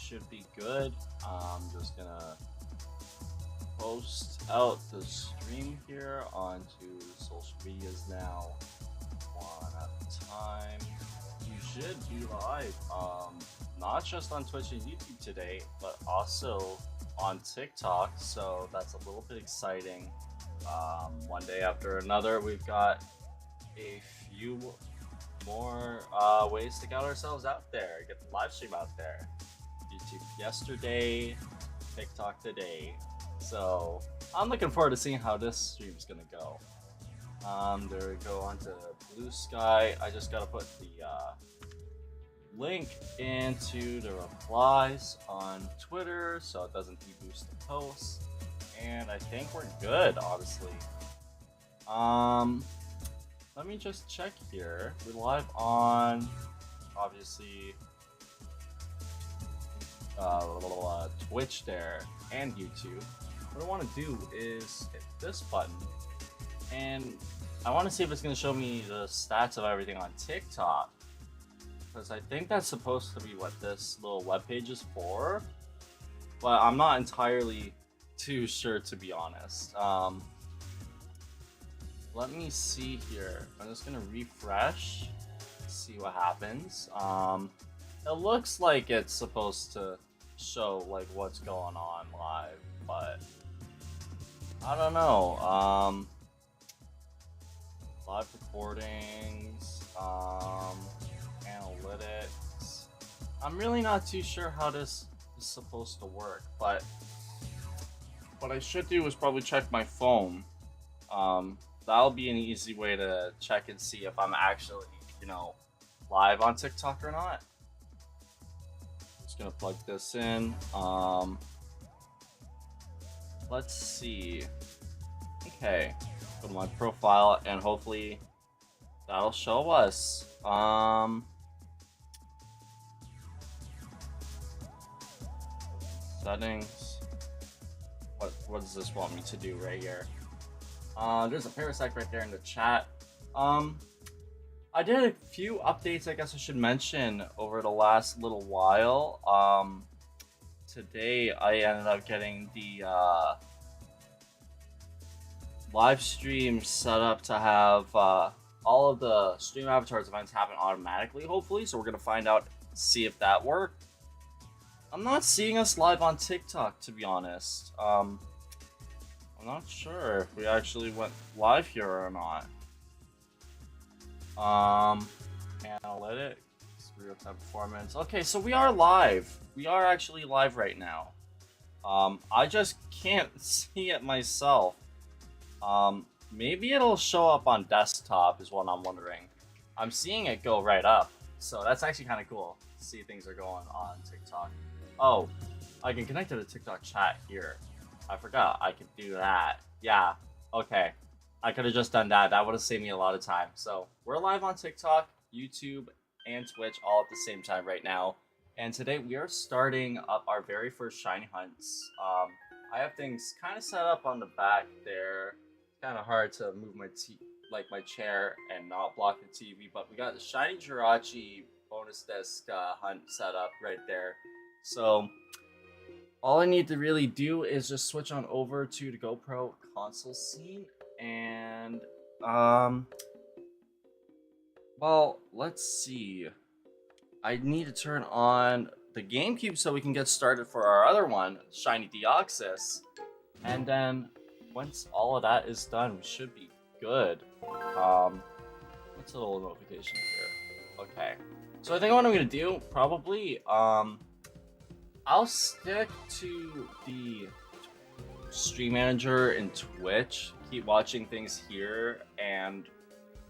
should be good. I'm just gonna post out the stream here onto social medias now, one at a time. You should be live, not just on Twitch and YouTube today, but also on TikTok, so that's a little bit exciting. One day after another, we've got a few more ways to get ourselves out there, get the live stream out there. YouTube yesterday, TikTok today. So I'm looking forward to seeing how this stream is gonna go. There we go onto Blue Sky. I just gotta put the link into the replies on Twitter so it doesn't deboost the post. And I think we're good, honestly. Let me just check here. We're live on, obviously, Twitch there and YouTube. What I want to do is hit this button, and I want to see if it's going to show me the stats of everything on TikTok, because I think that's supposed to be what this little webpage is for, but I'm not entirely too sure, to be honest. Let me see here. I'm just gonna refresh, see what happens. It looks like it's supposed to show like what's going on live, but I don't know. Live recordings, analytics. I'm really not too sure how this is supposed to work, but what I should do is probably check my phone. That'll be an easy way to check and see if I'm actually, live on TikTok or not. Just gonna plug this in. Let's see. Okay, go to my profile and hopefully that'll show us. Settings. What does this want me to do right here? There's a parasite right there in the chat. I did a few updates, I guess I should mention, over the last little while. Today I ended up getting the live stream set up to have all of the StreamAvatars events happen automatically, hopefully. So we're gonna find out, see if that worked. I'm not seeing us live on TikTok, to be honest. I'm not sure if we actually went live here or not. Analytics, real-time performance. Okay, so we are live. We are actually live right now. I just can't see it myself. Maybe it'll show up on desktop is what I'm wondering. I'm seeing it go right up, so that's actually kind of cool to see things are going on TikTok. Oh, I can connect to the TikTok chat here. I forgot I could do that. Yeah, okay. I could have just done that. That would have saved me a lot of time. So we're live on TikTok, YouTube, and Twitch all at the same time right now. And today we are starting up our very first shiny hunts. I have things kind of set up on the back there. It's kind of hard to move my chair and not block the TV, but we got the shiny Jirachi bonus disc hunt set up right there. So all I need to really do is just switch on over to the GoPro console scene and well, let's see. I need to turn on the GameCube so we can get started for our other one, shiny Deoxys. And then once all of that is done, we should be good. What's a little notification here? Okay. So I think what I'm gonna do, probably, I'll stick to the Stream Manager and Twitch, keep watching things here, and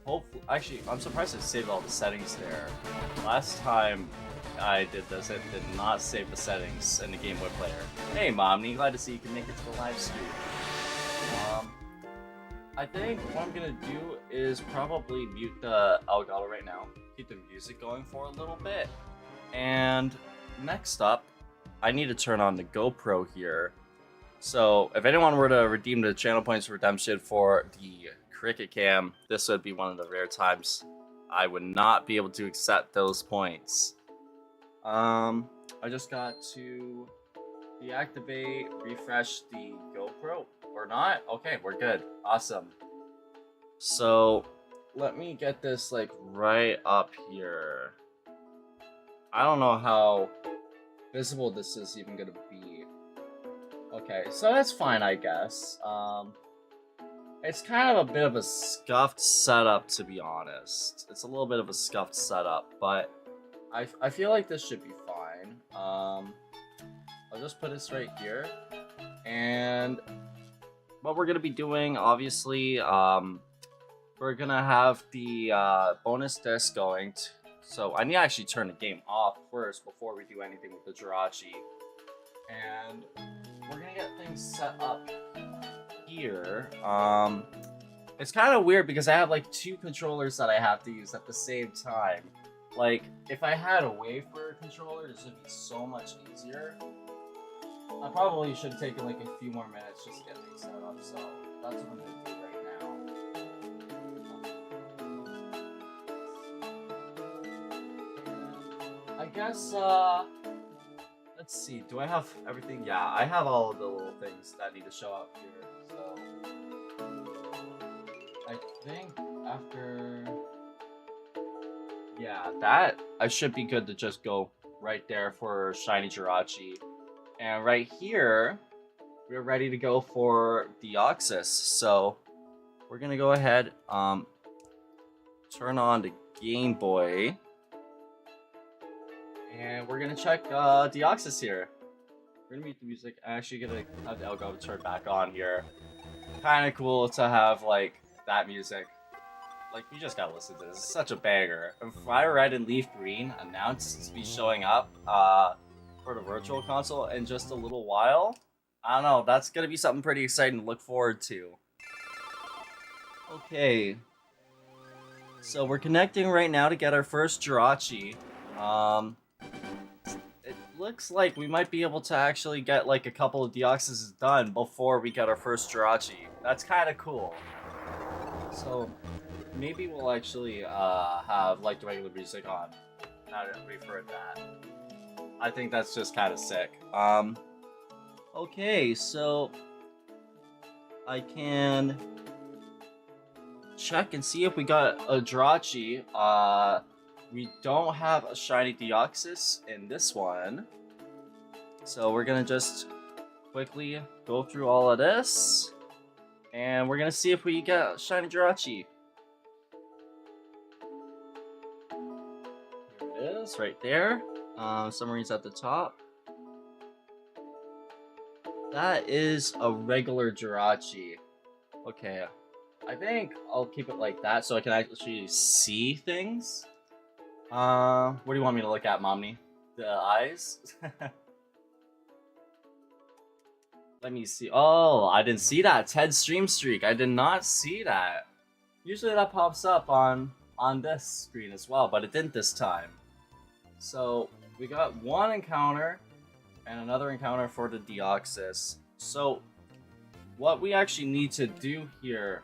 hopefully, actually, I'm surprised it saved all the settings there. Last time I did this, it did not save the settings in the Game Boy player. Hey Mommy, glad to see you can make it to the live stream. I think what I'm gonna do is probably mute the Elgato right now, keep the music going for a little bit, and next up, I need to turn on the GoPro here. So if anyone were to redeem the channel points redemption for the Cricket Cam, this would be one of the rare times I would not be able to accept those points. I just got to deactivate, refresh the GoPro. Or not? Okay, we're good. Awesome. So, let me get this like right up here. I don't know how visible this is even gonna be. Okay, so that's fine, I guess. It's kind of a bit of a scuffed setup, to be honest. It's a little bit of a scuffed setup, but I feel like this should be fine. I'll just put this right here. And what we're gonna be doing, obviously, we're gonna have the bonus disc going. So I need to actually turn the game off first before we do anything with the Jirachi. And we're gonna get things set up here. It's kind of weird because I have like 2 controllers that I have to use at the same time. Like, if I had a wafer controller, this would be so much easier. I probably should have taken like a few more minutes just to get things set up, so that's what I'm gonna do right now. I guess, let's see, do I have everything? Yeah, I have all of the little things that need to show up here, so I think after, yeah, that, I should be good to just go right there for Shiny Jirachi. And right here, we're ready to go for Deoxys. So we're gonna go ahead, turn on the Game Boy, and we're gonna check Deoxys here. We're gonna mute the music. I'm actually gonna have the algo turn back on here. Kind of cool to have like that music. Like, you just gotta listen to this. It's such a banger. And Fire Red and Leaf Green announced to be showing up for the Virtual Console in just a little while. I don't know, that's gonna be something pretty exciting to look forward to. Okay. So we're connecting right now to get our first Jirachi. It looks like we might be able to actually get like a couple of Deoxys done before we get our first Jirachi. That's kind of cool. So maybe we'll actually have like the regular music on. Now that we've heard that. I think that's just kind of sick. Okay, so I can check and see if we got a Jirachi. We don't have a shiny Deoxys in this one. So we're gonna just quickly go through all of this. And we're gonna see if we get a shiny Jirachi. Here it is, right there. Summary's at the top. That is a regular Jirachi. Okay, I think I'll keep it like that so I can actually see things. What do you want me to look at, Mommy? The eyes? Let me see. Oh, I didn't see that. 10 stream streak. I did not see that. Usually that pops up on this screen as well, but it didn't this time. So we got one encounter and another encounter for the Deoxys. So what we actually need to do here,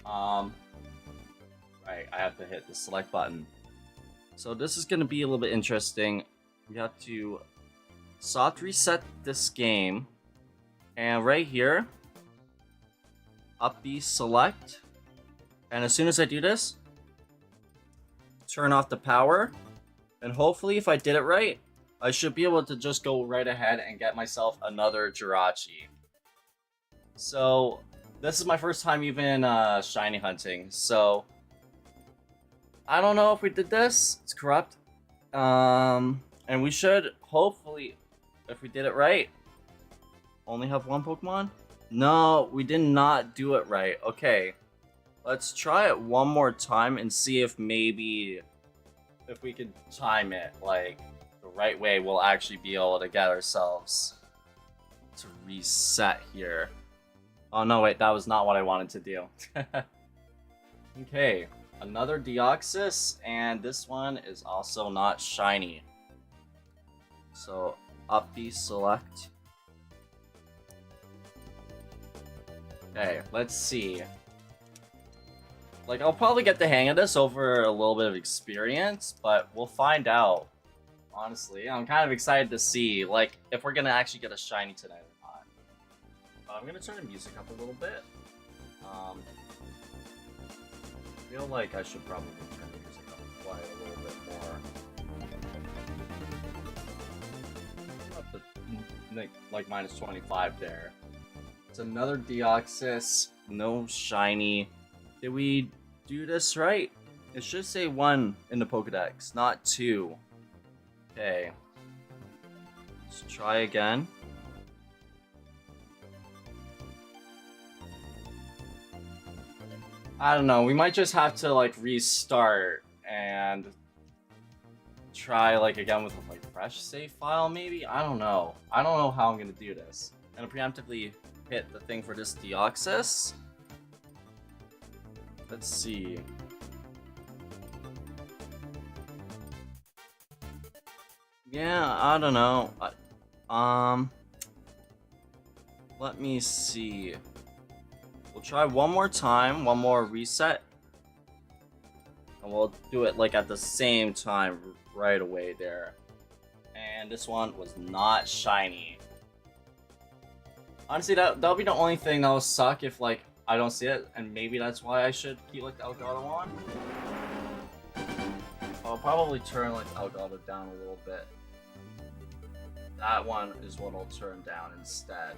right, I have to hit the select button. So this is going to be a little bit interesting. We have to soft reset this game, and right here, up the select, and as soon as I do this, turn off the power, and hopefully if I did it right, I should be able to just go right ahead and get myself another Jirachi. So this is my first time even shiny hunting, so I don't know if we did this. It's corrupt. And we should, hopefully, if we did it right, only have one Pokemon? No, we did not do it right. Okay, let's try it one more time and see if maybe, if we could time it, like, the right way, we'll actually be able to get ourselves to reset here. Oh, no, wait, that was not what I wanted to do. Okay. Another Deoxys, and this one is also not shiny. So, up the select. Okay, let's see. Like, I'll probably get the hang of this over a little bit of experience, but we'll find out. honestly. I'm kind of excited to see, like, if we're gonna actually get a shiny tonight or not. I'm gonna turn the music up a little bit. I feel like I should probably turn the music up quite a little bit more. Up to, like, minus 25 there. It's another Deoxys, no shiny. Did we do this right? It should say 1 in the Pokedex, not 2. Okay. Let's try again. I don't know, we might just have to like restart and try like again with a like fresh save file maybe? I don't know. I don't know how I'm gonna do this. I'm gonna preemptively hit the thing for this Deoxys. Let's see. Yeah, I don't know. Let me see. We'll try one more time, one more reset. And we'll do it like at the same time right away there. And this one was not shiny. Honestly, that'll be the only thing that'll suck if like I don't see it, and maybe that's why I should keep like the Elgato on. I'll probably turn like the Elgato down a little bit. That one is what I'll turn down instead.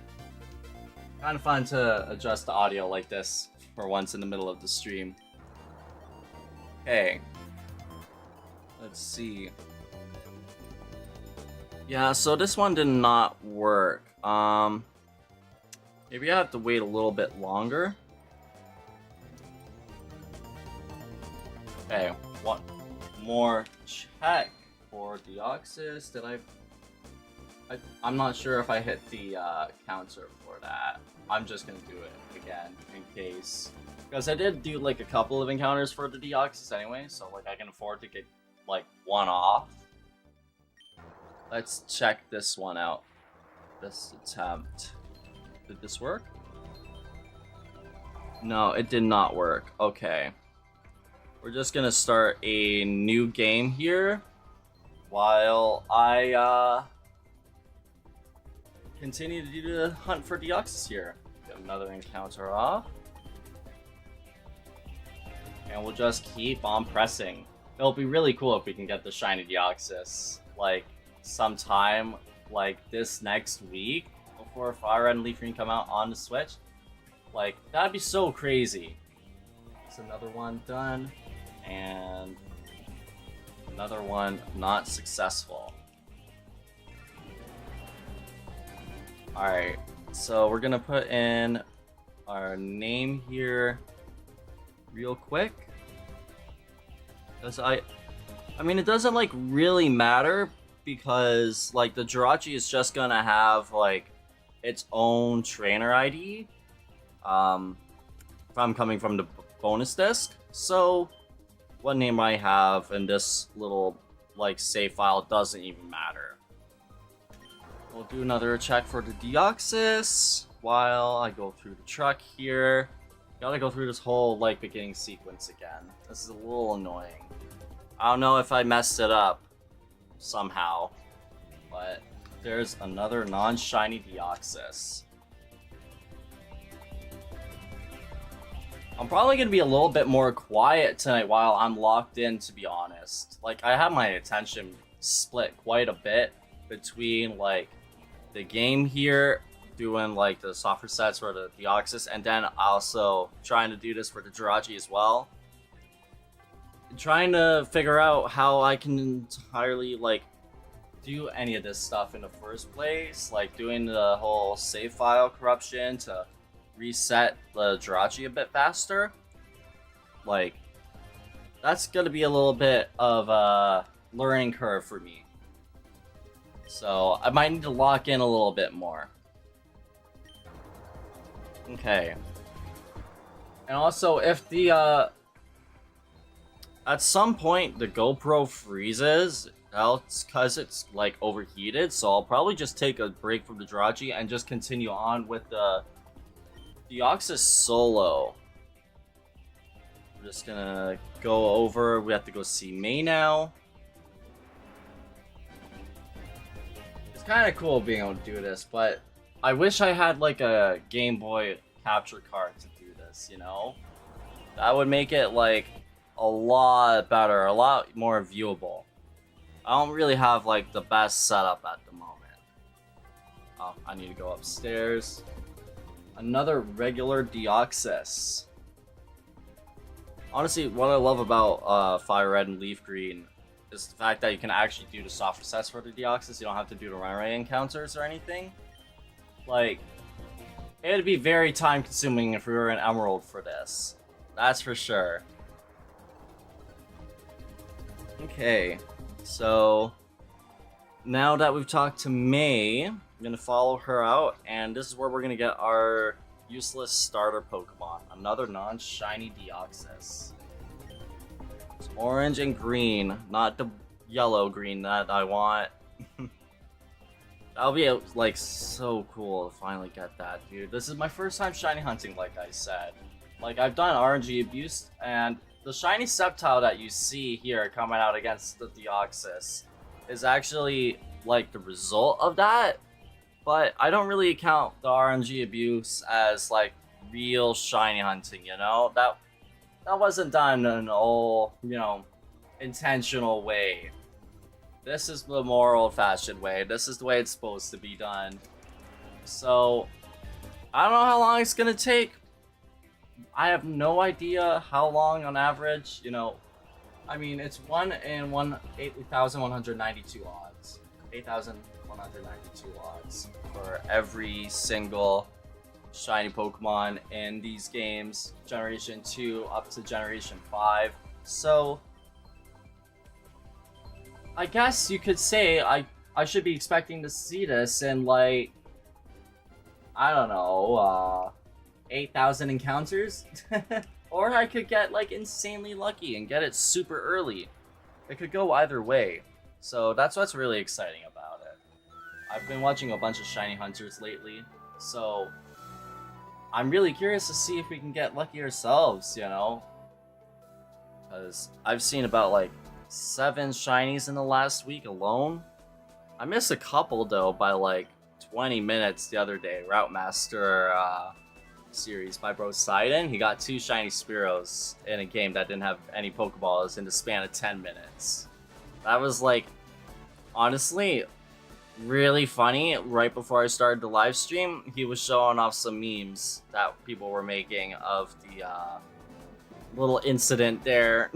Kind of fun to adjust the audio like this for once in the middle of the stream. Okay. Let's see. Yeah, so this one did not work. Maybe I have to wait a little bit longer. Okay, one more check for Deoxys. Did I'm not sure if I hit the counter for that. I'm just gonna do it again in case, because I did do like a couple of encounters for the Deoxys anyway, so like I can afford to get like one off. Let's check this one out. This attempt. Did this work? No, it did not work. Okay. We're just gonna start a new game here while I continue to do the hunt for Deoxys here. Get another encounter off. And we'll just keep on pressing. It'll be really cool if we can get the shiny Deoxys like sometime like this next week before Fire Red and Leaf Green come out on the Switch. Like, that'd be so crazy. It's another one done. And another one not successful. Alright, so we're gonna put in our name here real quick. Because I mean, it doesn't like really matter because like the Jirachi is just gonna have like its own trainer ID from coming from the bonus disc. So what name I have in this little like save file doesn't even matter. We'll do another check for the Deoxys while I go through the truck here. Gotta go through this whole like beginning sequence again. This is a little annoying. I don't know if I messed it up somehow, but there's another non-shiny Deoxys. I'm probably gonna be a little bit more quiet tonight while I'm locked in, to be honest. Like, I have my attention split quite a bit between like the game here, doing like the software sets for the Deoxys, and then also trying to do this for the Jirachi as well. Trying to figure out how I can entirely like do any of this stuff in the first place, like doing the whole save file corruption to reset the Jirachi a bit faster. Like, that's gonna be a little bit of a learning curve for me. So I might need to lock in a little bit more. Okay. And also, if the at some point the GoPro freezes, that's because it's like overheated, so I'll probably just take a break from the Jirachi and just continue on with the Deoxys solo. We're just gonna go over, we have to go see May now. It's kind of cool being able to do this, but I wish I had like a Game Boy capture card to do this, you know? That would make it like a lot better, a lot more viewable. I don't really have like the best setup at the moment. Oh, I need to go upstairs. Another regular Deoxys. Honestly, what I love about Fire Red and Leaf Green is the fact that you can actually do the soft resets for the Deoxys. You don't have to do the run-away encounters or anything. Like, it'd be very time-consuming if we were an Emerald for this. That's for sure. Okay, so now that we've talked to May, I'm gonna follow her out, and this is where we're gonna get our useless starter Pokemon. Another non-shiny Deoxys. It's orange and green, not the yellow green that I want. That'll be like so cool to finally get that, dude. This is my first time shiny hunting, like I said. Like, I've done RNG abuse, and the shiny Sceptile that you see here coming out against the Deoxys is actually like the result of that. But I don't really count the RNG abuse as like real shiny hunting, you know? That wasn't done in an all, you know, intentional way. This is the more old-fashioned way. This is the way it's supposed to be done. So, I don't know how long it's gonna take. I have no idea how long on average, you know. I mean, it's 1 in 8,192 odds. 8,192 odds for every single shiny Pokemon in these games, Generation 2 up to Generation 5. So, I guess you could say I should be expecting to see this in, like, I don't know, 8,000 encounters? Or I could get, like, insanely lucky and get it super early. It could go either way. So that's what's really exciting about it. I've been watching a bunch of shiny hunters lately, so I'm really curious to see if we can get lucky ourselves, you know? Because I've seen about, like, 7 shinies in the last week alone. I missed a couple, though, by, like, 20 minutes the other day. Route Master, series by bro Sidon. He got 2 shiny Spearows in a game that didn't have any Pokeballs in the span of 10 minutes. That was like, honestly, really funny. Right before I started the live stream, he was showing off some memes that people were making of the little incident there.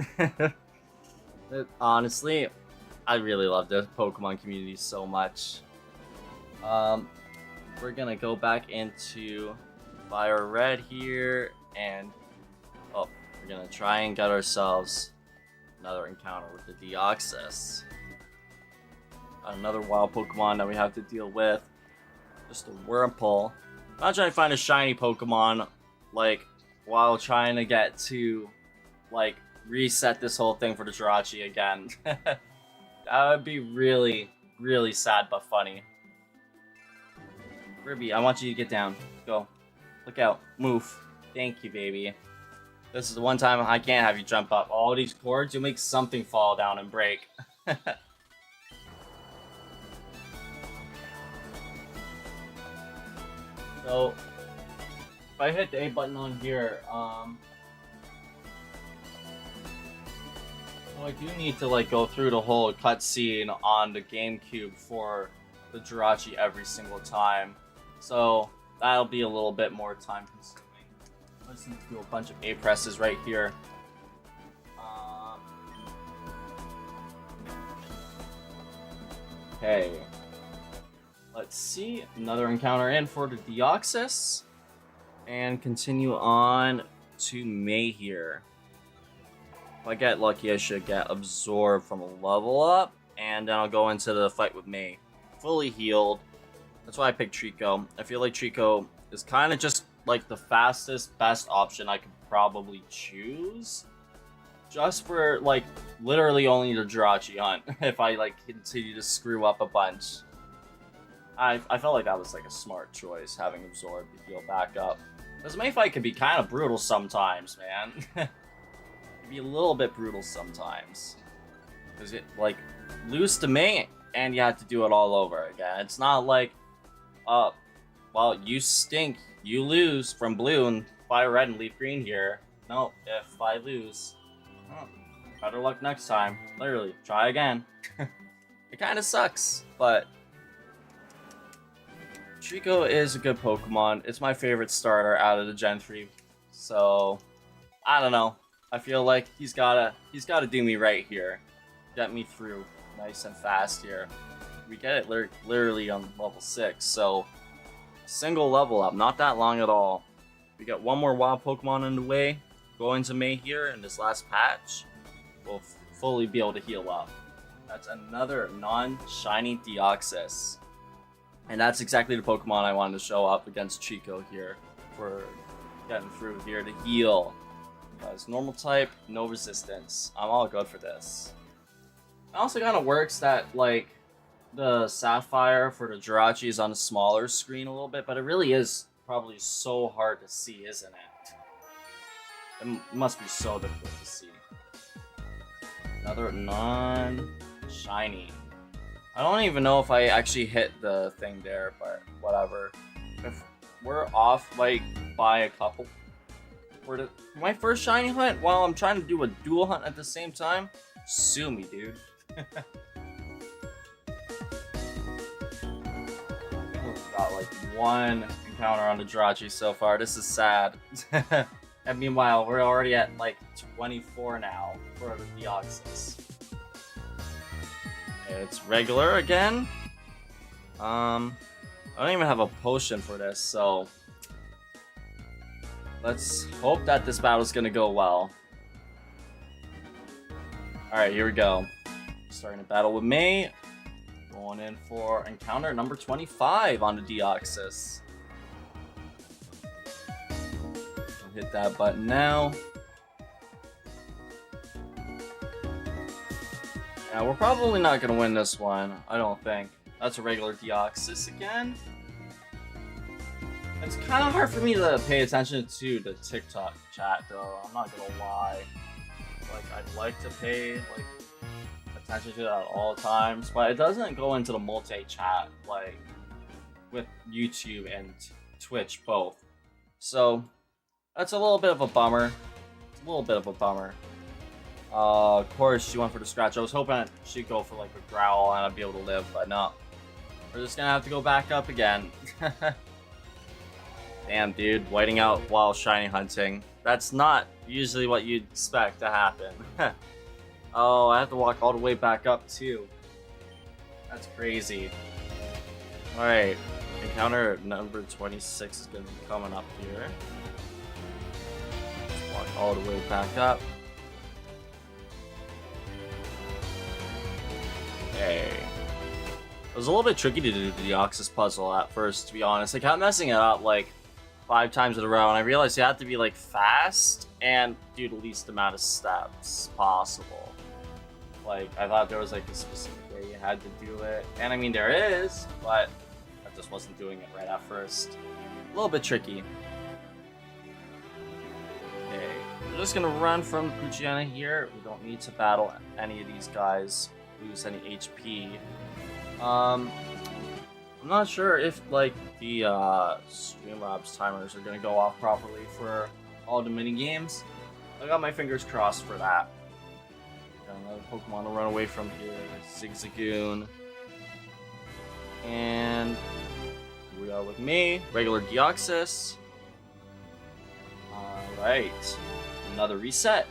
Honestly, I really love the Pokemon community so much. We're gonna go back into Fire Red here, and oh, we're gonna try and get ourselves another encounter with the Deoxys. Another wild Pokemon that we have to deal with. Just a Whirlpool. I'm not trying to find a shiny Pokemon, like, while trying to get to, like, reset this whole thing for the Jirachi again. That would be really, really sad but funny. Ruby, I want you to get down. Go. Look out. Move. Thank you, baby. This is the one time I can't have you jump up. All these cords, you'll make something fall down and break. So, if I hit the A button on here, so I do need to like go through the whole cutscene on the GameCube for the Jirachi every single time. So that'll be a little bit more time consuming. Let's do a bunch of A presses right here. Okay. Let's see. Another encounter in for the Deoxys. And continue on to May here. If I get lucky, I should get absorbed from a level up. And then I'll go into the fight with May. Fully healed. That's why I picked Trico. I feel like Trico is kind of just like the fastest, best option I could probably choose. Just for, like, literally only the Jirachi hunt. If I, like, continue to screw up a bunch. I felt like that was, like, a smart choice, having absorbed to heal back up. This May fight can be kind of brutal sometimes, man. It can be a little bit brutal sometimes. Because it, like, lose to May, and you have to do it all over again. It's not like, well, you stink, you lose from blue and fly red and leave green here. No, if I lose, oh, better luck next time. Literally, try again. It kind of sucks, but Trico is a good Pokemon. It's my favorite starter out of the Gen 3, so I don't know. I feel like he's gotta do me right here, get me through nice and fast here. We get it literally on level 6, so single level up, not that long at all. We got one more wild Pokemon in the way. Going to May here in this last patch, we'll fully be able to heal up. That's another non-shiny Deoxys. And that's exactly the Pokemon I wanted to show up against Chico here for getting through here to heal. Because normal type, no resistance. I'm all good for this. It also kind of works that, like, the Sapphire for the Jirachi is on a smaller screen a little bit, but it really is probably so hard to see, isn't it? It must be so difficult to see. Another non-shiny. I don't even know if I actually hit the thing there, but whatever. If we're off, like, by a couple... my first shiny hunt while I'm trying to do a dual hunt at the same time? Sue me, dude. Got, like, one encounter on the Jirachi so far. This is sad. And meanwhile, we're already at, like, 24 now for the Deoxys. It's regular again. I don't even have a potion for this, so let's hope that this battle's gonna go well. Alright, here we go. Starting a battle with May. Going in for encounter number 25 on the Deoxys. I'll hit that button now. Yeah, we're probably not going to win this one, I don't think. That's a regular Deoxys again. It's kind of hard for me to pay attention to the TikTok chat, though. I'm not going to lie. Like, I'd like to pay, like, attention to that at all times, but it doesn't go into the multi-chat, like, with YouTube and Twitch both. So, that's a little bit of a bummer. It's a little bit of a bummer. Of course, she went for the scratch. I was hoping she'd go for, like, a growl and I'd be able to live, but no. We're just gonna have to go back up again. Damn, dude, whiting out while shiny hunting. That's not usually what you'd expect to happen. Oh, I have to walk all the way back up, too. That's crazy. Alright, encounter number 26 is gonna be coming up here. Just walk all the way back up. Okay. It was a little bit tricky to do the Deoxys puzzle at first, to be honest. I kept messing it up like 5 times in a row, and I realized you have to be like fast and do the least amount of steps possible. Like, I thought there was like a specific way you had to do it, and I mean there is, but I just wasn't doing it right at first. A little bit tricky. Okay, we're just gonna run from Puchiana here. We don't need to battle any of these guys, lose any HP. I'm not sure if like the StreamAvatars timers are gonna go off properly for all the mini games. I got my fingers crossed for that. Got another Pokemon to run away from here, Zigzagoon. And here we are with me, regular Deoxys. Alright, another reset.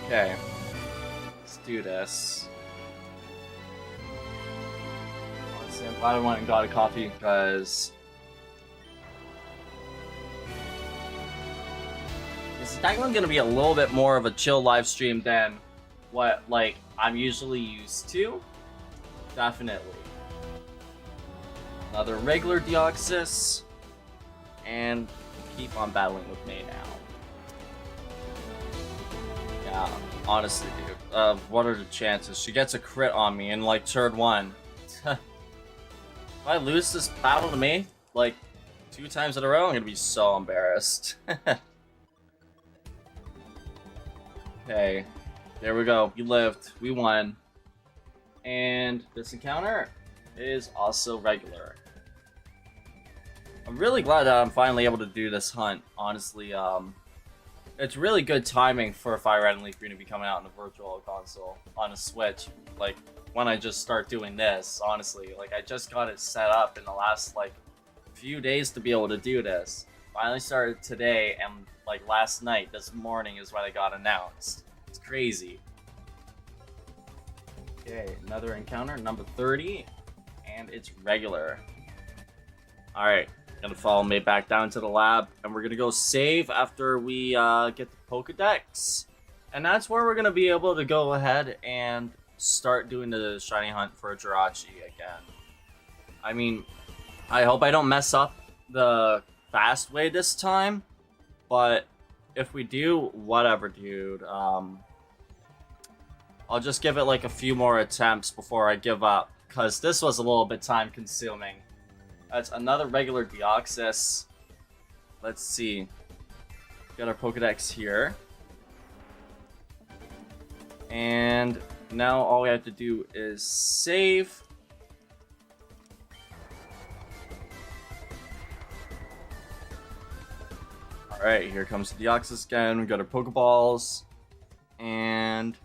Okay. Do this. Honestly, I'm glad I went and got a coffee because this is technically going to be a little bit more of a chill live stream than what like I'm usually used to. Definitely. Another regular Deoxys, and keep on battling with me now. Yeah, honestly, dude. What are the chances? She gets a crit on me in like turn 1. If I lose this battle to me, like 2 times in a row, I'm gonna be so embarrassed. Okay. There we go. We lived. We won. And this encounter is also regular. I'm really glad that I'm finally able to do this hunt. Honestly, it's really good timing for Fire Red and Leaf Green to be coming out in a virtual console on a Switch. Like, when I just start doing this, honestly. Like, I just got it set up in the last, like, few days to be able to do this. Finally started today, and, like, last night, this morning is when I got announced. It's crazy. Okay, another encounter, number 30, and it's regular. Alright, gonna follow me back down to the lab, and we're gonna go save after we get the Pokedex. And that's where we're gonna be able to go ahead and start doing the shiny hunt for Jirachi again. I mean, I hope I don't mess up the fast way this time, but if we do, whatever, dude. I'll just give it like a few more attempts before I give up, because this was a little bit time consuming. That's another regular Deoxys. Let's see. Got our Pokedex here. And now all we have to do is save. Alright, here comes the Deoxys again. We got our Pokeballs. And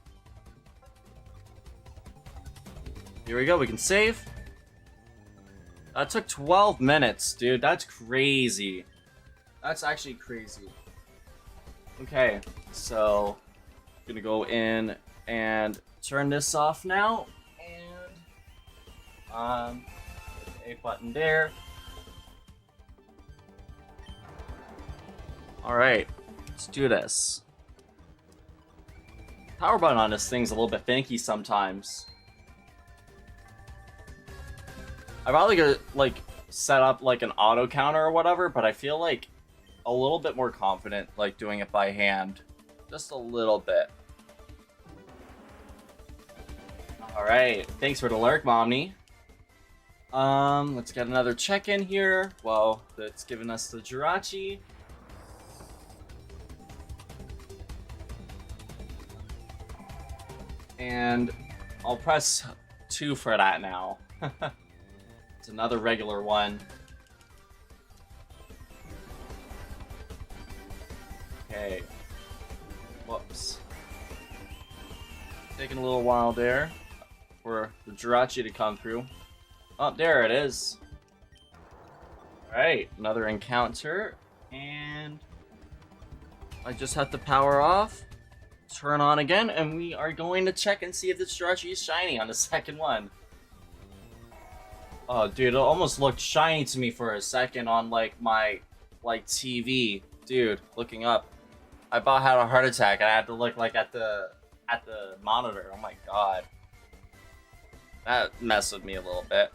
here we go, we can save. That took 12 minutes, dude. That's crazy. That's actually crazy. Okay, so I'm gonna go in and turn this off now. And A button there. Alright, let's do this. Power button on this thing's a little bit finicky sometimes. I probably could like set up like an auto counter or whatever, but I feel like a little bit more confident like doing it by hand. Just a little bit. Alright, thanks for the lurk, Mommy. Let's get another check-in here. Well, that's giving us the Jirachi. And I'll press 2 for that now. It's another regular one. Okay. Whoops. Taking a little while there for the Jirachi to come through. Oh, there it is. Alright, another encounter. And I just have to power off, turn on again, and we are going to check and see if the Jirachi is shiny on the second one. Oh, dude, it almost looked shiny to me for a second on, like, my, like, TV. Dude, looking up. I about had a heart attack. I had to look, like, at the monitor. Oh my god. That messed with me a little bit.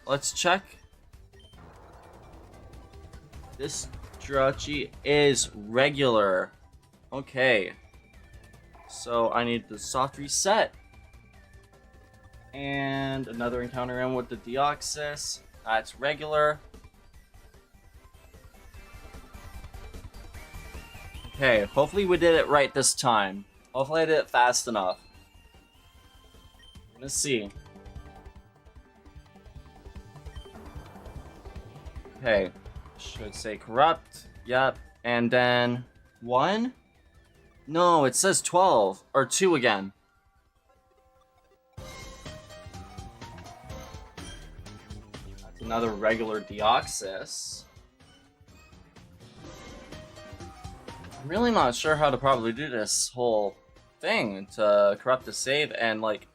Let's check. This Jirachi is regular. Okay. So, I need the soft reset. And another encounter in with the Deoxys. That's regular. Okay, hopefully we did it right this time. Hopefully I did it fast enough. Let's see. Okay, should say corrupt. Yep, and then 1? No, it says 12 or 2 again. Another regular Deoxys. I'm really not sure how to probably do this whole thing to corrupt the save and like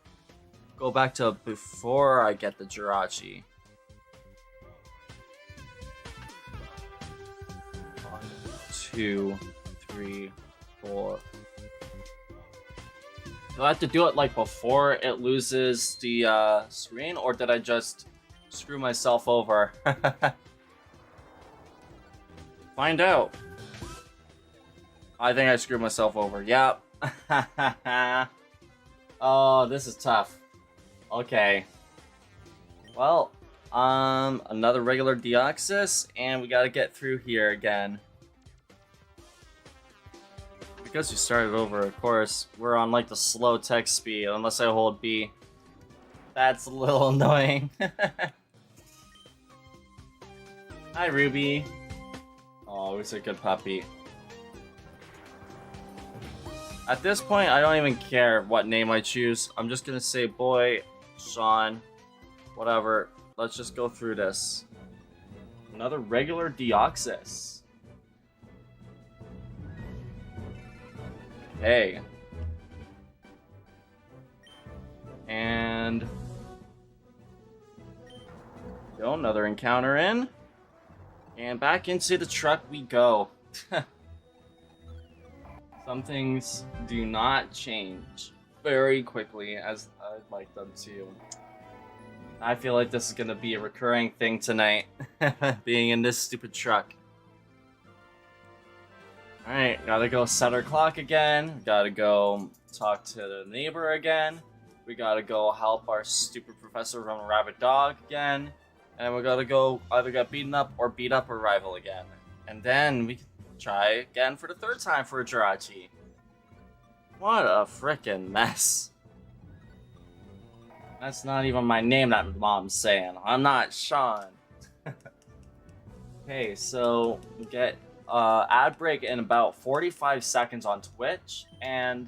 go back to before I get the Jirachi. 1, 2, 3, 4. Do I have to do it like before it loses the screen, or did I just screw myself over? Find out. I think I screwed myself over. Yep. Oh, this is tough. Okay. Well, another regular Deoxys, and we gotta get through here again. Because you started over, of course, we're on like the slow text speed, unless I hold B. That's a little annoying. Hi, Ruby. Oh, he's a good puppy. At this point, I don't even care what name I choose. I'm just gonna say boy, Sean, whatever. Let's just go through this. Another regular Deoxys. Hey. And... Go, another encounter in. And back into the truck we go. Some things do not change very quickly as I'd like them to. I feel like this is going to be a recurring thing tonight, being in this stupid truck. Alright, gotta go set our clock again. Gotta go talk to the neighbor again. We gotta go help our stupid professor run a rabid dog again. And we gotta go either get beaten up or beat up our rival again. And then we can try again for the third time for a Jirachi. What a frickin' mess. That's not even my name that mom's saying. I'm not Sean. Okay, so we get ad break in about 45 seconds on Twitch, and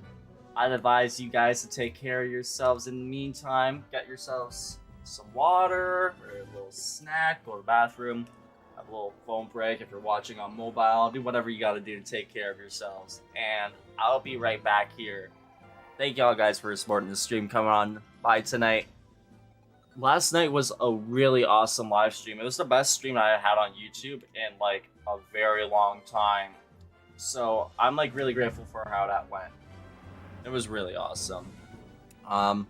I'd advise you guys to take care of yourselves in the meantime. Get yourselves some water, or a little snack, go to the bathroom, have a little phone break if you're watching on mobile, do whatever you gotta do to take care of yourselves, and I'll be right back here. Thank y'all guys for supporting the stream coming on by tonight. Last night was a really awesome live stream. It was the best stream I had on YouTube in like a very long time. So I'm like really grateful for how that went. It was really awesome. I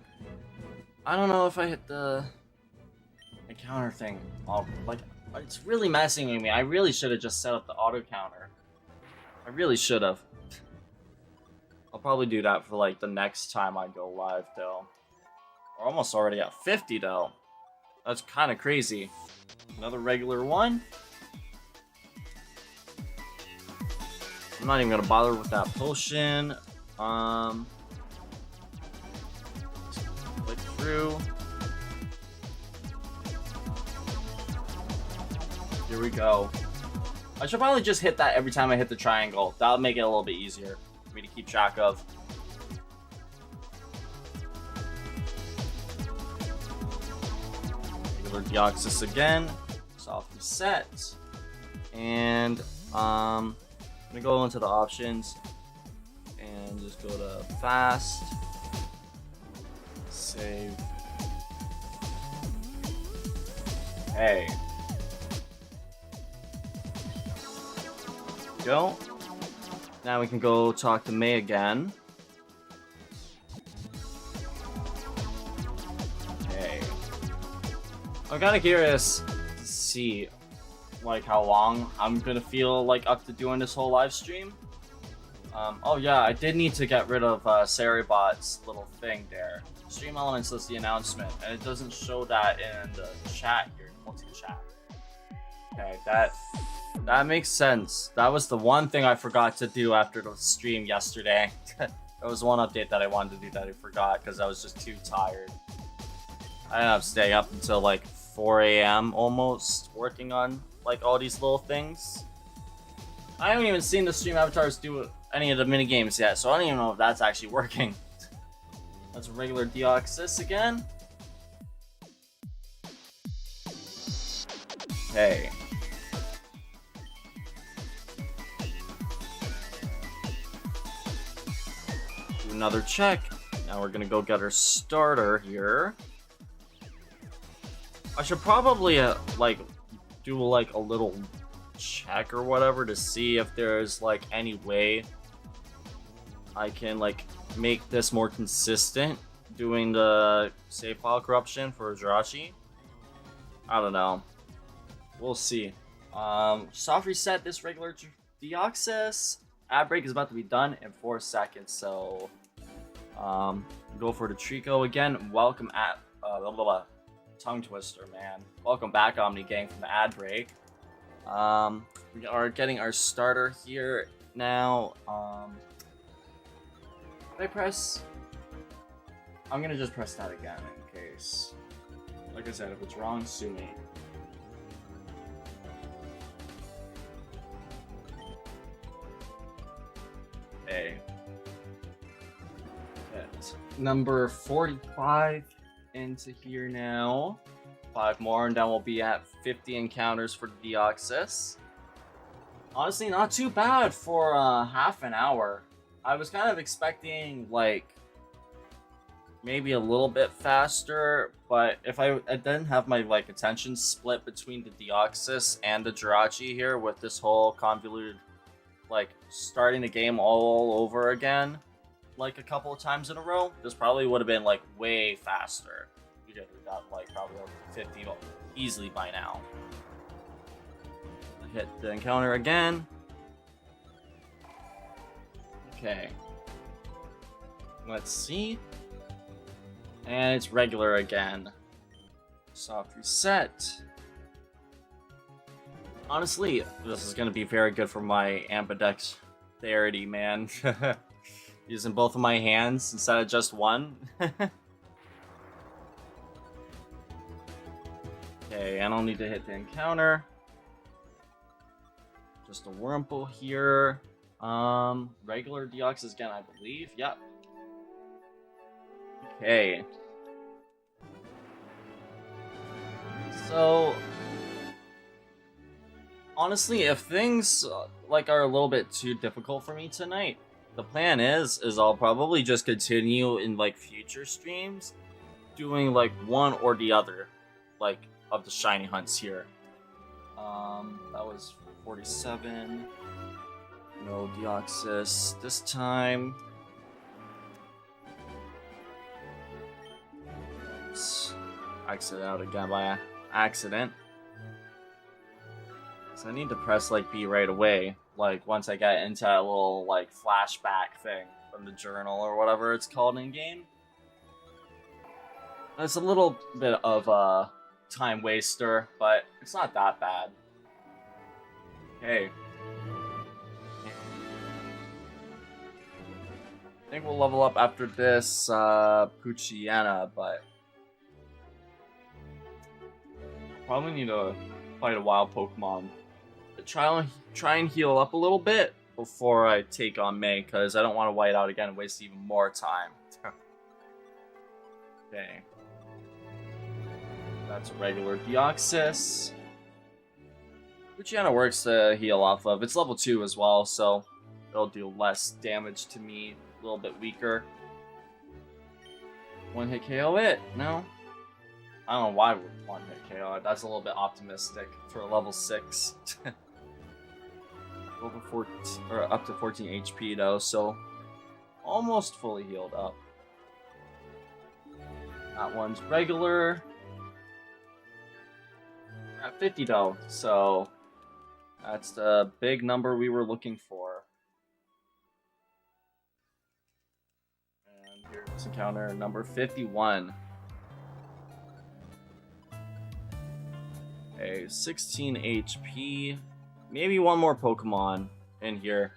don't know if I hit the encounter thing. Like, it's really messing with me. I really should have just set up the auto counter. I really should have. I'll probably do that for like the next time I go live though. We're almost already at 50 though. That's kind of crazy. Another regular one. I'm not even gonna bother with that potion. Click through. Here we go. I should probably just hit that every time I hit the triangle. That'll make it a little bit easier for me to keep track of. Regular Deoxys again. Soft reset. And I'm gonna go into the options and just go to fast. Save. Hey. Go. Now we can go talk to May again. Okay. I'm kind of curious to see like how long I'm gonna feel like up to doing this whole live stream. Oh yeah, I did need to get rid of Saribot's little thing there. Stream Elements is the announcement, and it doesn't show that in the chat here, multi-chat. Okay, that makes sense. That was the one thing I forgot to do after the stream yesterday. There was one update that I wanted to do that I forgot because I was just too tired. I ended up staying up until like 4 AM almost, working on like all these little things. I haven't even seen the StreamAvatars do any of the mini games yet, so I don't even know if that's actually working. That's a regular Deoxys again. Hey. Do another check. Now we're gonna go get our starter here. I should probably like do like a little check or whatever to see if there's like any way I can like make this more consistent doing the save file corruption for Jirachi. I don't know. We'll see. Soft reset this regular Deoxys. Ad break is about to be done in 4 seconds, so go for the Trico again. Welcome at tongue twister, man. Welcome back, Omni Gang, from the ad break. We are getting our starter here now. Did I press? I'm gonna just press that again in case. Like I said, if it's wrong, sue me. Okay. Hit number 45 into here now. 5 more, and then we'll be at 50 encounters for Deoxys. Honestly, not too bad for half an hour. I was kind of expecting, like, maybe a little bit faster, but if I didn't have my, like, attention split between the Deoxys and the Jirachi here with this whole convoluted, like, starting the game all over again, like, a couple of times in a row, this probably would have been, like, way faster. We could have got, like, probably over 50 easily by now. Hit the encounter again. Okay. Let's see. And it's regular again. Soft reset. Honestly, this is going to be very good for my ambidexterity, man. Using both of my hands instead of just one. Okay, I don't need to hit the encounter. Just a Wurmple here. Regular Deoxys again, I believe. Yep. Okay. So, honestly, if things like are a little bit too difficult for me tonight, the plan is I'll probably just continue in like future streams, doing like one or the other, like of the shiny hunts here. That was 47. No Deoxys this time. Oops. Exit out again by accident. So I need to press like B right away. Like once I get into that little like flashback thing from the journal or whatever it's called in game. It's a little bit of a time waster, but it's not that bad. Okay. I think we'll level up after this Poochyena, but probably need to fight a wild Pokemon. Try and heal up a little bit before I take on May, because I don't want to white out again and waste even more time. Okay. That's a regular Deoxys. Poochyena works to heal off of. It's level 2 as well, so it'll do less damage to me. A little bit weaker. One hit KO it? No? I don't know why we one hit KO it. That's a little bit optimistic for a level 6. Over 14, or up to 14 HP though, so almost fully healed up. That one's regular. At 50 though, so that's the big number we were looking for. And here's encounter number 51. Okay, 16 HP. Maybe one more Pokemon in here.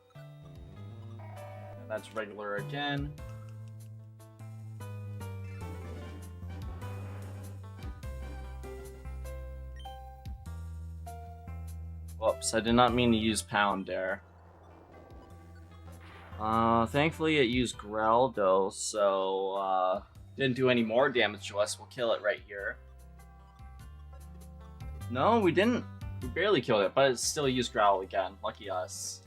And that's regular again. Whoops, I did not mean to use Pound there. Thankfully it used Growlithe, so didn't do any more damage to us. We'll kill it right here. No, we didn't. We barely killed it, but it still used Growl again. Lucky us.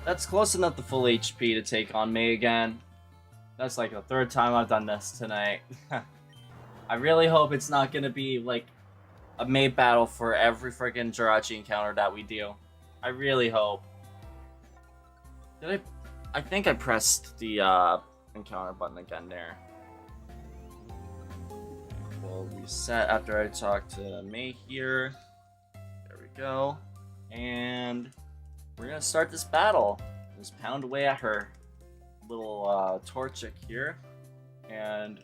That's close enough to full HP to take on May again. That's like the 3rd time I've done this tonight. I really hope it's not gonna be like a May battle for every freaking Jirachi encounter that we do. I really hope. Did I think I pressed the encounter button again there. We'll reset after I talk to May here. There we go. And we're gonna start this battle. Just pound away at her little Torchic here. And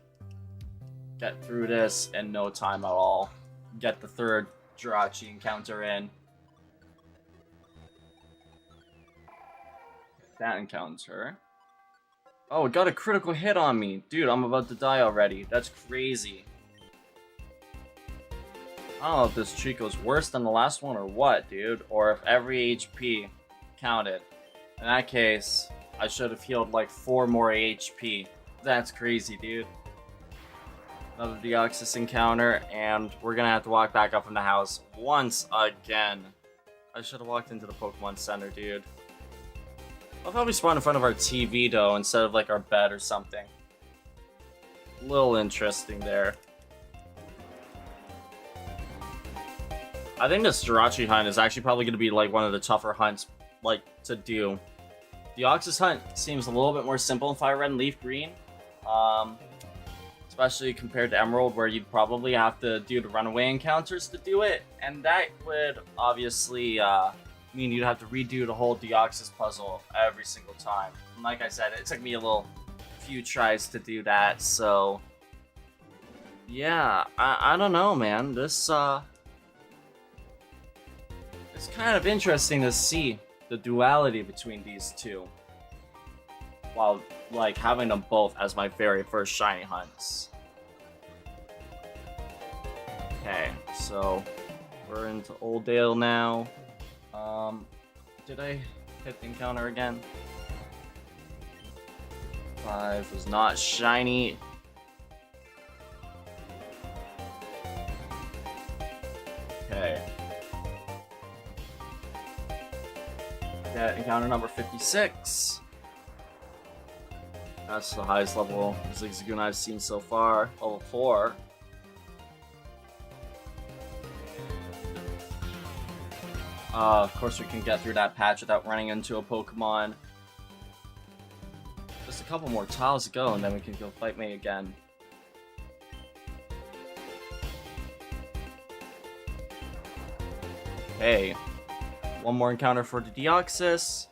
get through this in no time at all. Get the 3rd Jirachi encounter in. that encounter. Oh, it got a critical hit on me. Dude, I'm about to die already. That's crazy. I don't know if this Chico's worse than the last one or what, dude. Or if every HP counted. In that case, I should have healed like 4 more HP. That's crazy, dude. Another Deoxys encounter, and we're gonna have to walk back up in the house once again. I should have walked into the Pokemon Center, dude. I'll probably spawn in front of our TV, though, instead of like our bed or something. A little interesting there. I think this Jirachi hunt is actually probably going to be like one of the tougher hunts like to do. The Deoxys hunt seems a little bit more simple in Fire Red and Leaf Green. Especially compared to Emerald, where you'd probably have to do the runaway encounters to do it. And that would obviously mean you'd have to redo the whole Deoxys puzzle every single time. And like I said, it took me a few tries to do that, so... Yeah, I don't know, man. This, it's kind of interesting to see the duality between these two. While, like, having them both as my very first shiny hunts. Okay, so we're into Oldale now. Did I hit the encounter again? 5 was not shiny. Okay. Got encounter number 56. That's the highest level Zigzagoon I've seen so far. Level 4. Of course we can get through that patch without running into a Pokemon. Just a couple more tiles to go and then we can go fight me again. Okay. One more encounter for the Deoxys.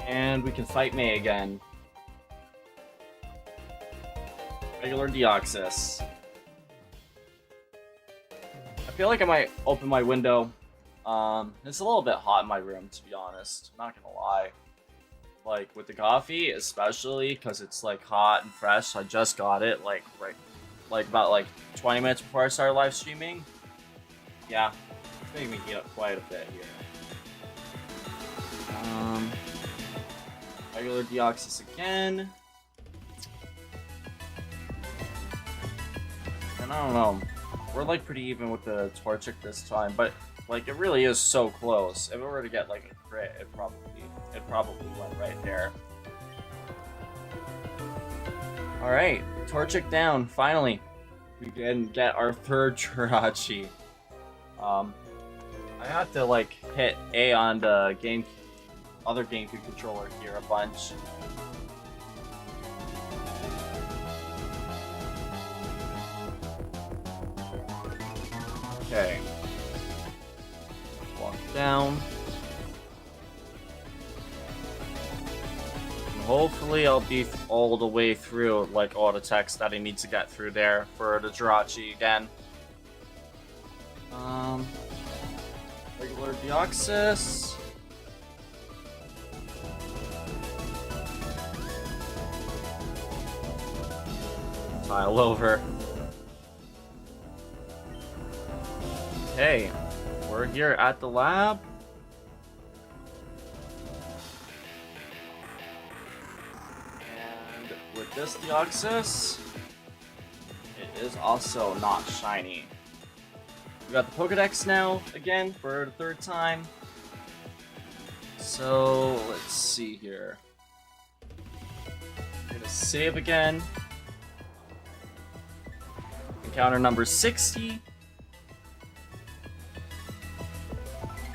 And we can fight May again. Regular Deoxys. I feel like I might open my window. It's a little bit hot in my room, to be honest. Not gonna lie. Like, with the coffee, especially, because it's, like, hot and fresh. I just got it, like, about 20 minutes before I started live streaming. Yeah, it's making me heat up quite a bit here. Regular Deoxys again. And I don't know. We're like pretty even with the Torchic this time, but like it really is so close. If it were to get like a crit, it probably went right there. Alright, Torchic down, finally. We can get our third Jirachi. I had to like hit A on the other GameCube controller here a bunch. Okay. Walk down. And hopefully I'll be all the way through like all the text that I need to get through there for the Jirachi again. Regular Deoxys. Tile over. Okay, we're here at the lab. And with this Deoxys, it is also not shiny. We got the Pokedex now, again, for the third time. So, let's see here. I'm gonna save again. Encounter number 60.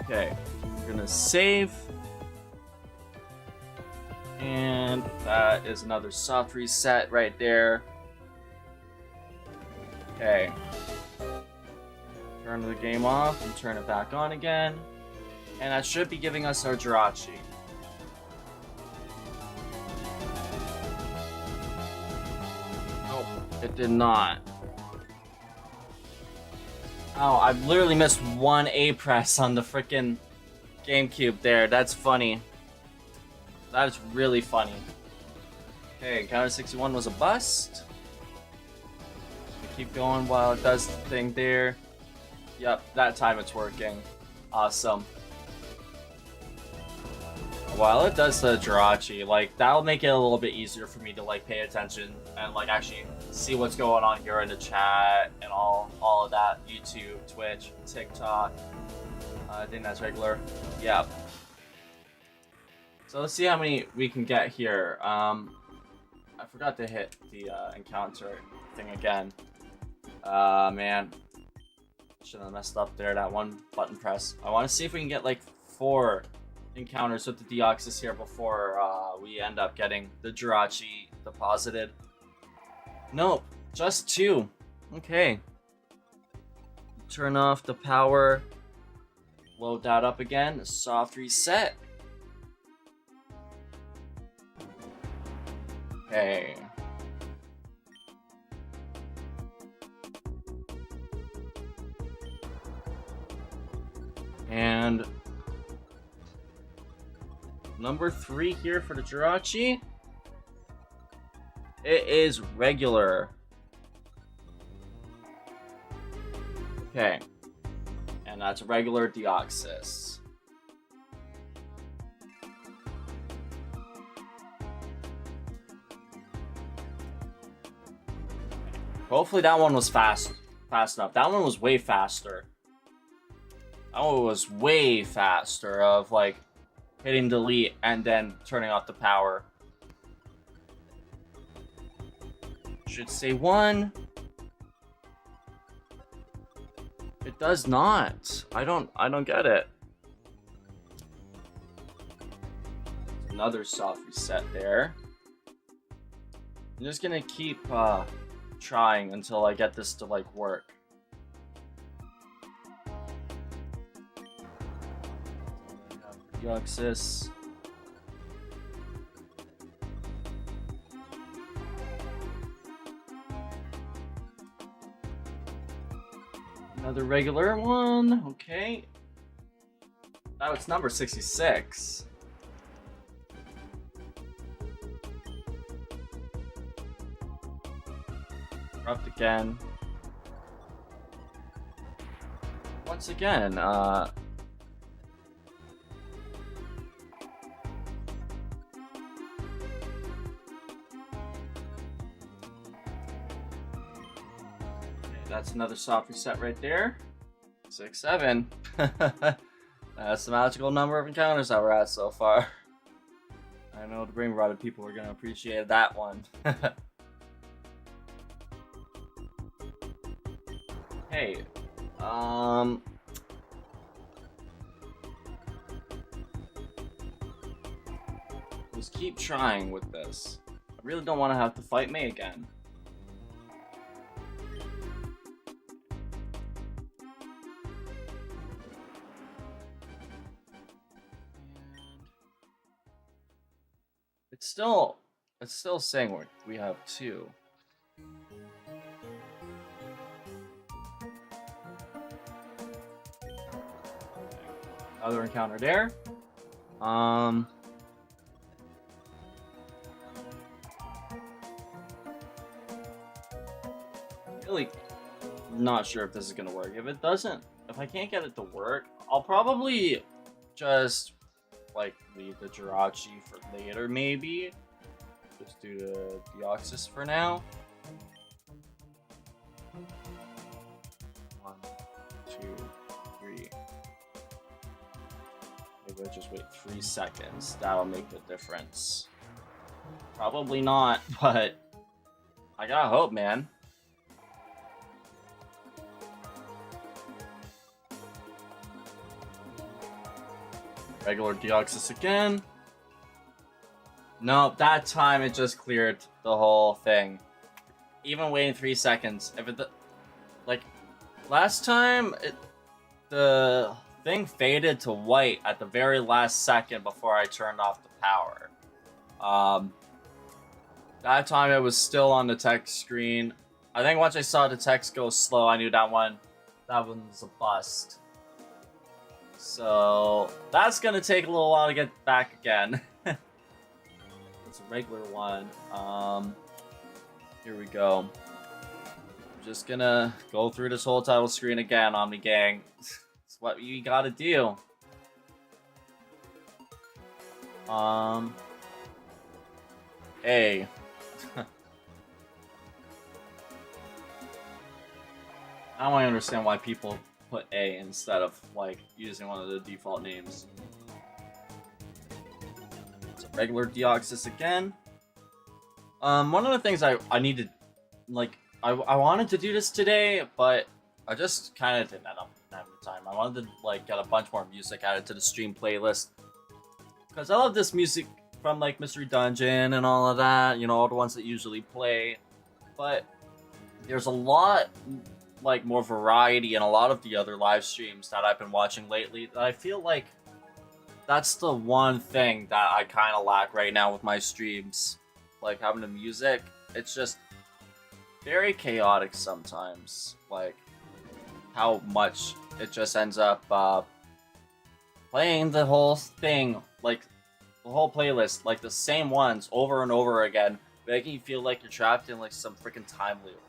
Okay, we're gonna save. And that is another soft reset right there. Okay. Turn the game off and turn it back on again. And that should be giving us our Jirachi. Nope, it did not. Oh, I've literally missed one A press on the frickin' GameCube there. That's funny. That is really funny. Okay, encounter 61 was a bust. Keep going while it does the thing there. Yep, that time it's working. Awesome. While it does the Jirachi, like, that'll make it a little bit easier for me to, like, pay attention and, like, actually see what's going on here in the chat and all of that. YouTube, Twitch, TikTok. I think that's regular. Yep. So let's see how many we can get here. I forgot to hit the encounter thing again. Man. Shouldn't have messed up there, that one button press. I want to see if we can get like 4 encounters with the Deoxys here before we end up getting the Jirachi deposited. Nope, just 2. Okay. Turn off the power. Load that up again. Soft reset. Okay. And number 3 here for the Jirachi. It is regular. Okay. And that's a regular Deoxys. Hopefully that one was fast enough. That one was way faster. That one was way faster of like hitting delete and then turning off the power. Should say 1. It does not. I don't get it. Another soft reset there. I'm just gonna keep trying until I get this to like work. Deoxys. Another regular one, okay. Now it's number 66. Corrupt again. Once again, that's another soft reset right there. 6, 7. That's the magical number of encounters that we're at so far. I know the brain-rotted people are gonna appreciate that one. Hey, just keep trying with this. I really don't want to have to fight May again. It's still saying we have 2. Other encounter there. Really not sure if this is gonna work. If it doesn't, if I can't get it to work, I'll probably just like leave the Jirachi for later, maybe. Just do the Deoxys for now. 1, 2, 3. Maybe I'll just wait 3 seconds. That'll make the difference. Probably not, but I gotta hope, man. Regular Deoxys again. No, that time it just cleared the whole thing. Even waiting 3 seconds. If it, like, last time, the thing faded to white at the very last second before I turned off the power. That time it was still on the text screen. I think once I saw the text go slow, I knew that one was a bust. So that's gonna take a little while to get back again. It's a regular one. Here we go. I'm just gonna go through this whole title screen again, Omni Gang. It's what you gotta do. A. I don't understand why people put A instead of, like, using one of the default names. It's a regular Deoxys again. One of the things I needed, like, I wanted to do this today, but I just kind of didn't have the time. I wanted to, like, get a bunch more music added to the stream playlist. Because I love this music from, like, Mystery Dungeon and all of that, you know, all the ones that usually play. But there's a lot, like, more variety in a lot of the other live streams that I've been watching lately. That I feel like that's the one thing that I kind of lack right now with my streams. Like, having the music, it's just very chaotic sometimes. Like, how much it just ends up playing the whole thing, like, the whole playlist, like, the same ones over and over again, making you feel like you're trapped in, like, some freaking time loop.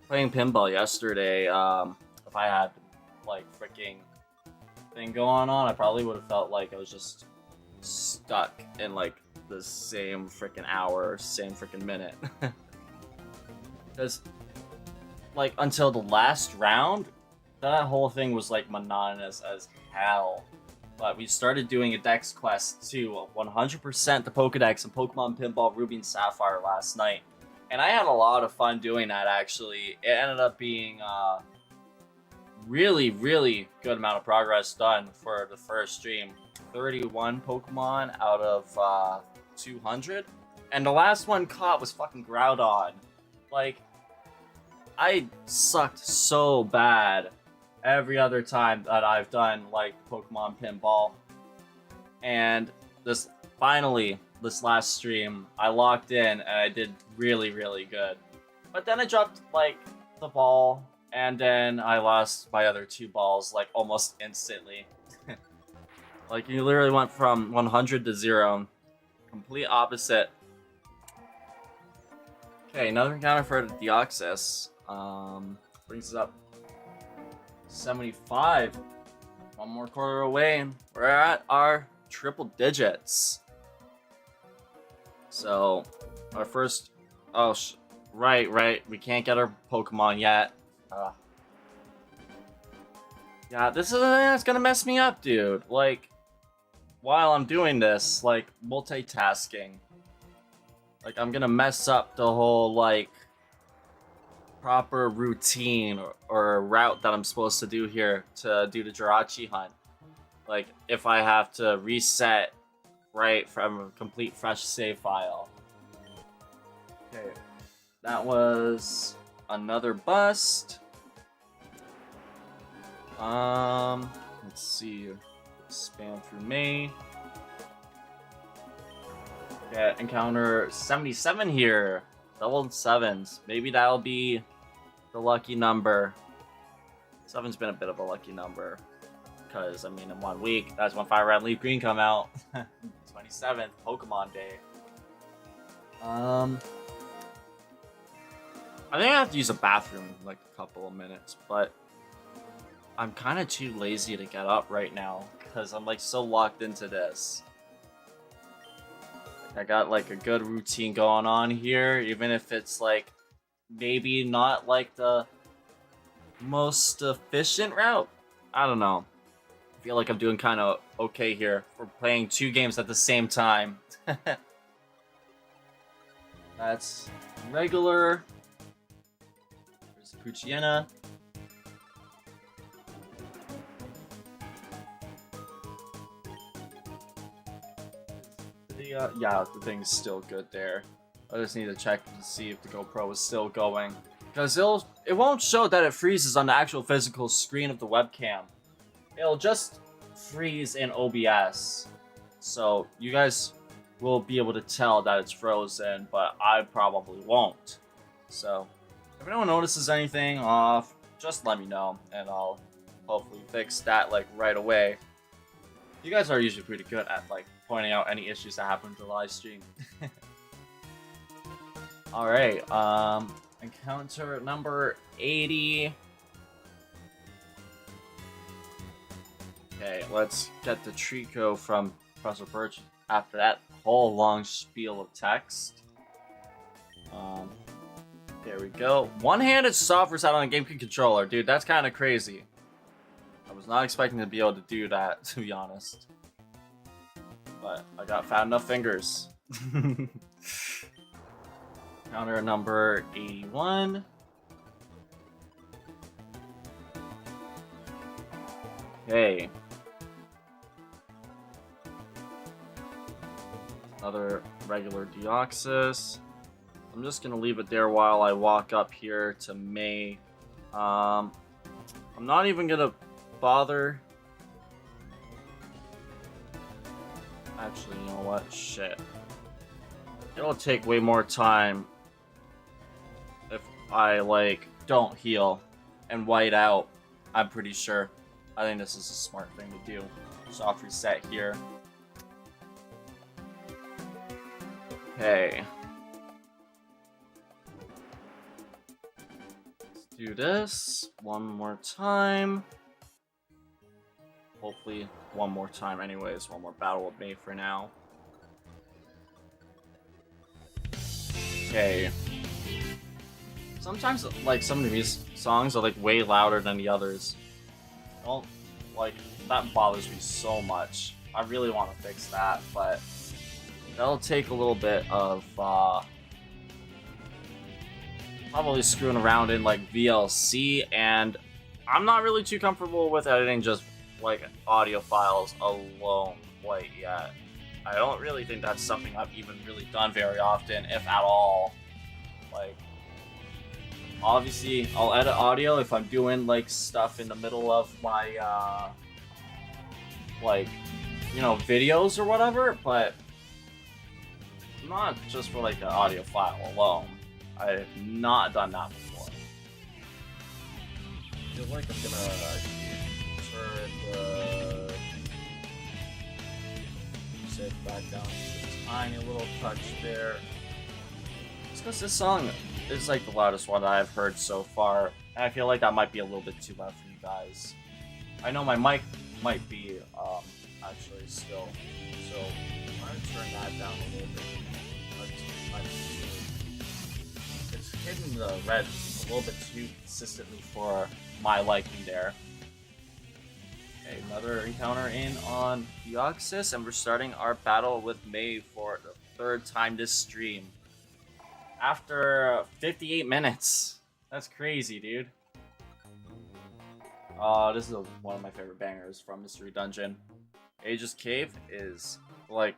Playing pinball yesterday, if I had, like, freaking thing going on, I probably would have felt like I was just stuck in, like, the same freaking hour, same freaking minute. Because, like, until the last round, that whole thing was, like, monotonous as hell. But we started doing a Dex quest to 100% the Pokedex and Pokemon Pinball Ruby and Sapphire last night. And I had a lot of fun doing that, actually. It ended up being really, really good amount of progress done for the first stream. 31 Pokemon out of 200. And the last one caught was fucking Groudon. Like, I sucked so bad every other time that I've done, like, Pokemon Pinball. And this last stream, I locked in and I did really, really good. But then I dropped, like, the ball, and then I lost my other 2 balls, like, almost instantly. Like, you literally went from 100 to 0. Complete opposite. Okay, another encounter for the Deoxys. Brings us up 75. One more quarter away, and we're at our triple digits. So, our first... Oh, right. We can't get our Pokemon yet. Yeah, this is it's gonna mess me up, dude. Like, while I'm doing this, like, multitasking. Like, I'm gonna mess up the whole, like, proper routine or route that I'm supposed to do here to do the Jirachi hunt. Like, if I have to reset right from a complete fresh save file. Okay, that was another bust. Let's see. Spam through May. Yeah, encounter 77 here. Double 7s. Maybe that'll be the lucky number. 7's been a bit of a lucky number. Because, I mean, in 1 week, that's when Fire Red Leaf Green come out. 27th, Pokemon Day. I think I have to use a bathroom in, like, a couple of minutes, but I'm kind of too lazy to get up right now, because I'm, like, so locked into this. I got, like, a good routine going on here, even if it's, like, maybe not, like, the most efficient route. I don't know. I feel like I'm doing kind of okay here for playing 2 games at the same time. That's regular. There's Puchiena. Yeah, the thing's still good there. I just need to check to see if the GoPro is still going. Because it won't show that it freezes on the actual physical screen of the webcam. It'll just freeze in OBS. So you guys will be able to tell that it's frozen, but I probably won't. So if anyone notices anything off, just let me know and I'll hopefully fix that like right away. You guys are usually pretty good at like pointing out any issues that happen to the live stream. Alright, encounter number 80. Okay, let's get the Trico from Professor Birch after that whole long spiel of text. There we go. One-handed software set on a GameCube controller. Dude, that's kind of crazy. I was not expecting to be able to do that, to be honest. But I got fat enough fingers. Counter number 81. Okay. Another regular Deoxys. I'm just gonna leave it there while I walk up here to May. I'm not even gonna bother. Actually, you know what? Shit. It'll take way more time if I, like, don't heal and white out. I'm pretty sure. I think this is a smart thing to do. Soft reset here. Okay. Let's do this one more time. Hopefully one more time anyways. One more battle with me for now. Okay. Sometimes, like, some of these songs are, like, way louder than the others. Don't, like, that bothers me so much. I really want to fix that, but that'll take a little bit of, probably screwing around in, like, VLC, and I'm not really too comfortable with editing just, like, audio files alone quite yet. I don't really think that's something I've even really done very often, if at all. Like, obviously, I'll edit audio if I'm doing, like, stuff in the middle of my, like, you know, videos or whatever, but not just for, like, an audio file alone. I've not done that before. I feel like I'm gonna turn the music back down to a tiny little touch there. It's because this song is like the loudest one that I've heard so far. And I feel like that might be a little bit too loud for you guys. I know my mic might be actually still, so I'm gonna turn that down a little bit. It's hitting the red a little bit too consistently for my liking there. Okay, another encounter in on Deoxys, and we're starting our battle with May for the third time this stream. After 58 minutes. That's crazy, dude. This is one of my favorite bangers from Mystery Dungeon. Aegis Cave is like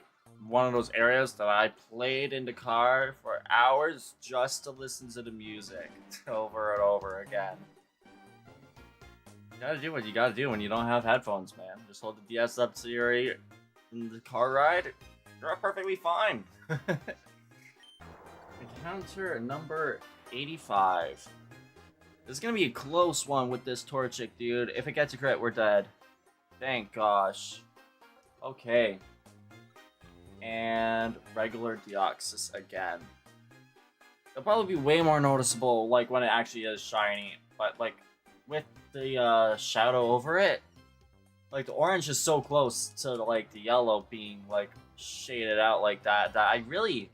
one of those areas that I played in the car for hours just to listen to the music over and over again. You gotta do what you gotta do when you don't have headphones, man. Just hold the DS up to your ear in the car ride. You're perfectly fine. Encounter number 85. This is gonna be a close one with this Torchic, dude. If it gets a crit, we're dead. Thank gosh. Okay. And regular Deoxys again. It'll probably be way more noticeable, like, when it actually is shiny. But, like, with the shadow over it, like, the orange is so close to, like, the yellow being, like, shaded out like that, that I really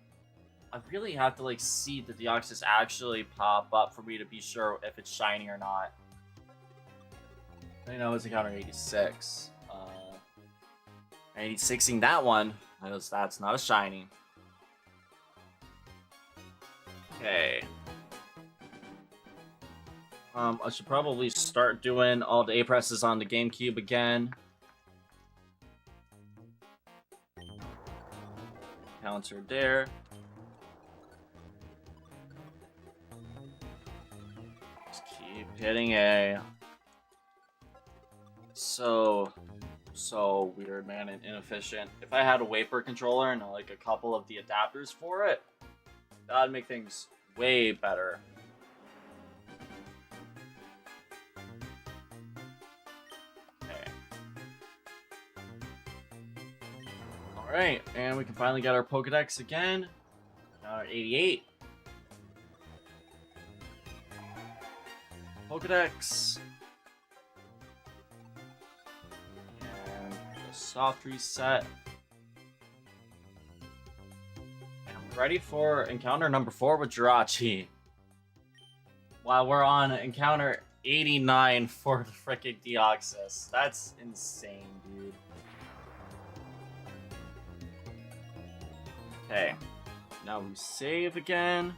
have to, like, see the Deoxys actually pop up for me to be sure if it's shiny or not. I know it's encounter 86. 86ing that one, because that's not a shiny. Okay. I should probably start doing all the A-presses on the GameCube again. Counter there. Just keep hitting A. So weird, man, and inefficient. If I had a Vapor controller and like a couple of the adapters for it, that'd make things way better. Alright, and we can finally get our Pokedex again. 88. Pokedex. And a soft reset. And I'm ready for encounter number 4 with Jirachi. While we're on encounter 89 for the frickin' Deoxys. That's insane, dude. Okay. Now we save again.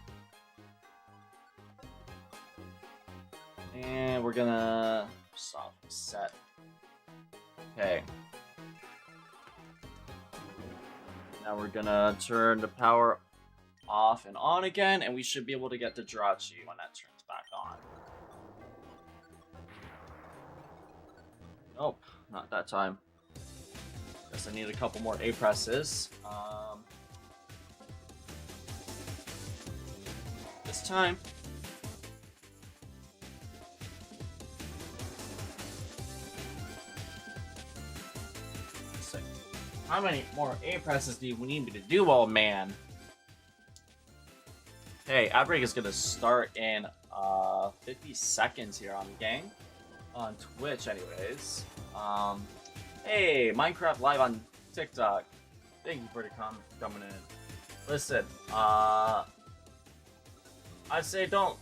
And we're gonna soft reset. Okay. Now we're gonna turn the power off and on again, and we should be able to get the Jirachi when that turns back on. Nope, not that time. Guess I need a couple more A presses. This time. How many more A presses do you need me to do, old man? Okay, Outbreak is gonna start in 50 seconds here on the gang. On Twitch, anyways. Hey, Minecraft live on TikTok. Thank you for coming in. Listen, I'd say don't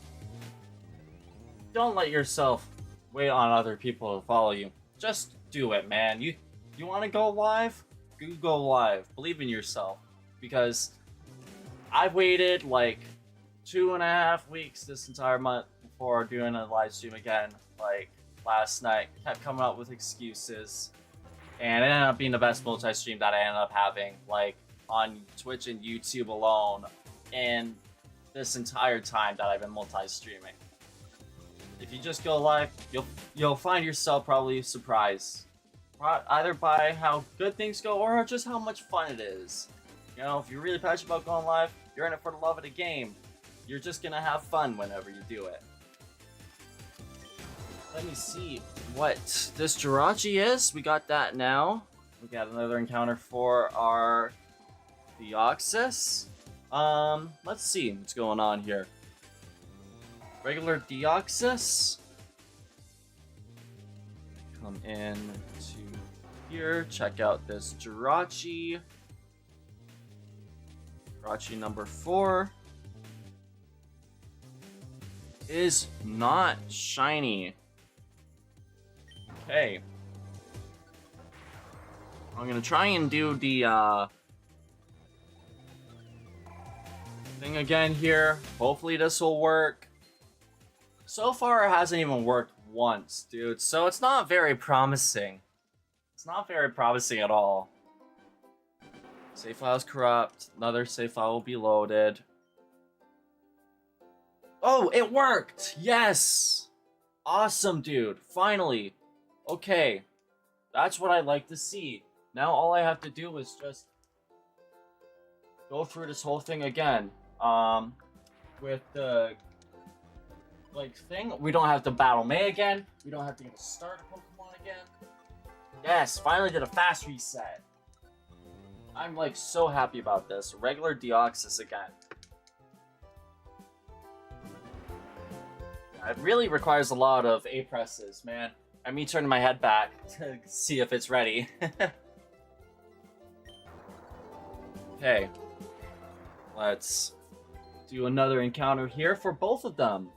let yourself wait on other people to follow you. Just do it, man. You want to go live? You go live. Believe in yourself, because I've waited like 2.5 weeks this entire month before doing a live stream again. Like last night, kept coming up with excuses, and it ended up being the best multi-stream that I ended up having, like on Twitch and YouTube alone, and this entire time that I've been multi-streaming. If you just go live, you'll find yourself probably surprised, either by how good things go or just how much fun it is. You know, if you're really passionate about going live, you're in it for the love of the game. You're just gonna have fun whenever you do it. Let me see what this Jirachi is. We got that now. We got another encounter for our Deoxys. Let's see what's going on here. Regular Deoxys. Come in to here, check out this Jirachi. Jirachi number 4 is not shiny. Okay. I'm gonna try and do the thing again here. Hopefully this will work. So far it hasn't even worked once, dude. So it's not very promising. It's not very promising at all. Save file is corrupt. Another save file will be loaded. Oh, it worked! Yes! Awesome, dude. Finally. Okay. That's what I like to see. Now all I have to do is just go through this whole thing again. With the thing. We don't have to battle May again. We don't have to get a starter Pokemon again. Yes, finally did a fast reset. I'm like so happy about this. Regular Deoxys again. It really requires a lot of A presses, man. I'm me turning my head back to see if it's ready. Okay. Let's do another encounter here for both of them.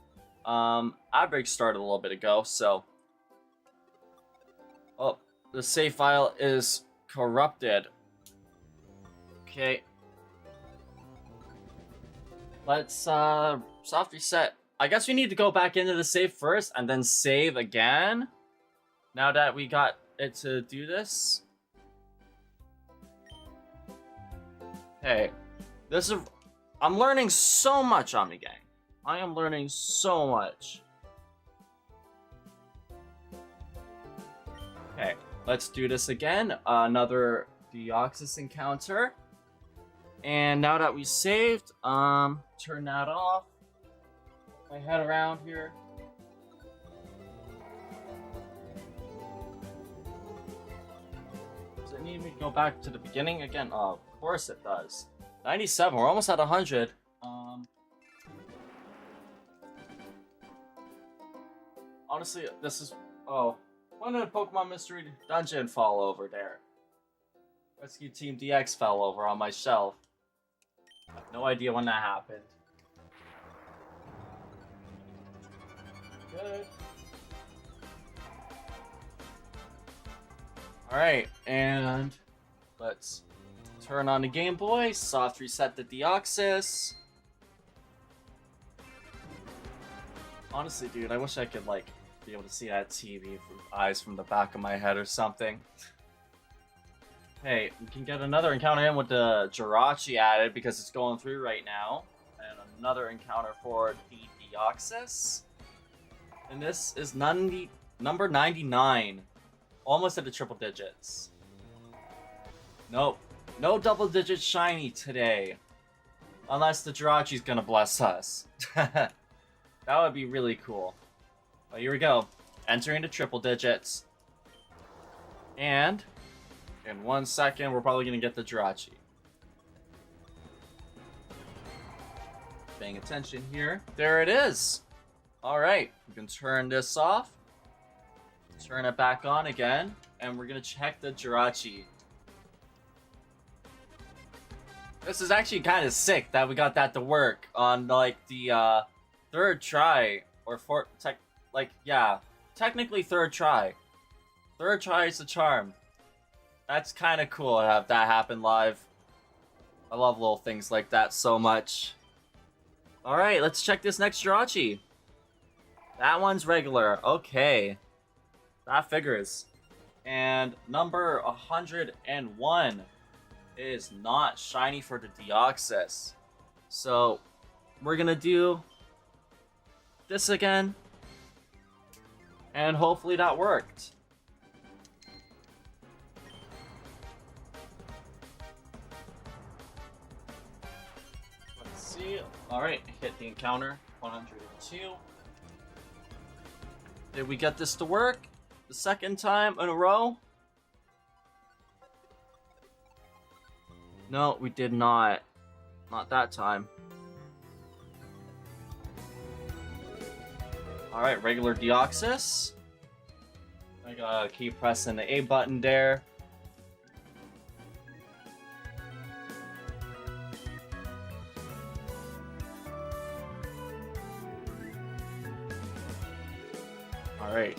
Outbreak started a little bit ago, so... Oh, the save file is corrupted. Okay. Let's, soft reset. I guess we need to go back into the save first and then save again. Now that we got it to do this. Hey, this is... I'm learning so much on the gang. I am learning so much. Okay, let's do this again. Another Deoxys encounter. And now that we saved, turn that off. My head around here. need me to go back to the beginning again? Oh, of course it does. 97, we're almost at 100. Honestly, this is... Oh, when did Pokemon Mystery Dungeon fall over there? Rescue Team DX fell over on my shelf. I have no idea when that happened. Good. Alright, and let's turn on the Game Boy, soft reset the Deoxys. Honestly, dude, I wish I could, like, be able to see that TV with eyes from the back of my head or something. Hey, we can get another encounter in with the Jirachi added because it's going through right now. And another encounter for the Deoxys. And this is number 99. Almost at the triple digits. Nope. No double digit shiny today. Unless the Jirachi's gonna bless us. That would be really cool. But here we go. Entering the triple digits. And in 1 second, we're probably gonna get the Jirachi. Paying attention here. There it is. Alright, we can turn this off. Turn it back on again, and we're gonna check the Jirachi. This is actually kind of sick that we got that to work on like the third try or fourth. Technically third try. Third try is the charm. That's kind of cool to have that happen live. I love little things like that so much. All right, let's check this next Jirachi. That one's regular. Okay. That figures. And number 101 is not shiny for the Deoxys. So we're gonna do this again. And hopefully that worked. Let's see. Alright, hit the encounter. 102. Did we get this to work? The second time in a row? No, we did not. Not that time. Alright, regular Deoxys. I gotta keep pressing the A button there. Alright.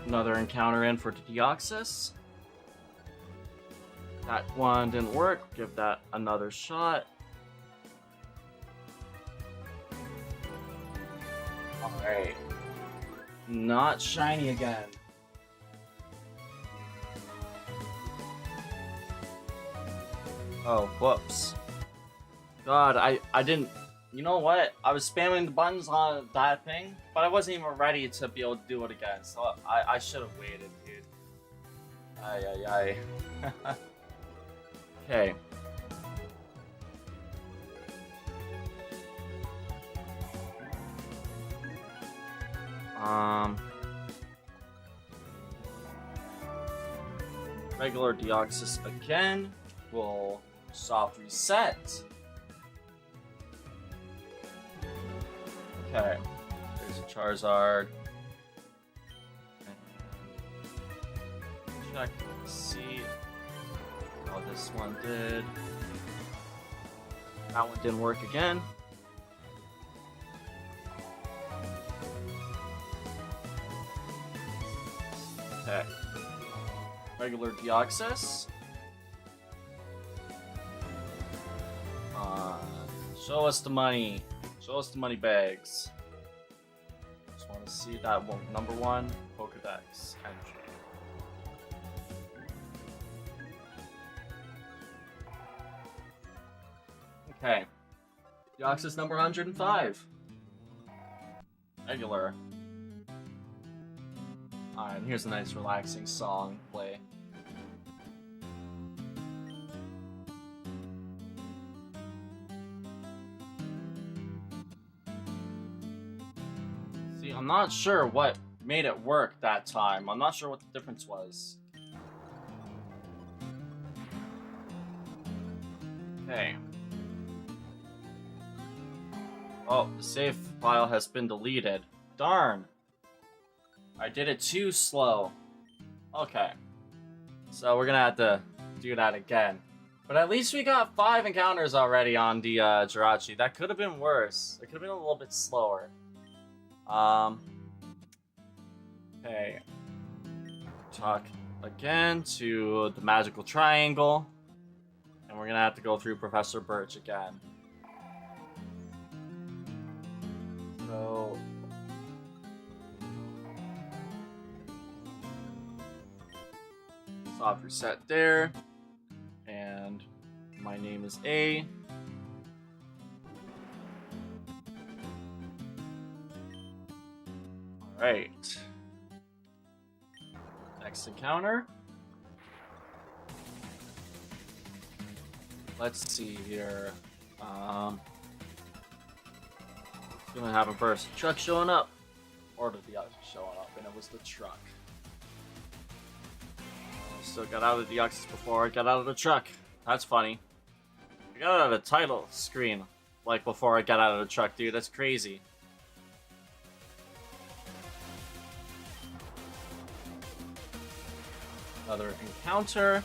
Another encounter in for Deoxys. That one didn't work. Give that another shot. Alright. Not shiny again. Oh, whoops. God, I didn't... You know what? I was spamming the buttons on that thing, but I wasn't even ready to be able to do it again, so I should have waited, dude. Ay. Okay. Regular Deoxys again. We'll soft reset. Okay, there's a Charizard. Check, see how this one did. That one didn't work again. Okay, regular Deoxys. Show us the money. Show us the money bags. Just want to see that one. Number 1, Pokédex entry. Okay. Deoxys number 105. Regular. Alright, and here's a nice relaxing song play. I'm not sure what made it work that time. I'm not sure what the difference was. Okay. Oh, the save file has been deleted. Darn. I did it too slow. Okay. So we're gonna have to do that again. But at least we got 5 encounters already on the Jirachi. That could have been worse. It could have been a little bit slower. Okay. Talk again to the magical triangle. And we're gonna have to go through Professor Birch again. So... soft reset there. And my name is A. Alright. Next encounter. Let's see here. What's gonna happen first? Truck showing up. Or the Deoxys showing up, and it was the truck. Still got out of the Deoxys before I got out of the truck. That's funny. I got out of the title screen, like, before I got out of the truck, dude. That's crazy. Another encounter.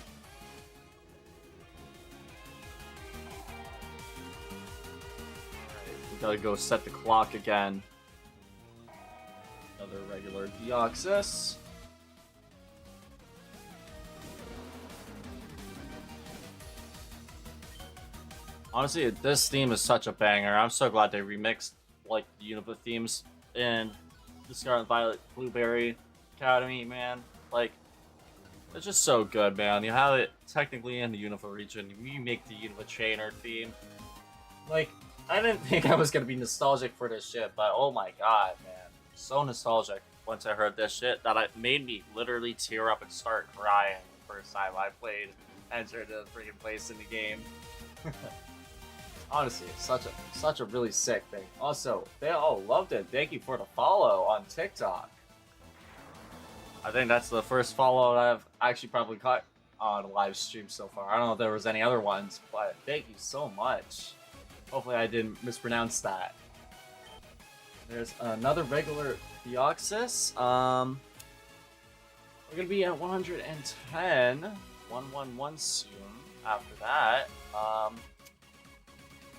Alright, we gotta go set the clock again. Another regular Deoxys. Honestly, this theme is such a banger. I'm so glad they remixed, like, the Unova themes in the Scarlet Violet Blueberry Academy, man. Like, it's just so good, man. You have it technically in the Unova region. You make the Unova Trainer theme. Like, I didn't think I was gonna be nostalgic for this shit, but oh my god, man. So nostalgic once I heard this shit that it made me literally tear up and start crying the first time I played Enter the freaking place in the game. Honestly, it's such a really sick thing. Also, they all loved it. Thank you for the follow on TikTok. I think that's the first follow that I've actually probably caught on a live stream so far. I don't know if there was any other ones, but thank you so much. Hopefully I didn't mispronounce that. There's another regular Deoxys. We're gonna be at 110, 111 soon. After that,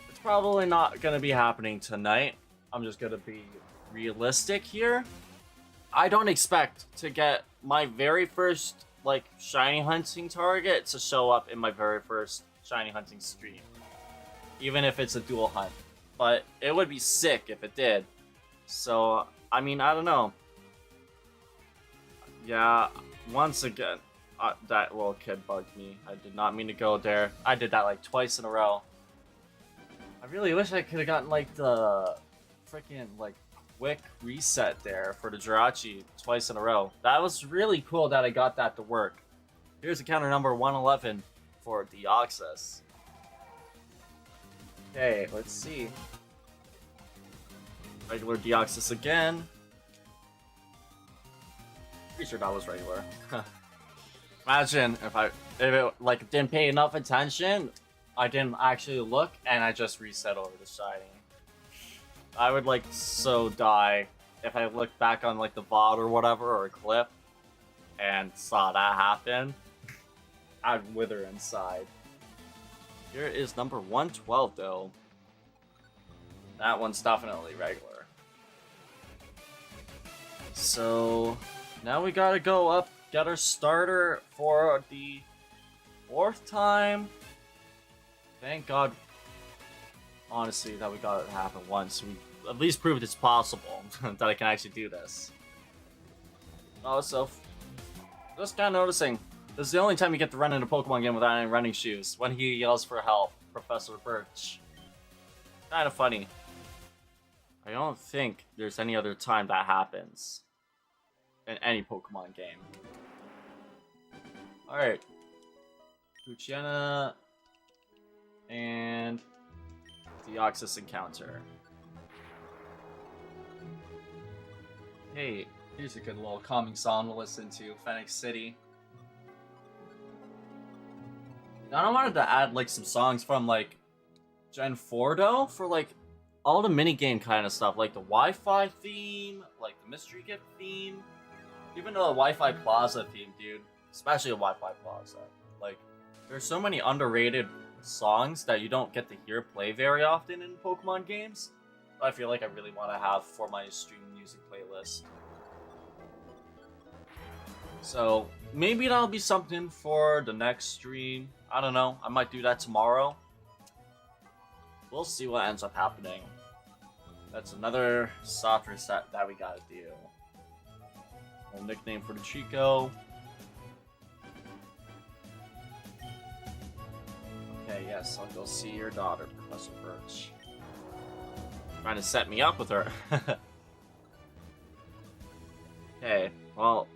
it's probably not gonna be happening tonight. I'm just gonna be realistic here. I don't expect to get my very first, like, shiny hunting target to show up in my very first shiny hunting stream. Even if it's a dual hunt. But it would be sick if it did. So, I mean, I don't know. Yeah, once again, that little kid bugged me. I did not mean to go there. I did that, like, twice in a row. I really wish I could have gotten, like, the freaking, like, quick reset there for the Jirachi twice in a row. That was really cool that I got that to work. Here's encounter number 111 for Deoxys. Okay, let's see. Regular Deoxys again. Pretty sure that was regular. Imagine if it like didn't pay enough attention, I didn't actually look, and I just reset over to shiny. I would like so die if I looked back on like the VOD or whatever or a clip and saw that happen. I'd wither inside. Here is number 112 though. That one's definitely regular. So now we gotta go up, get our starter for the 4th time. Thank God, honestly, that we got it to happen once. We at least proved it's possible that I can actually do this. Also, just kind of noticing, this is the only time you get to run in a Pokemon game without any running shoes, when he yells for help, Professor Birch. Kind of funny. I don't think there's any other time that happens in any Pokemon game. Alright. Luciana and Deoxys encounter. Hey, here's a good little calming song to listen to, Phoenix City. Now I wanted to add like some songs from like Gen 4 though, for like all the minigame kind of stuff, like the Wi-Fi theme, like the mystery gift theme, even the Wi-Fi Plaza theme, dude. Especially the Wi-Fi Plaza. Like, there's so many underrated songs that you don't get to hear play very often in Pokemon games. I feel like I really want to have for my stream music playlist. So maybe that'll be something for the next stream. I don't know. I might do that tomorrow. We'll see what ends up happening. That's another software set that we gotta do. A nickname for the Chico. Okay, yes, I'll go see your daughter, Professor Birch. Trying to set me up with her. Okay, well,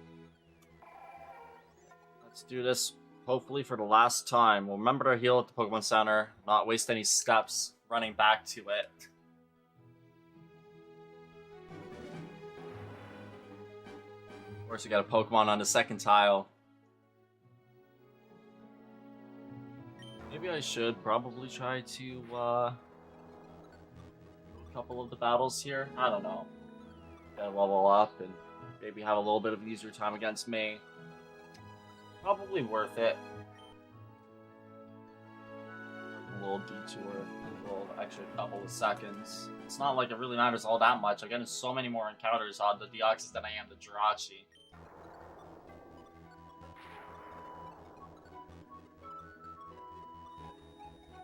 let's do this hopefully for the last time. We'll remember to heal at the Pokemon Center, not waste any steps running back to it. Of course, we got a Pokemon on the second tile. Maybe I should probably try to do a couple of the battles here. I don't know. Gotta level up and maybe have a little bit of easier time against me. Probably worth it. A little detour, a little extra couple of seconds. It's not like it really matters all that much. I'm getting so many more encounters on the Deoxys than I am the Jirachi.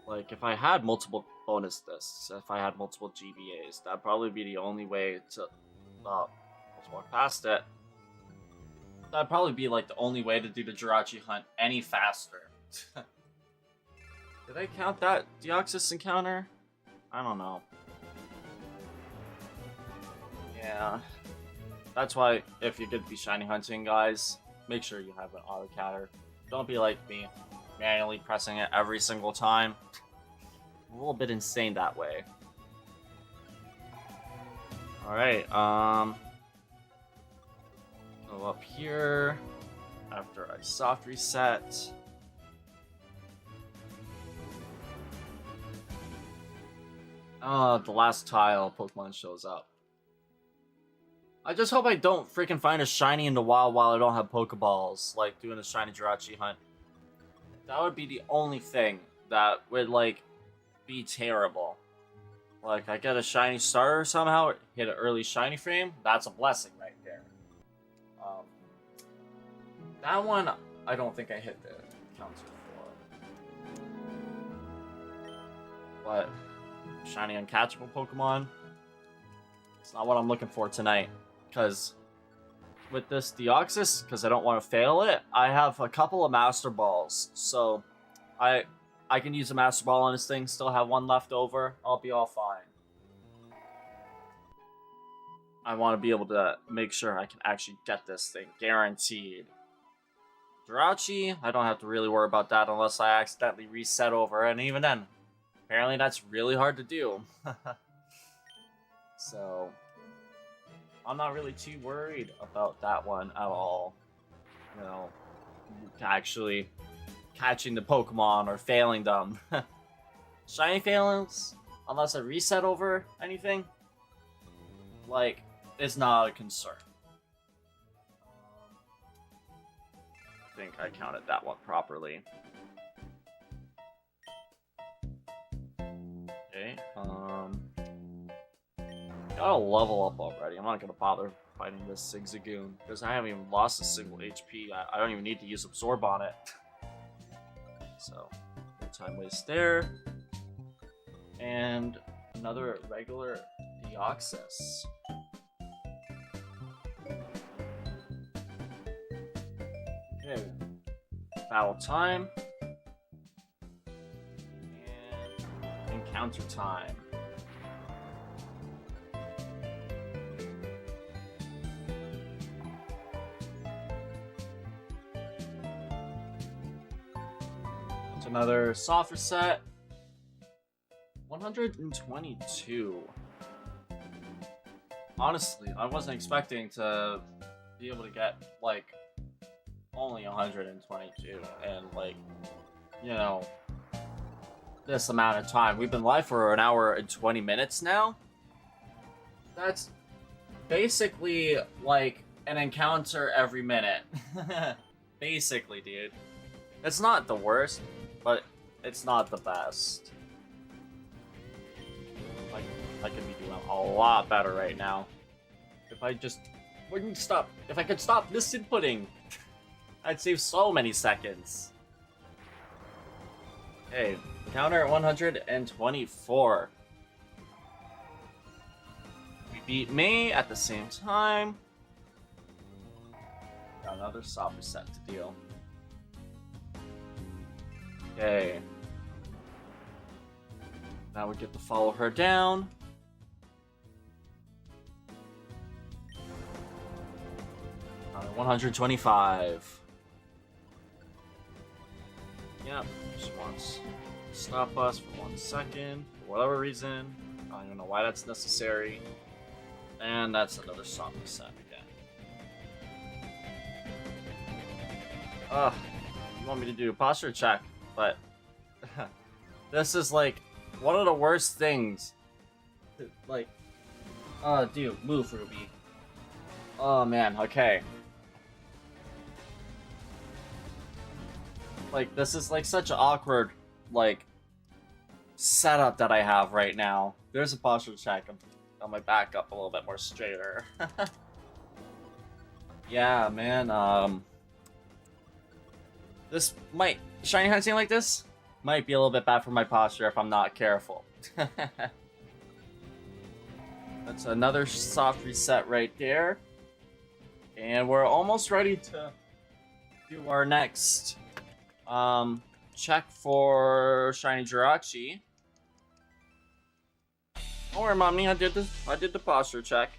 Like, if I had multiple bonus discs, if I had multiple GBAs, that'd probably be the only way to... let's walk past it. That'd probably be, like, the only way to do the Jirachi hunt any faster. Did I count that Deoxys encounter? I don't know. Yeah. That's why, if you're going to be shiny hunting, guys, make sure you have an auto-counter. Don't be like me, manually pressing it every single time. A little bit insane that way. Alright, go up here after I soft reset. The last tile Pokemon shows up. I just hope I don't freaking find a shiny in the wild while I don't have Pokeballs, like doing a shiny Jirachi hunt. That would be the only thing that would, like, be terrible. Like, I get a shiny starter somehow, hit an early shiny frame, that's a blessing right there. That one, I don't think I hit the counter for. But, shiny uncatchable Pokemon, it's not what I'm looking for tonight. Because with this Deoxys, because I don't want to fail it, I have a couple of Master Balls. So, I can use a Master Ball on this thing, still have one left over, I'll be all fine. I want to be able to make sure I can actually get this thing, guaranteed. Jirachi, I don't have to really worry about that unless I accidentally reset over, and even then, apparently that's really hard to do. So, I'm not really too worried about that one at all. You know, actually catching the Pokemon or failing them. Shiny failings, unless I reset over anything, like, it's not a concern. I think I counted that one properly. Okay, gotta level up already. I'm not gonna bother fighting this Zigzagoon, because I haven't even lost a single HP. I don't even need to use Absorb on it. So, no time waste there. And another regular Deoxys. Okay, battle time. And encounter time. That's another soft reset. 122. Honestly, I wasn't expecting to be able to get, like, only 122, and, like, you know, this amount of time. We've been live for an hour and 20 minutes now. That's basically like an encounter every minute. Basically, dude. It's not the worst, but it's not the best. Like, I could be doing a lot better right now. If I just wouldn't stop. If I could stop this inputting, I'd save so many seconds. Okay, counter at 124. We beat me at the same time. Got another soft reset to deal. Okay. Now we get to follow her down. Counter 125. Yep, just wants to stop us for 1 second, for whatever reason. I don't even know why that's necessary. And that's another soft reset again. Ugh, you want me to do a posture check, but this is like one of the worst things. Like, dude, move, Ruby. Oh man, okay. Like, this is like such an awkward, like, setup that I have right now. There's a posture check. On my back up a little bit more straighter. Yeah, man, this might, shiny hunting like this might be a little bit bad for my posture if I'm not careful. That's another soft reset right there. And we're almost ready to do our next check for shiny Jirachi. Don't worry, mommy, I did the posture check.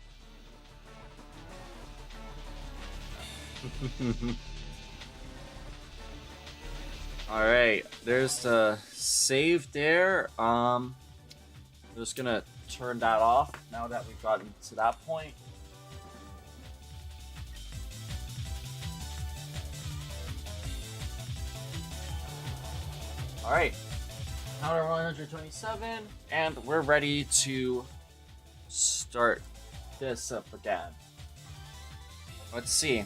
Alright, there's the save there. I'm just gonna turn that off now that we've gotten to that point. Alright, counter 127, and we're ready to start this up again. Let's see.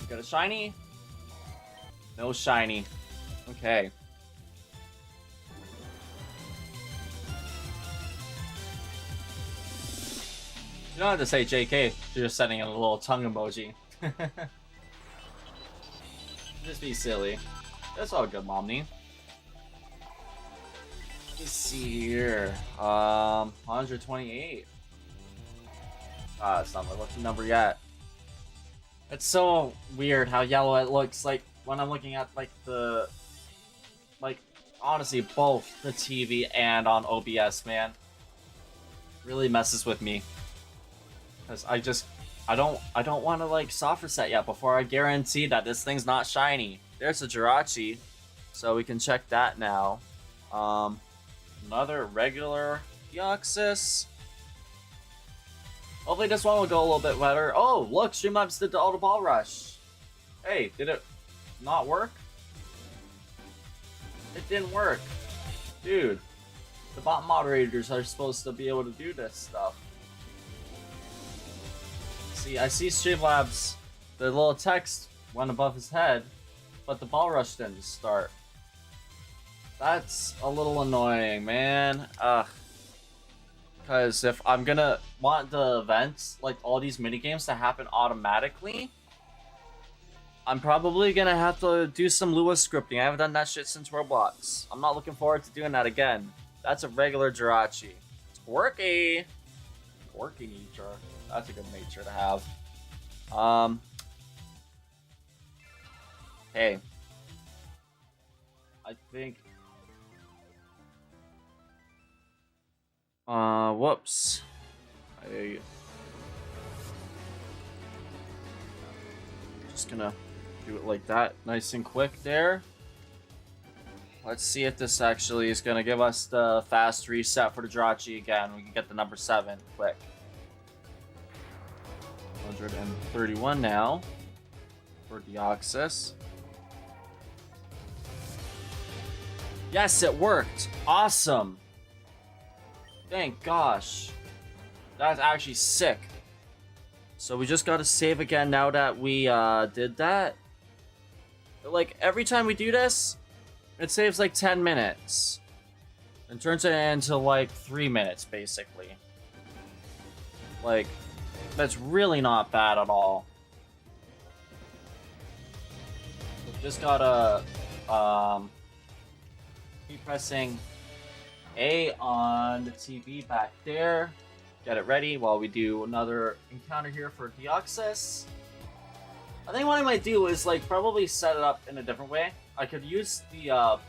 We got a shiny? No shiny. Okay. You don't have to say JK, you're just sending a little tongue emoji. Just be silly. That's all good, Momney. Let's see here. 128. It's not my lucky number yet. It's so weird how yellow it looks like when I'm looking at like the, like, honestly both the TV and on OBS, man. Really messes with me. Cause I don't want to like soft reset yet before I guarantee that this thing's not shiny. There's a Jirachi, so we can check that now. Another regular Deoxys. Hopefully this one will go a little bit better. Oh, look, StreamAvatars did the auto ball rush. Hey, did it not work? It didn't work. Dude, the bot moderators are supposed to be able to do this stuff. See, I see Streamlabs, the little text went above his head, but the ball rush didn't start. That's a little annoying, man. Because if I'm gonna want the events, like all these minigames to happen automatically, I'm probably gonna have to do some Lua scripting. I haven't done that shit since Roblox. I'm not looking forward to doing that again. That's a regular Jirachi. It's quirky. Quirky nature. That's a good nature to have. Hey. I think... whoops. Just gonna do it like that, nice and quick there. Let's see if this actually is gonna give us the fast reset for the Jirachi again. We can get the number 7 quick. 131 now for Deoxys. Yes, it worked. Awesome. Thank gosh. That's actually sick. So we just gotta save again now that we did that. Like, every time we do this, it saves like 10 minutes. And turns it into like 3 minutes, basically. Like, that's really not bad at all. We just gotta keep pressing A on the TV back there. Get it ready while we do another encounter here for Deoxys. I think what I might do is like probably set it up in a different way. I could use the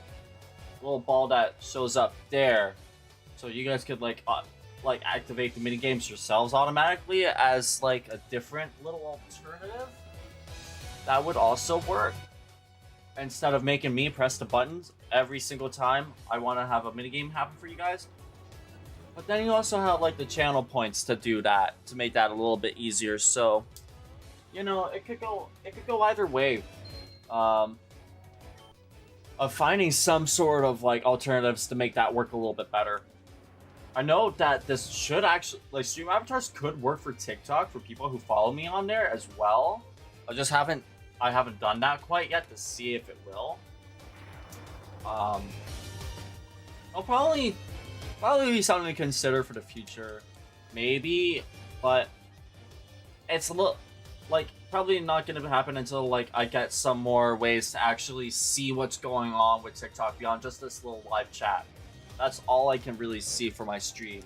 little ball that shows up there, so you guys could like activate the mini games yourselves automatically as like a different little alternative. That would also work. Instead of making me press the buttons every single time I want to have a minigame happen for you guys. But then you also have like the channel points to do that, to make that a little bit easier. So, you know, it could go either way. Of finding some sort of like alternatives to make that work a little bit better. I know that this should actually, like, StreamAvatars could work for TikTok for people who follow me on there as well. I haven't done that quite yet to see if it will. I'll probably be something to consider for the future, maybe, but it's a little, like, probably not going to happen until, like, I get some more ways to actually see what's going on with TikTok beyond just this little live chat. That's all I can really see for my stream.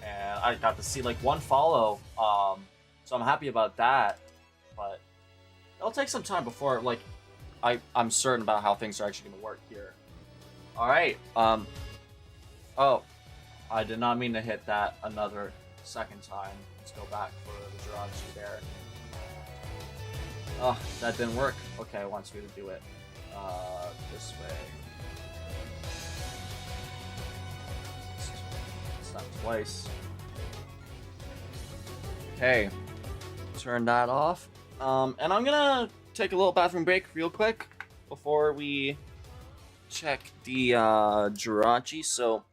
And I got to see, like, 1 follow, so I'm happy about that, but it'll take some time before, like, I'm certain about how things are actually going to work here. Alright, oh, I did not mean to hit that another second time. Let's go back for the Jirachi there. Oh, that didn't work. Okay, it wants me to do it this way. It's not twice. Okay, turn that off. And I'm gonna take a little bathroom break real quick before we check the Jirachi, so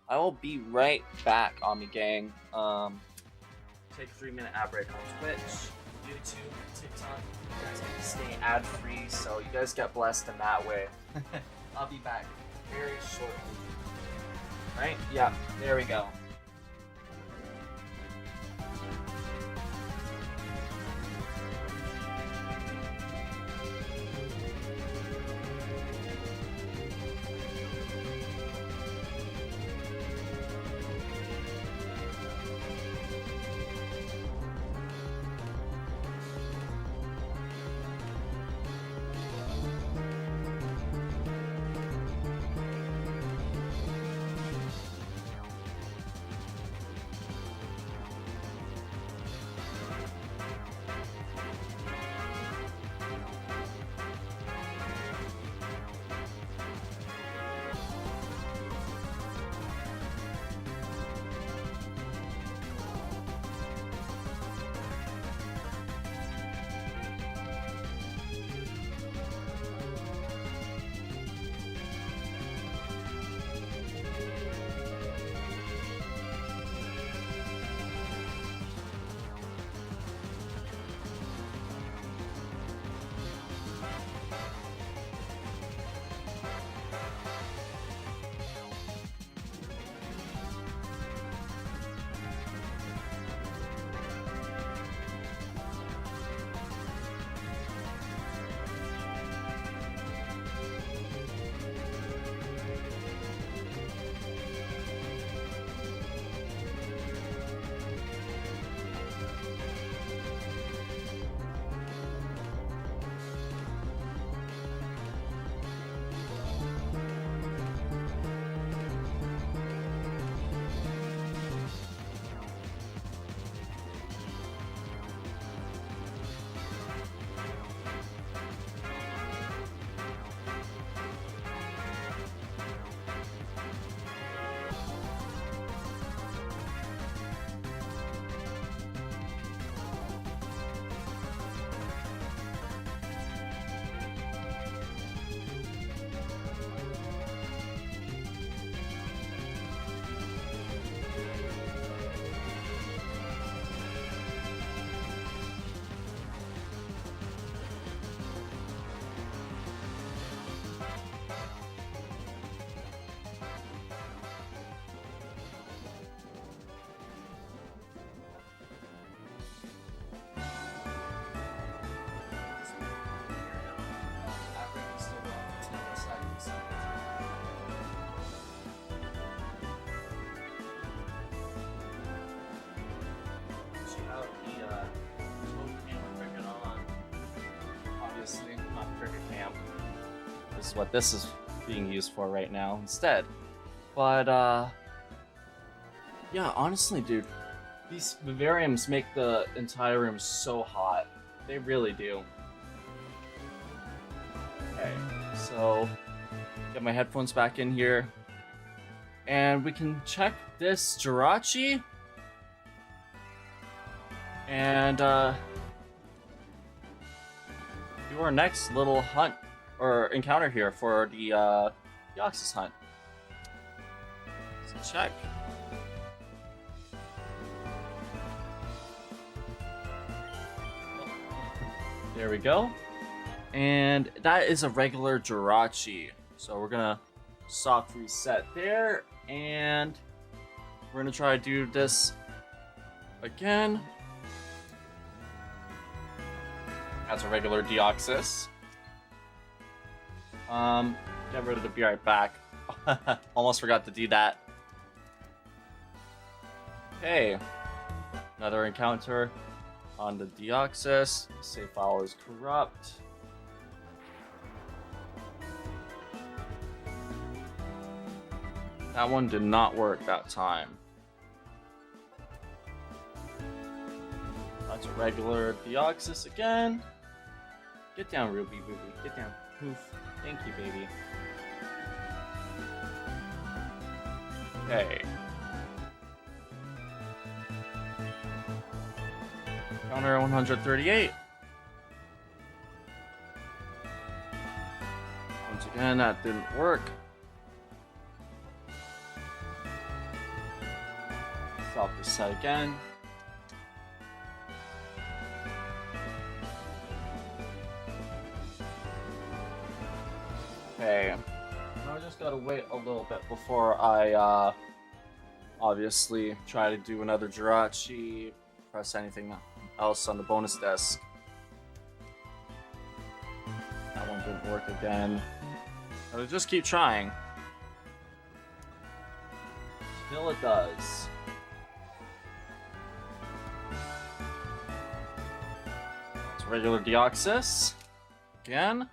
I will be right back on the gang. Take a 3-minute ad break on Twitch, YouTube, TikTok. You guys get to stay ad-free, so you guys get blessed in that way. I'll be back very shortly. Right? Yeah, there we go. what this is being used for right now instead. But, yeah, honestly, dude, these vivariums make the entire room so hot. They really do. Okay, so get my headphones back in here. And we can check this Jirachi. And, do our next little hunt, or encounter here for the, Deoxys hunt. So check. There we go. And that is a regular Jirachi. So we're gonna soft reset there, and we're gonna try to do this again. That's a regular Deoxys. Get rid of the be right back. Almost forgot to do that. Okay. Another encounter on the Deoxys. Save file is corrupt. That one did not work that time. That's a regular Deoxys again. Get down, Ruby, Ruby. Get down. Poof. Thank you, baby. Okay. Counter 138. Once again, that didn't work. Stop this side again. Okay. Now I just gotta wait a little bit before I, obviously try to do another Jirachi, press anything else on the bonus desk. That one didn't work again. I'll just keep trying. Still it does. It's regular Deoxys. Again.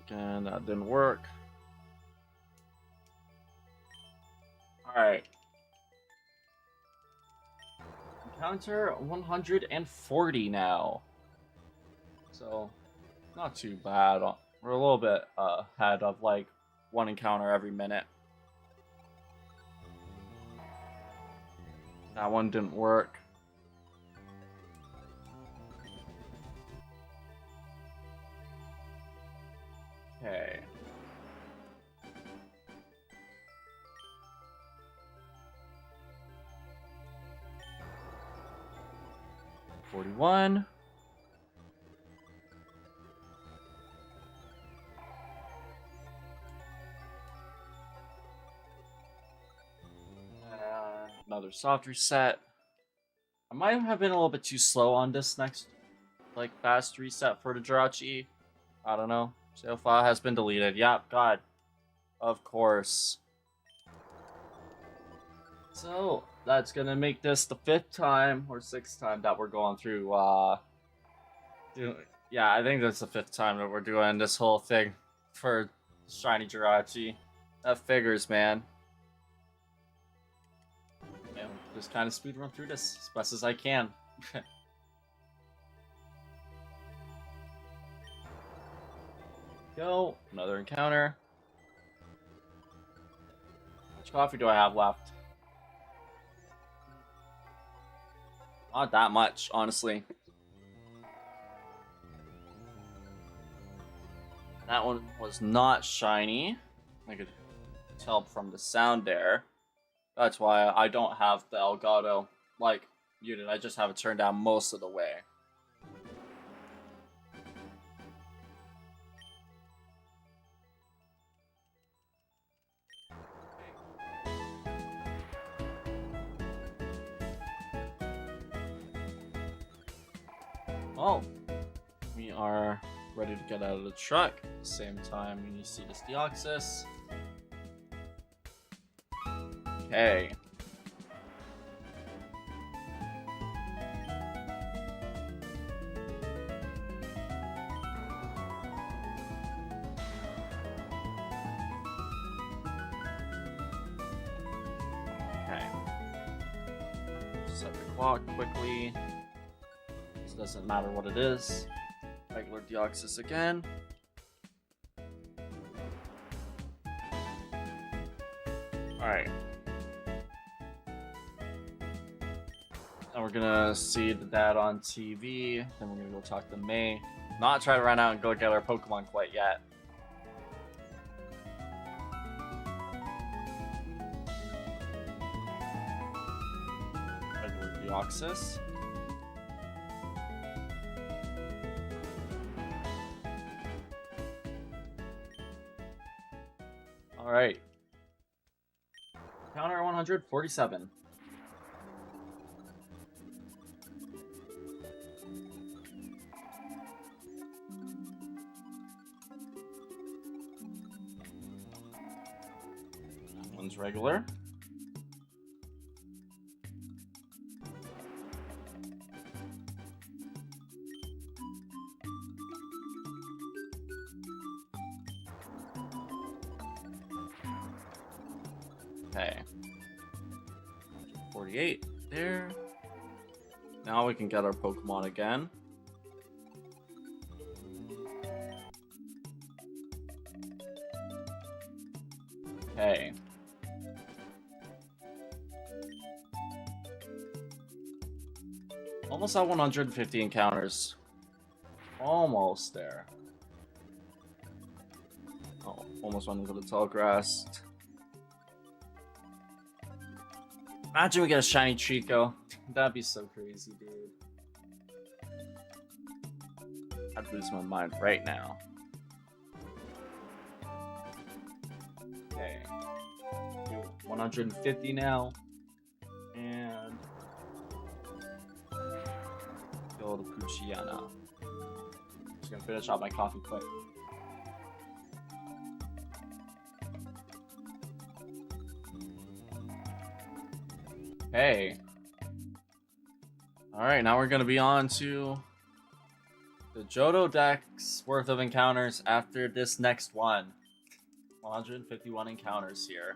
Again, that didn't work. Alright. Encounter 140 now. So, not too bad. We're a little bit ahead of like one encounter every minute. That one didn't work. Okay. $41. Another soft reset. I might have been a little bit too slow on this next, like, fast reset for the Jirachi. I don't know. Save file has been deleted. Yep, God. Of course. So, that's gonna make this the 5th time, or 6th time that we're going through, yeah, I think that's the 5th time that we're doing this whole thing for Shiny Jirachi. That figures, man. Yeah, just kind of speed run through this as best as I can. Go, another encounter. How much coffee do I have left? Not that much, honestly. That one was not shiny. I could tell from the sound there. That's why I don't have the Elgato like muted. I just have it turned down most of the way. Well, we are ready to get out of the truck. At the same time, we need to see this Deoxys. Okay. Reset the clock quickly. This doesn't matter what it is. Regular Deoxys again. Alright. Now we're gonna see the dad on TV. Then we're gonna go talk to May. Not try to run out and go get our Pokemon quite yet. Regular Deoxys. Alright. Counter 147. That one's regular. Okay. 148 there. Now we can get our Pokemon again. Okay. Almost at 150 encounters. Almost there. Oh, almost went into the tall grass. Imagine we get a shiny Chico. That'd be so crazy, dude. I'd lose my mind right now. Okay. 150 now. And go to Puchiana. Just gonna finish off my coffee quick. Hey. Alright, now we're going to be on to the Johto deck's worth of encounters after this next one. 151 encounters here.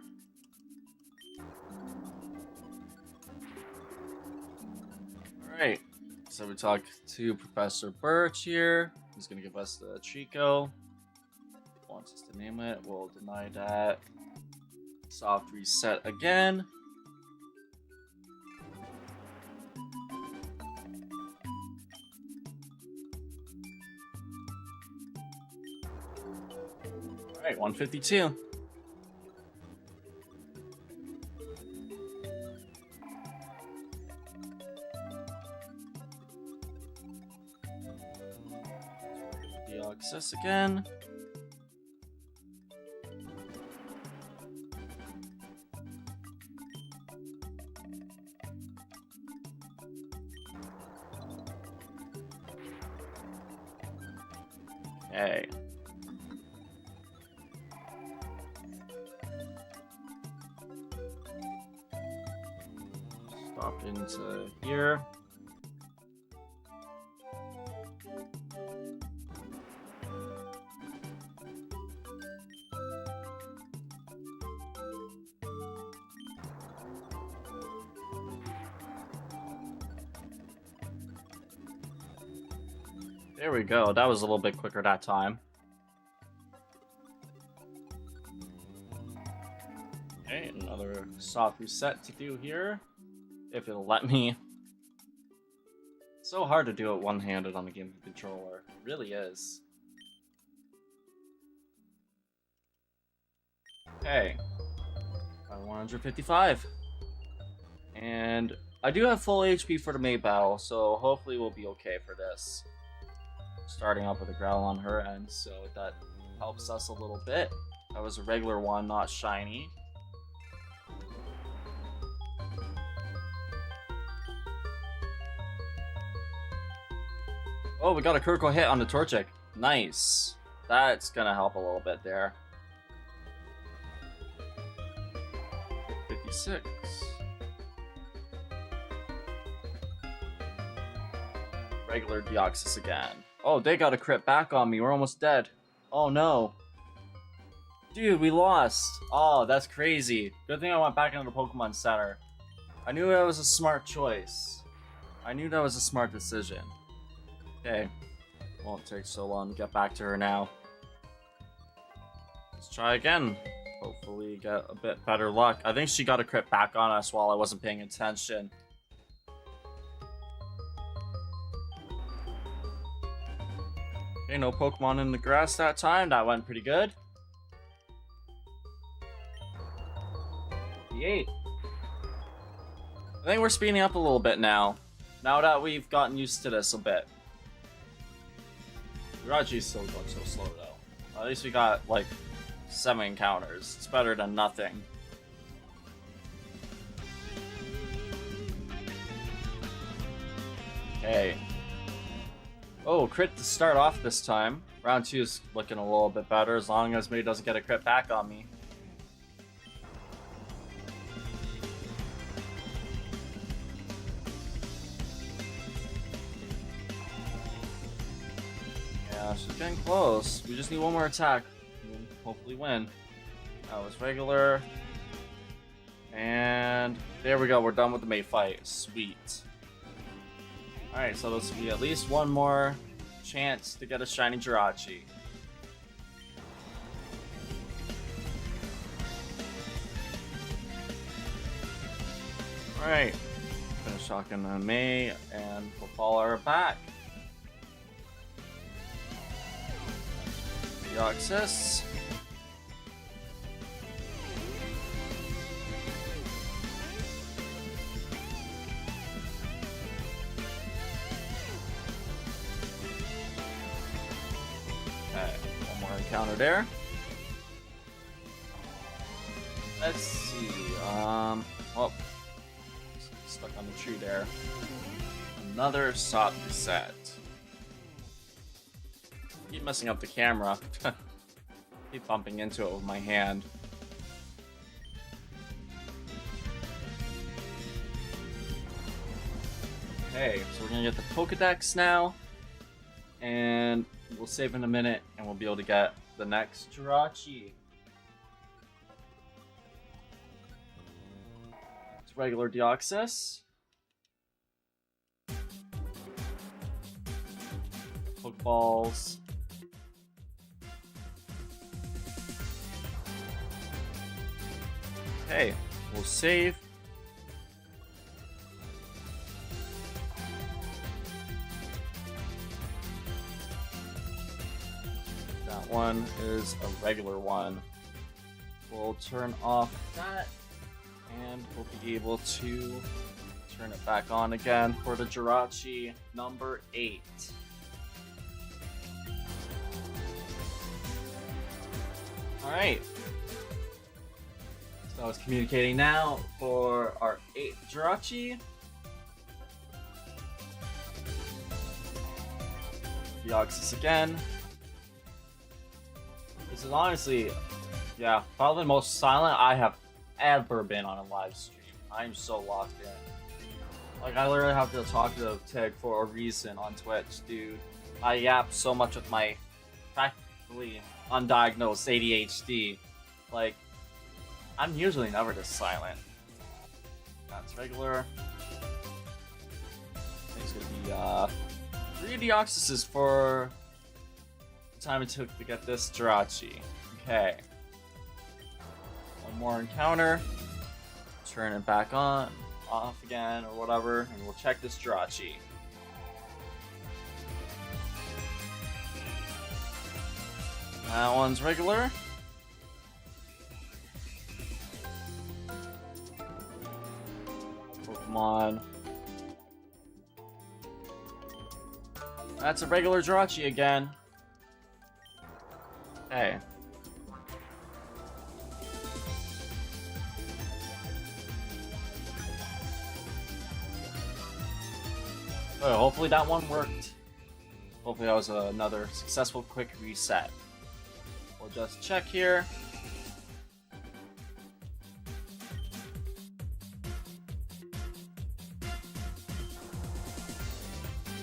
Alright, so we talk to Professor Birch here. He's going to give us the Chico. Wants us to name it. We'll deny that. Soft reset again. Alright, 152. Deoxys again. Okay. Stop into here. There we go. That was a little bit quicker that time. Okay, another soft reset to do here. If it'll let me. It's so hard to do it one-handed on the game controller. It really is. Okay. 155. And I do have full HP for the May battle, so hopefully we'll be okay for this. Starting off with a growl on her end, so that helps us a little bit. That was a regular one, not shiny. Oh, we got a critical hit on the Torchic. Nice. That's gonna help a little bit there. 56. Regular Deoxys again. Oh, they got a crit back on me. We're almost dead. Oh no. Dude, we lost. Oh, that's crazy. Good thing I went back into the Pokemon Center. I knew that was a smart choice. I knew that was a smart decision. Okay. Won't take so long to get back to her now. Let's try again. Hopefully get a bit better luck. I think she got a crit back on us while I wasn't paying attention. Okay, no Pokemon in the grass that time. That went pretty good. The 8. I think we're speeding up a little bit now. Now that we've gotten used to this a bit. Jirachi's still going so slow though. At least we got like 7 encounters. It's better than nothing. Okay. Oh, crit to start off this time. Round 2 is looking a little bit better as long as May doesn't get a crit back on me. Yeah, she's getting close. We just need one more attack. We'll hopefully win. That was regular. And there we go. We're done with the mate fight. Sweet. Alright, so this will be at least one more chance to get a shiny Jirachi. Alright. Finish talking to May and we'll follow her back. Deoxys. Okay, one more encounter there. Let's see, oh, stuck on the tree there. Another sock set. Keep messing up the camera. Keep bumping into it with my hand. Okay, so we're gonna get the Pokedex now. And we'll save in a minute and we'll be able to get the next Jirachi. It's regular Deoxys. Pokeballs. Okay, we'll save. That one is a regular one. We'll turn off that and we'll be able to turn it back on again for the Jirachi number 8. Alright. So it's communicating now for our 8th Jirachi. Deoxys again. This is honestly, yeah, probably the most silent I have ever been on a live stream. I'm so locked in. Like, I literally have to talk to Tig for a reason on Twitch, dude. I yap so much with my practically undiagnosed ADHD. Like, I'm usually never this silent. That's regular. I think it's gonna be 3 Deoxyses for the time it took to get this Jirachi. Okay. One more encounter. Turn it back on, off again, or whatever, and we'll check this Jirachi. That one's regular. Pokemon. That's a regular Jirachi again. Hey. Oh, hopefully that one worked. Hopefully that was another successful quick reset. We'll just check here.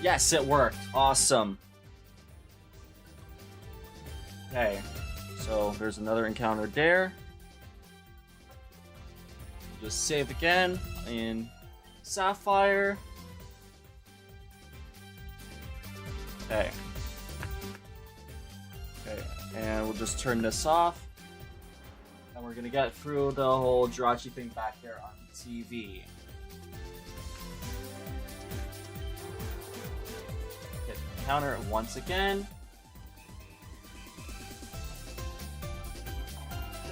Yes, it worked. Awesome. Okay, so there's another encounter there. Just save again in Sapphire. Okay. Okay, and we'll just turn this off. And we're gonna get through the whole Jirachi thing back there on TV. Hit the counter once again.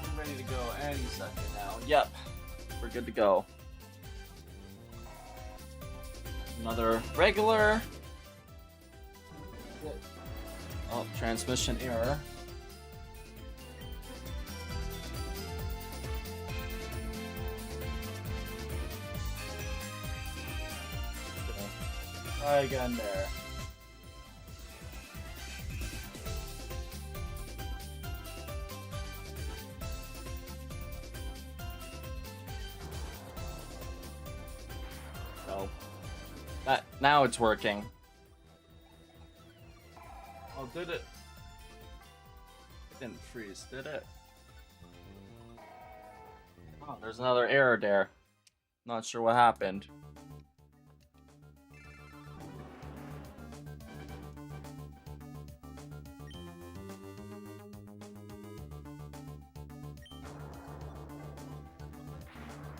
We're ready to go any second now. Yep, we're good to go. Another regular. Oh, transmission error. Try again there. So, now it's working. Oh, did it? It didn't freeze, did it? Oh, there's another error there. Not sure what happened.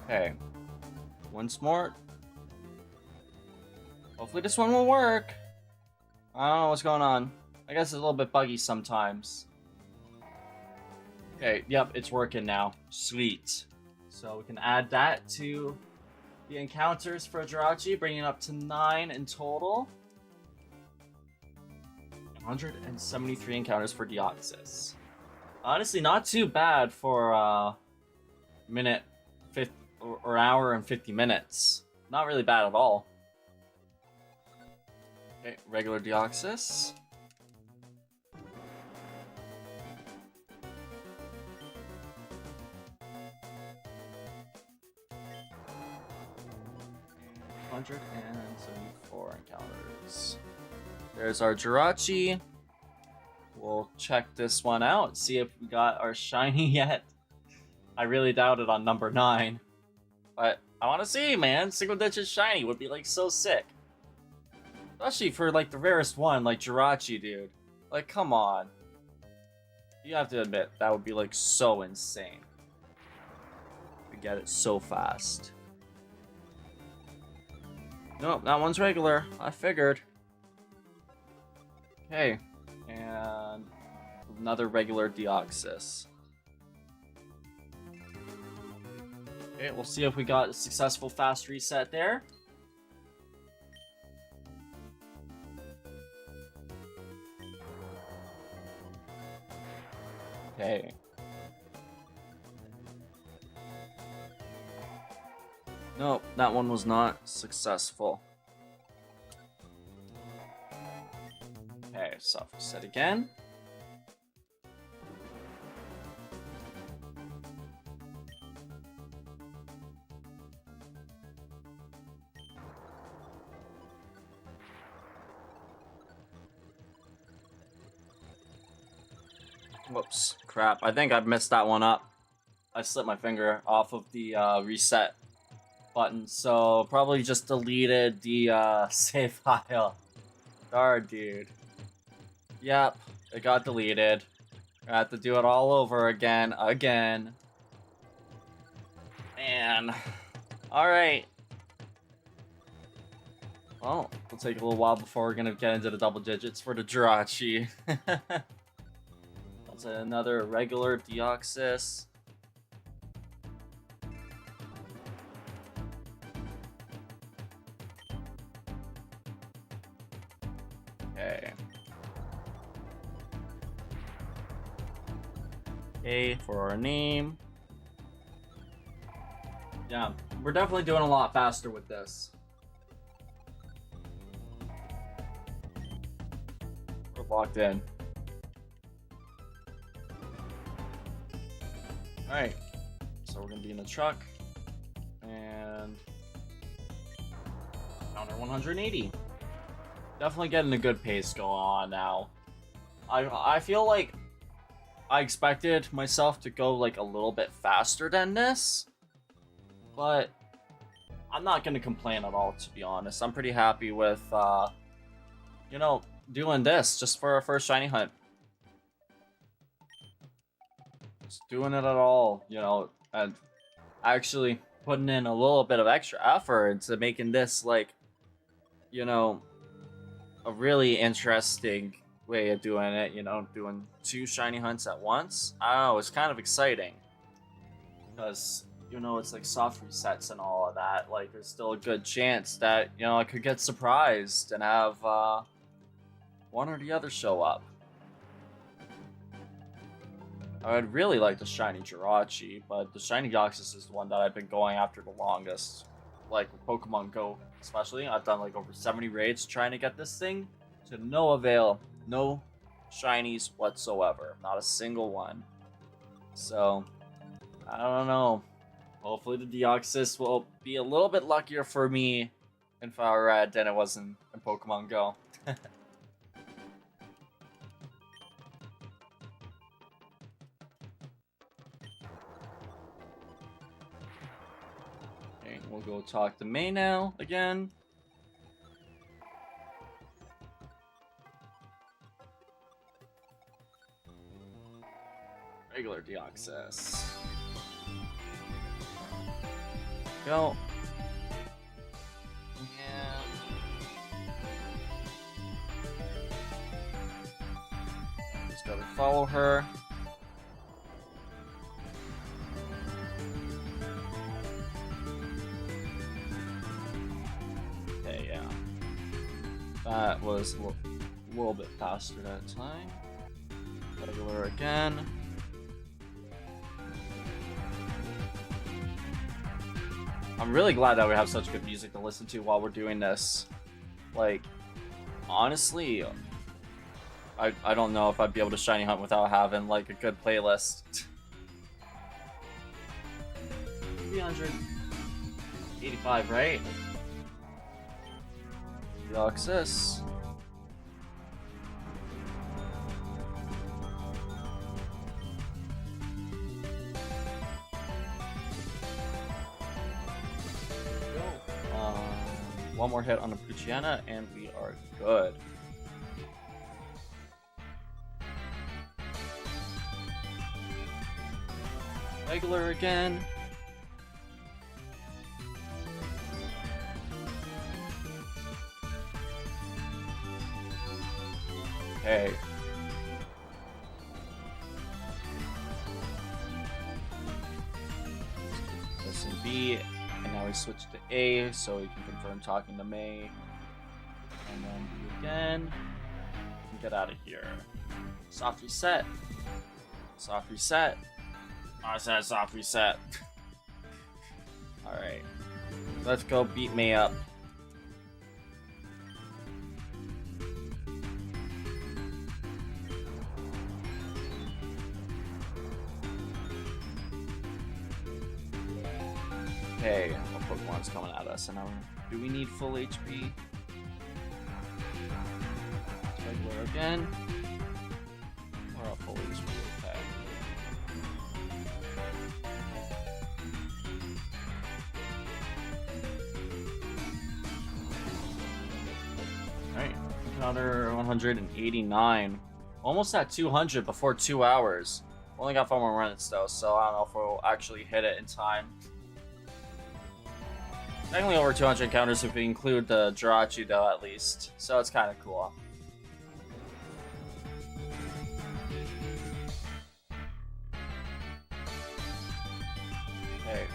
Okay. Once more. Hopefully this one will work. I don't know what's going on. I guess it's a little bit buggy sometimes. Okay, yep, it's working now. Sweet. So we can add that to the encounters for Jirachi, bringing it up to 9 in total. 173 encounters for Deoxys. Honestly, not too bad for minute 50 or hour and 50 minutes. Not really bad at all. Okay, regular Deoxys. $174 encounters. There's our Jirachi. We'll check this one out, see if we got our shiny yet. I really doubt it on number 9. But I want to see, man. Single digit shiny would be like so sick. Especially for like the rarest one, like Jirachi, dude. Like, come on. You have to admit, that would be like so insane. We get it so fast. Nope, that one's regular. I figured. Okay. And another regular Deoxys. Okay, we'll see if we got a successful fast reset there. Okay. Nope, that one was not successful. Okay, soft reset again. Whoops, crap. I think I've messed that one up. I slipped my finger off of the reset button, so probably just deleted the save file. Darn, dude. Yep, it got deleted. I have to do it all over again. Man. Alright. Well, it'll take a little while before we're gonna get into the double digits for the Jirachi. That's another regular Deoxys. Okay. A for our name. Yeah, we're definitely doing a lot faster with this. We're locked in. Alright, so we're gonna be in the truck, and counter 180. Definitely getting a good pace going on now. I feel like I expected myself to go like a little bit faster than this, But I'm not gonna complain at all, to be honest. I'm pretty happy with, you know, doing this just for our first shiny hunt. Just doing it at all, you know, and actually putting in a little bit of extra effort into making this, like, you know, a really interesting way of doing it, you know, doing 2 shiny hunts at once. I don't know, it's kind of exciting. Because, you know, it's like soft resets and all of that. Like, there's still a good chance that, you know, I could get surprised and have one or the other show up. I would really like the shiny Jirachi, but the shiny Deoxys is the one that I've been going after the longest. Like, with Pokemon Go especially, I've done like over 70 raids trying to get this thing to no avail. No shinies whatsoever. Not a single one. So, I don't know. Hopefully the Deoxys will be a little bit luckier for me in Fire Red than it was in Pokemon Go. Okay, we'll go talk to May now again. Regular Deoxys. Go. And just gotta follow her. Okay, yeah. That was a little bit faster that time. Regular again. I'm really glad that we have such good music to listen to while we're doing this. Like, honestly, I don't know if I'd be able to shiny hunt without having, like, a good playlist. 385, right? Deoxys. One more hit on the Poochyena, and we are good. Regular again. Okay. Listen B. And now we switch to A, so we can confirm talking to May. And then B again. And get out of here. Soft reset. Soft reset. I said soft reset. Alright. Let's go beat May up. Okay, what Pokemon's coming at us? And now, do we need full HP? Regular again. Or a full HP, okay. Alright, another 189. Almost at 200 before 2 hours. Only got 4 more minutes though, so I don't know if we'll actually hit it in time. Technically over 200 encounters if we include the Jirachi though, at least. So it's kind of cool. Okay,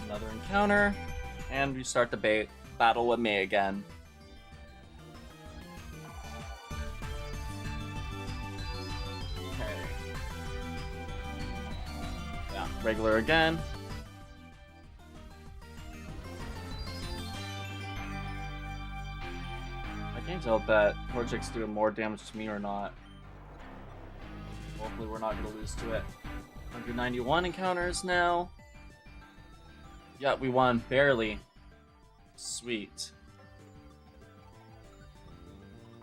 another encounter. And we start the battle with May again. Okay. Yeah, regular again. I can't tell if that Torchic's doing more damage to me or not. Hopefully we're not going to lose to it. 191 encounters now. Yeah, we won. Barely. Sweet.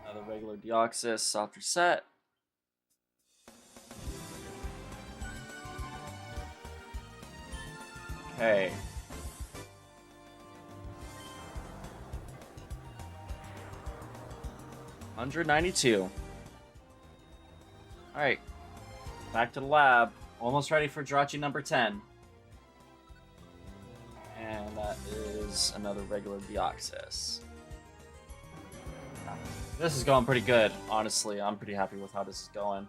Another regular Deoxys. Soft reset. Okay. 192. Alright. Back to the lab. Almost ready for Jirachi number 10. And that is another regular Deoxys. This is going pretty good, honestly. I'm pretty happy with how this is going.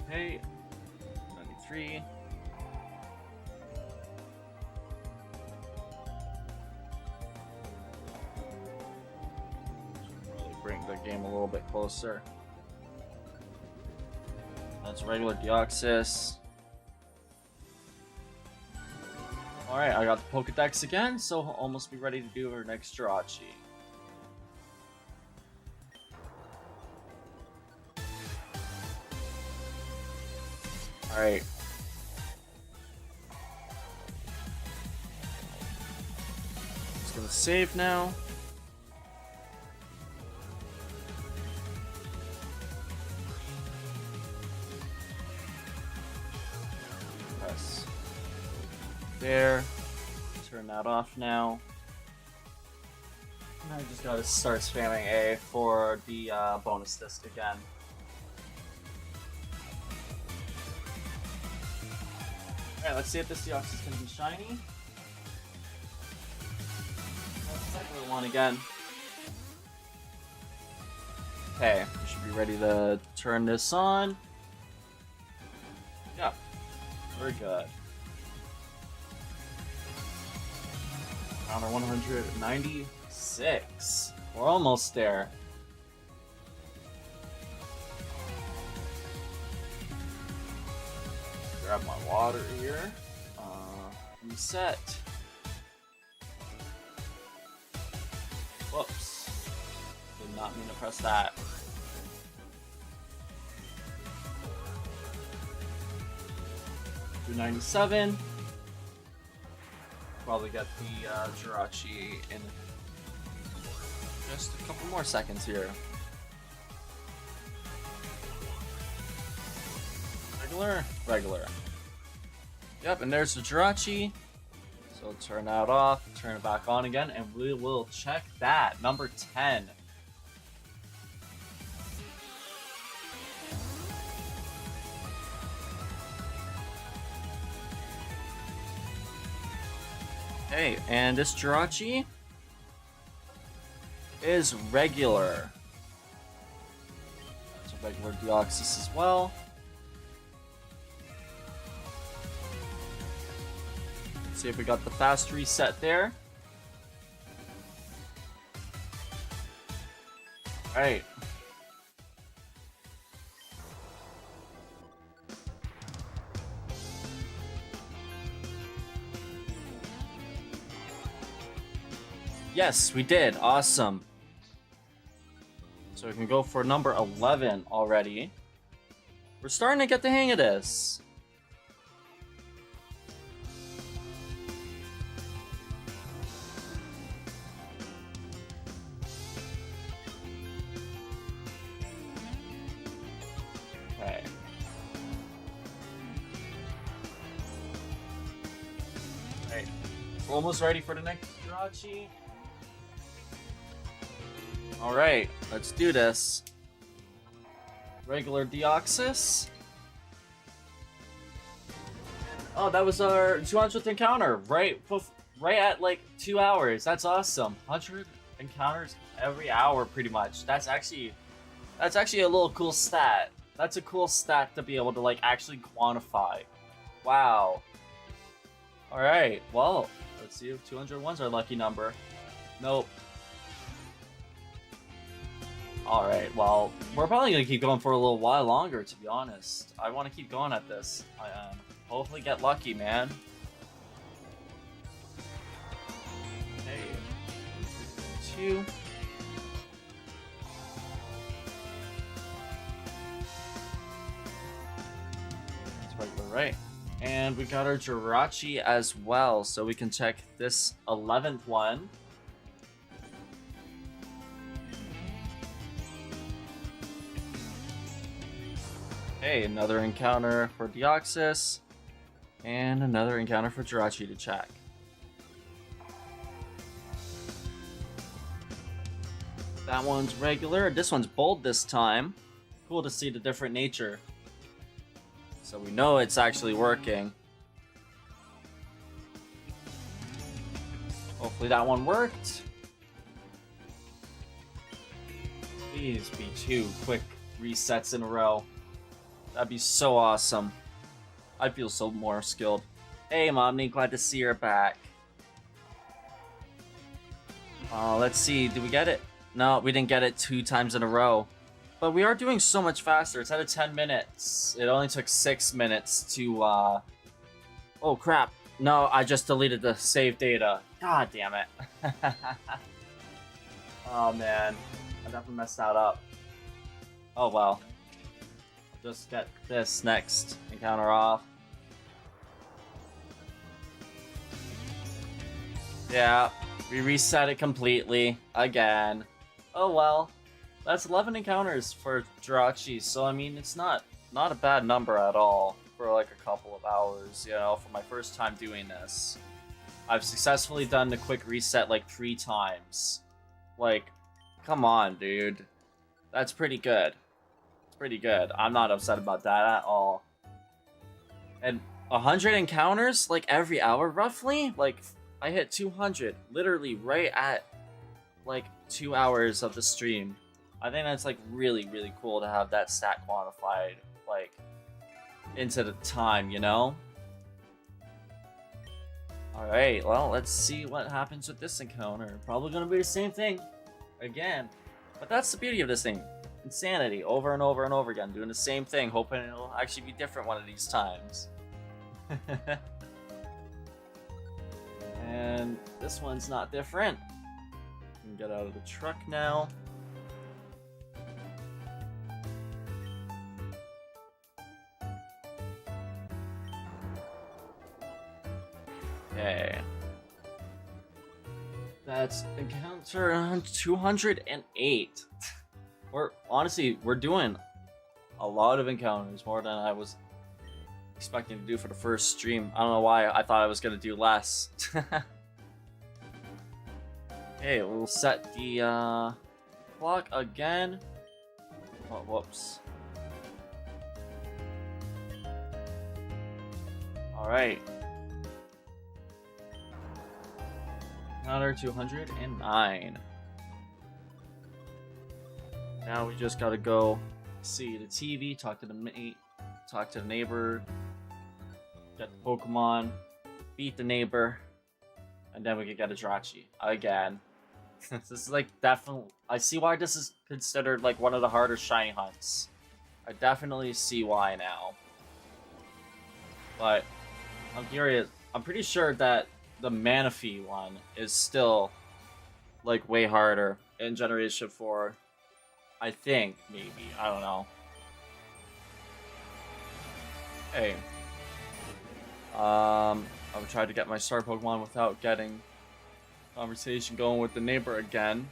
Okay. 93. Really bring the game a little bit closer. That's regular Deoxys. Alright, I got the Pokedex again, so I'll almost be ready to do our next Jirachi. Alright. Just gonna save now. Press there. Turn that off now. And I just gotta start spamming A for the bonus disc again. Alright, let's see if this Deoxys is gonna be shiny. Let's regular one again. Okay, we should be ready to turn this on. Yeah, very good. Counter 196. We're almost there. Grab my water here. Reset. Whoops. Did not mean to press that. $297. Probably get the Jirachi in just a couple more seconds here. Regular. Yep, and there's the Jirachi. So turn that off, turn it back on again, and we will check that. Number 10. Okay, and this Jirachi is regular. That's a regular Deoxys as well. Let's see if we got the fast reset there. Alright. Yes, we did. Awesome. So we can go for number 11 already. We're starting to get the hang of this. Okay. Alright. We're almost ready for the next Jirachi. Alright, let's do this. Regular Deoxys. Oh, that was our 200th encounter, right at like 2 hours. That's awesome. 100 encounters every hour, pretty much. That's actually a little cool stat. That's a cool stat to be able to like actually quantify. Wow. Alright, well, let's see if 201's our lucky number. Nope. Alright, well, we're probably going to keep going for a little while longer, to be honest. I want to keep going at this. Hopefully get lucky, man. Okay. 2. That's regular, right? And we got our Jirachi as well, so we can check this 11th one. Okay, another encounter for Deoxys. And another encounter for Jirachi to check. That one's regular. This one's bold this time. Cool to see the different nature. So we know it's actually working. Hopefully that one worked. Please be 2 quick resets in a row. That'd be so awesome. I feel so more skilled. Hey, Momney, glad to see you're back. Let's see, did we get it? No, we didn't get it 2 times in a row. But we are doing so much faster. It's at 10 minutes. It only took 6 minutes to, Oh, crap. No, I just deleted the save data. God damn it. Oh, man. I definitely messed that up. Oh, well. Just get this next encounter off. Yeah, we reset it completely. Again. Oh, well. That's 11 encounters for Jirachi, so I mean, it's not a bad number at all for like a couple of hours, you know, for my first time doing this. I've successfully done the quick reset like 3 times. Like, come on, dude. That's pretty good. It's pretty good. I'm not upset about that at all. And 100 encounters, like every hour roughly? Like, I hit 200, literally right at like 2 hours of the stream. I think that's like really, really cool to have that stat quantified, like, into the time, you know? Alright, well, let's see what happens with this encounter. Probably gonna be the same thing again. But that's the beauty of this thing. Insanity, over and over and over again, doing the same thing, hoping it'll actually be different one of these times. And this one's not different. We can get out of the truck now. Okay. That's encounter 208. We're doing a lot of encounters, more than I was expecting to do for the first stream. I don't know why I thought I was gonna do less. Okay, we'll set the clock again. Oh, whoops. Alright. Another 209. Now we just gotta go see the TV, talk to the mate, talk to the neighbor, get the Pokemon, beat the neighbor, and then we can get a Jirachi again. This is like definitely. I see why this is considered like one of the harder shiny hunts. I definitely see why now. But I'm curious. I'm pretty sure that the Manaphy one is still like way harder in Generation 4. I think, maybe. I don't know. Hey. I would try to get my star Pokemon without getting conversation going with the neighbor again.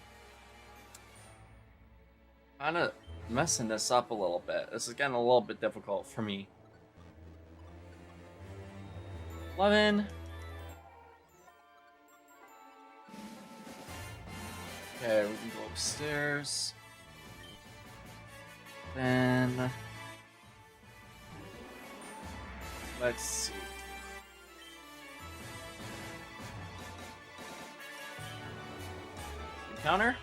Kinda messing this up a little bit. This is getting a little bit difficult for me. 11. Okay, we can go upstairs. Then let's see. Encounter.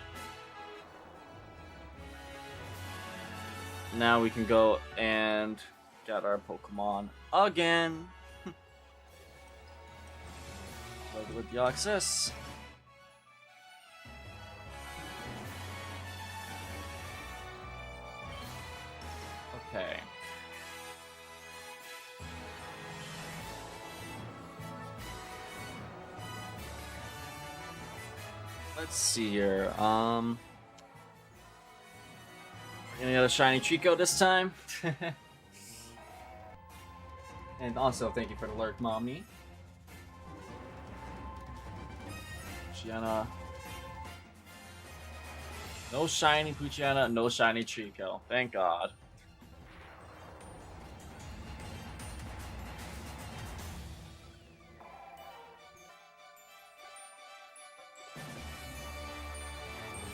Now we can go and get our Pokemon again. With Deoxys. Okay. Let's see here. We're gonna get a shiny Trico this time. And also, thank you for the lurk, Mommy. Puchiana. No shiny Puchiana, no shiny Trico. Thank God.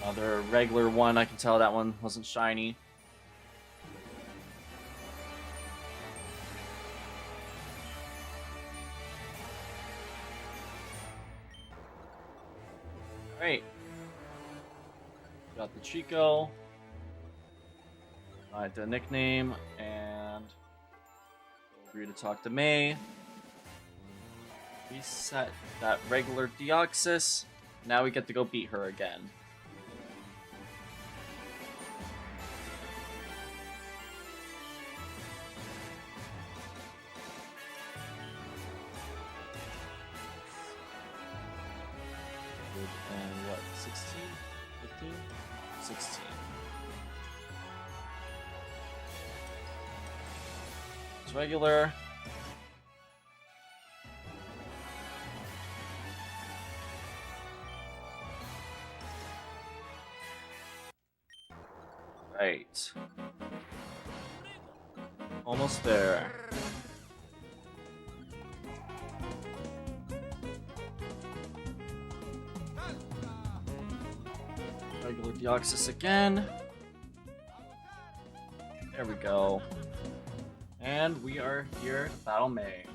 Another regular one. I can tell that one wasn't shiny. Alright. Got the Chico. Alright, the nickname. And agree to talk to May. Reset that regular Deoxys. Now we get to go beat her again. And what, 16? 15? 16. It's regular. Right. Almost there. Regular Deoxys again. There we go. And we are here to battle May.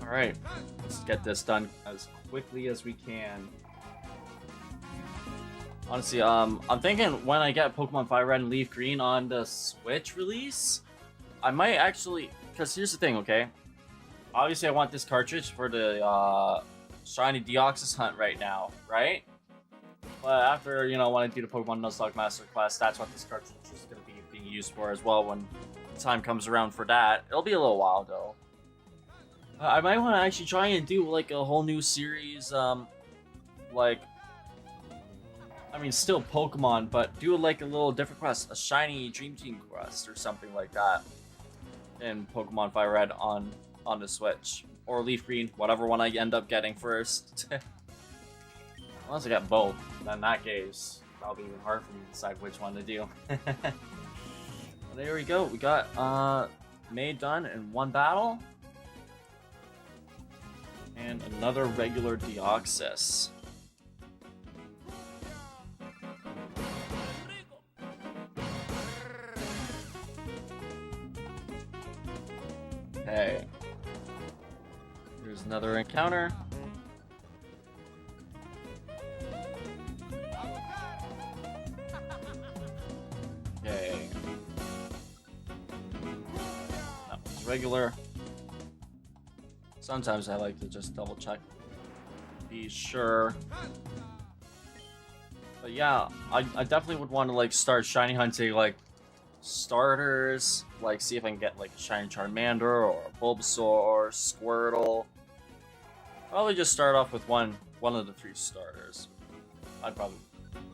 Alright, let's get this done as quickly as we can. Honestly, I'm thinking when I get Pokemon Fire Red and Leaf Green on the Switch release, I might actually, because here's the thing, okay? Obviously, I want this cartridge for the shiny Deoxys hunt right now, right? But after, you know, when I do the Pokemon Nuzlocke Masterclass, that's what this cartridge is going to be being used for as well when the time comes around for that. It'll be a little while, though. I might want to actually try and do, like, a whole new series, like, I mean, still Pokemon, but do, like, a little different quest, a shiny Dream Team quest or something like that in Pokemon Fire Red on the Switch. Or Leaf Green, whatever one I end up getting first. Unless I get both, then in that case, that'll be even hard for me to decide which one to do. Well, there we go, we got May done in one battle. And another regular Deoxys. Okay. Here's another encounter. Okay. That one's regular. Sometimes I like to just double check, be sure. But yeah, I definitely would want to like start shiny hunting like starters, like see if I can get like a shiny Charmander or a Bulbasaur or Squirtle. Probably just start off with one of the 3 starters. I'd probably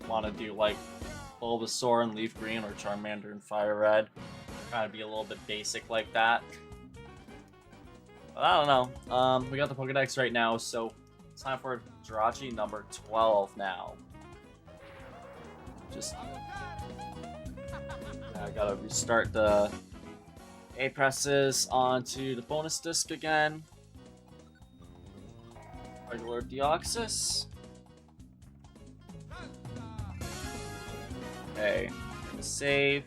want to do like Bulbasaur and Leaf Green or Charmander and Fire Red. Kind of be a little bit basic like that. But I don't know. We got the Pokedex right now, so it's time for Jirachi number 12 now. Just I gotta restart the A presses onto the bonus disc again. Regular Deoxys. Okay, I'm gonna save.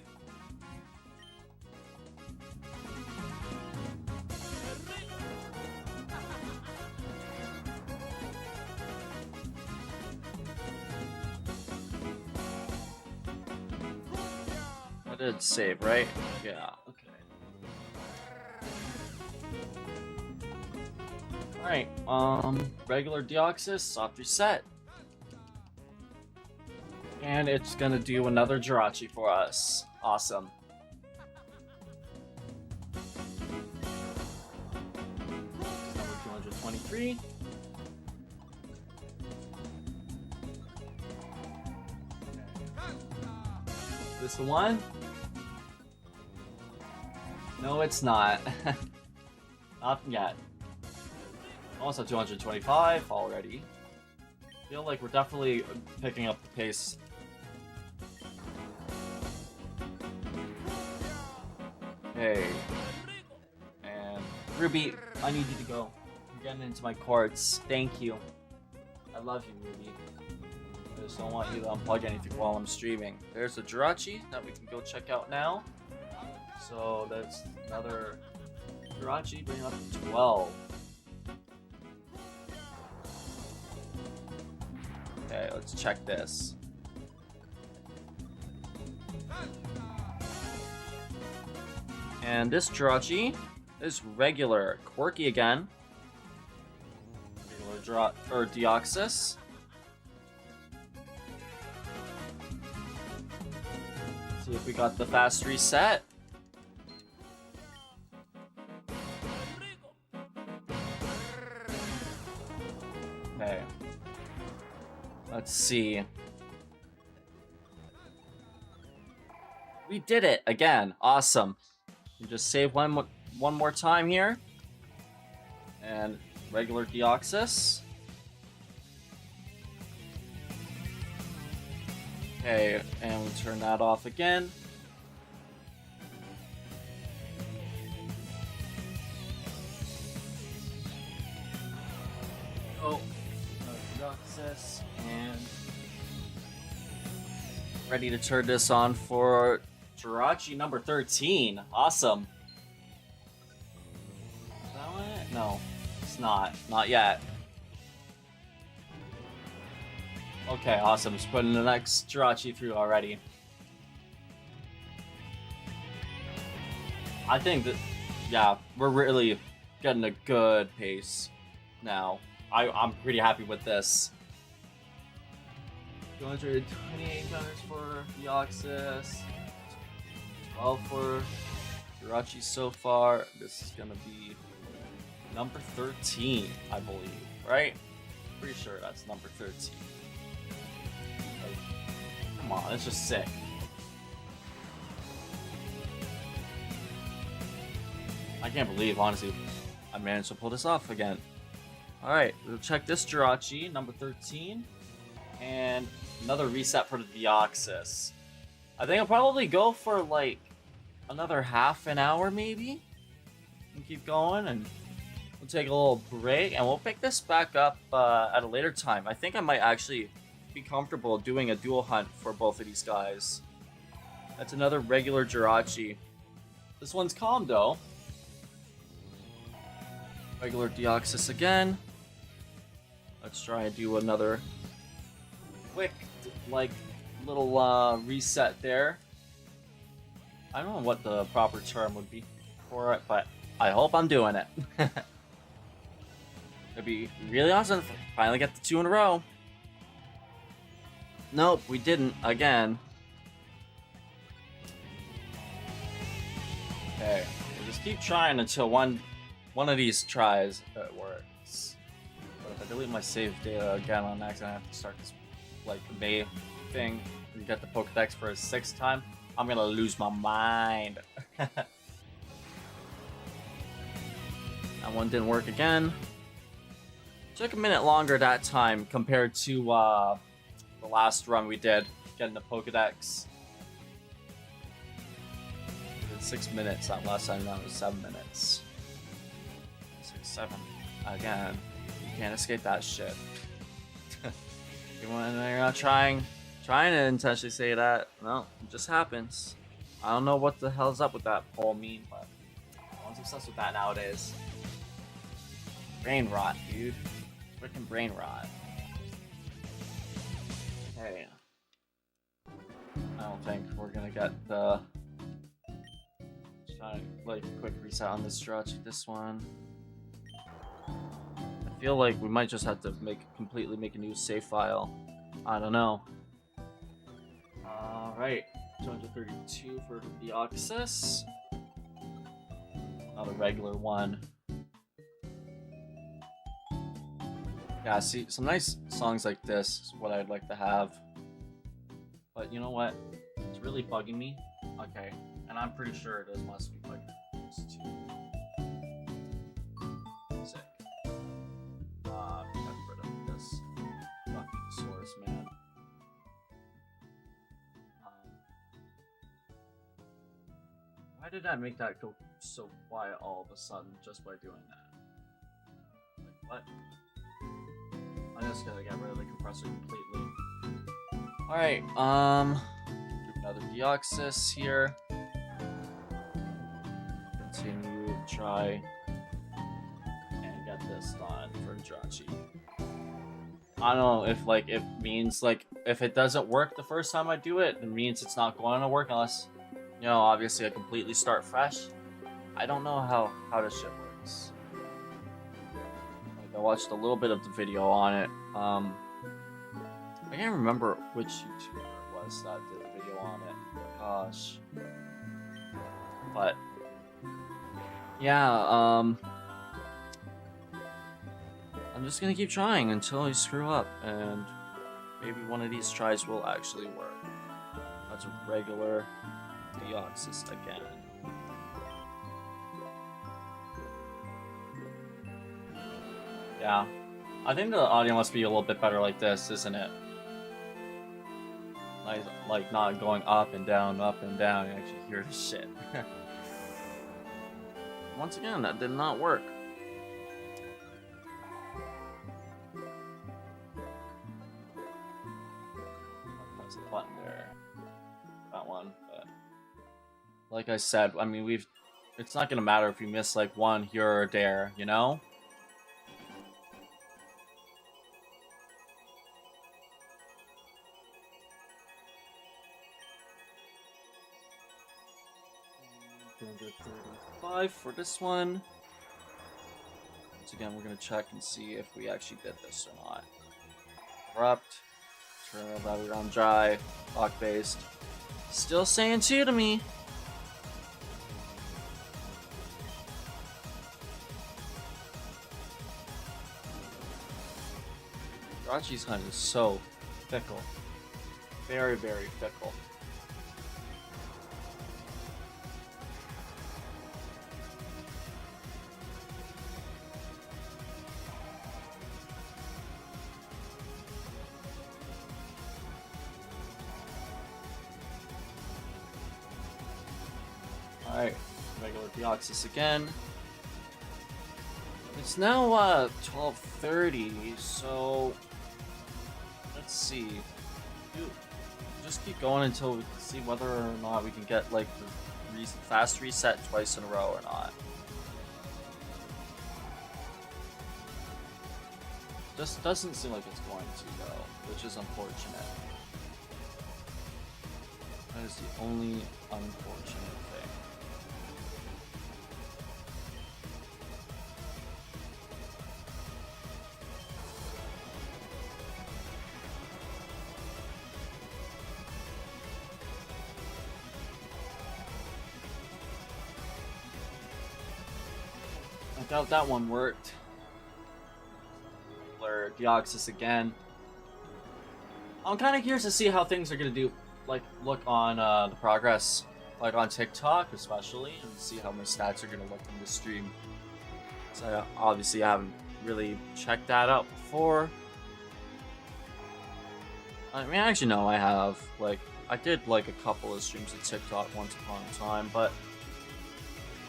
I did save, right? Yeah, okay. Alright, regular Deoxys, soft reset. And it's gonna do another Jirachi for us. Awesome. Number 223. Is this the one? No, it's not. Not yet. Almost at 225 already. Feel like we're definitely picking up the pace. Okay. And Ruby I need you to go. You're getting into my courts. Thank you. I love you, Ruby. I just don't want you to unplug anything while I'm streaming. There's a Jirachi that we can go check out now. So that's another Jirachi, bring up to 12. Okay, let's check this. And this Jirachi is regular, quirky again. Regular Deoxys. See if we got the fast reset. Okay. Let's see. We did it again. Awesome. You just save one more time here. And regular Deoxys. Okay, and we turn that off again. Oh, Deoxys, and ready to turn this on for Jirachi number 13. Awesome. Is that one? No, it's not. Not yet. Okay, awesome. Just putting the next Jirachi through already. I think that, yeah, we're really getting a good pace now. I'm pretty happy with this. 228 encounters for Deoxys. 12 for Jirachi so far. This is gonna be number 13, I believe, right? Pretty sure that's number 13. Like, come on, it's just sick. I can't believe, honestly, I managed to pull this off again. Alright, we'll check this Jirachi, number 13. And another reset for the Deoxys. I think I'll probably go for like another half an hour maybe. And keep going, and we'll take a little break, and we'll pick this back up at a later time. I think I might actually be comfortable doing a dual hunt for both of these guys. That's another regular Jirachi. This one's calm though. Regular Deoxys again. Let's try and do another quick, like, little reset there. I don't know what the proper term would be for it, but I hope I'm doing it. It'd be really awesome if I finally get the 2 in a row. Nope, we didn't again. Okay, we'll just keep trying until one of these tries it works. But if I delete my save data again on accident, I have to start this like May thing and get the Pokedex for a 6th time, I'm gonna lose my mind. That one didn't work again. Took a minute longer that time compared to the last run we did, getting the Pokedex. We did 6 minutes that last time, that was 7 minutes. 6, 7. Again, you can't escape that shit. You're not trying to intentionally say that. No, it just happens. I don't know what the hell's up with that whole meme, but no one's obsessed with that nowadays. Brain rot, dude. Freaking brain rot. Hey. I don't think we're gonna get the... Try to, like, quick reset on this stretch. This one. I feel like we might just have to completely make a new save file. I don't know. Alright, 232 for the Deoxys. Not a regular one. Yeah, see, some nice songs like this is what I'd like to have. But you know what? It's really bugging me. Okay, and I'm pretty sure it must be bugging me too. Sick. Get rid of this fucking source, man. Why did I make that go so quiet all of a sudden just by doing that? What? I'm just gonna get rid of the compressor completely. Alright, do another Deoxys here. Continue, try, and get this done for Jirachi. I don't know if it means if it doesn't work the first time I do it, it means it's not going to work unless, you know, obviously I completely start fresh. I don't know how this shit works. I watched a little bit of the video on it. I can't remember which YouTuber it was that did a video on it. Gosh. But yeah, I'm just gonna keep trying until I screw up, and maybe one of these tries will actually work. That's a regular Deoxys again. Yeah, I think the audio must be a little bit better like this, isn't it? Like not going up and down, up and down. You actually hear the shit. Once again, that did not work. Press the button there. That one, but like I said, I mean, it's not gonna matter if you miss like one here or there, you know? $235 for this one. Once again, we're gonna check and see if we actually did this or not. Corrupt. Turn our battery on dry. Lock based. Still saying 2 to me. Jirachi's hunt is so fickle. Very, very fickle. Alright, regular Deoxys again. It's now 12:30, so let's see. Just keep going until we see whether or not we can get like the fast reset twice in a row or not. Just doesn't seem like it's going to though, which is unfortunate. That is the only unfortunate thing. I doubt that one worked. Or Deoxys again. I'm kind of curious to see how things are gonna do, look on the progress, like on TikTok especially, and see how my stats are gonna look in the stream. So obviously I haven't really checked that out before. I mean, actually no, I have. I did a couple of streams of TikTok once upon a time, but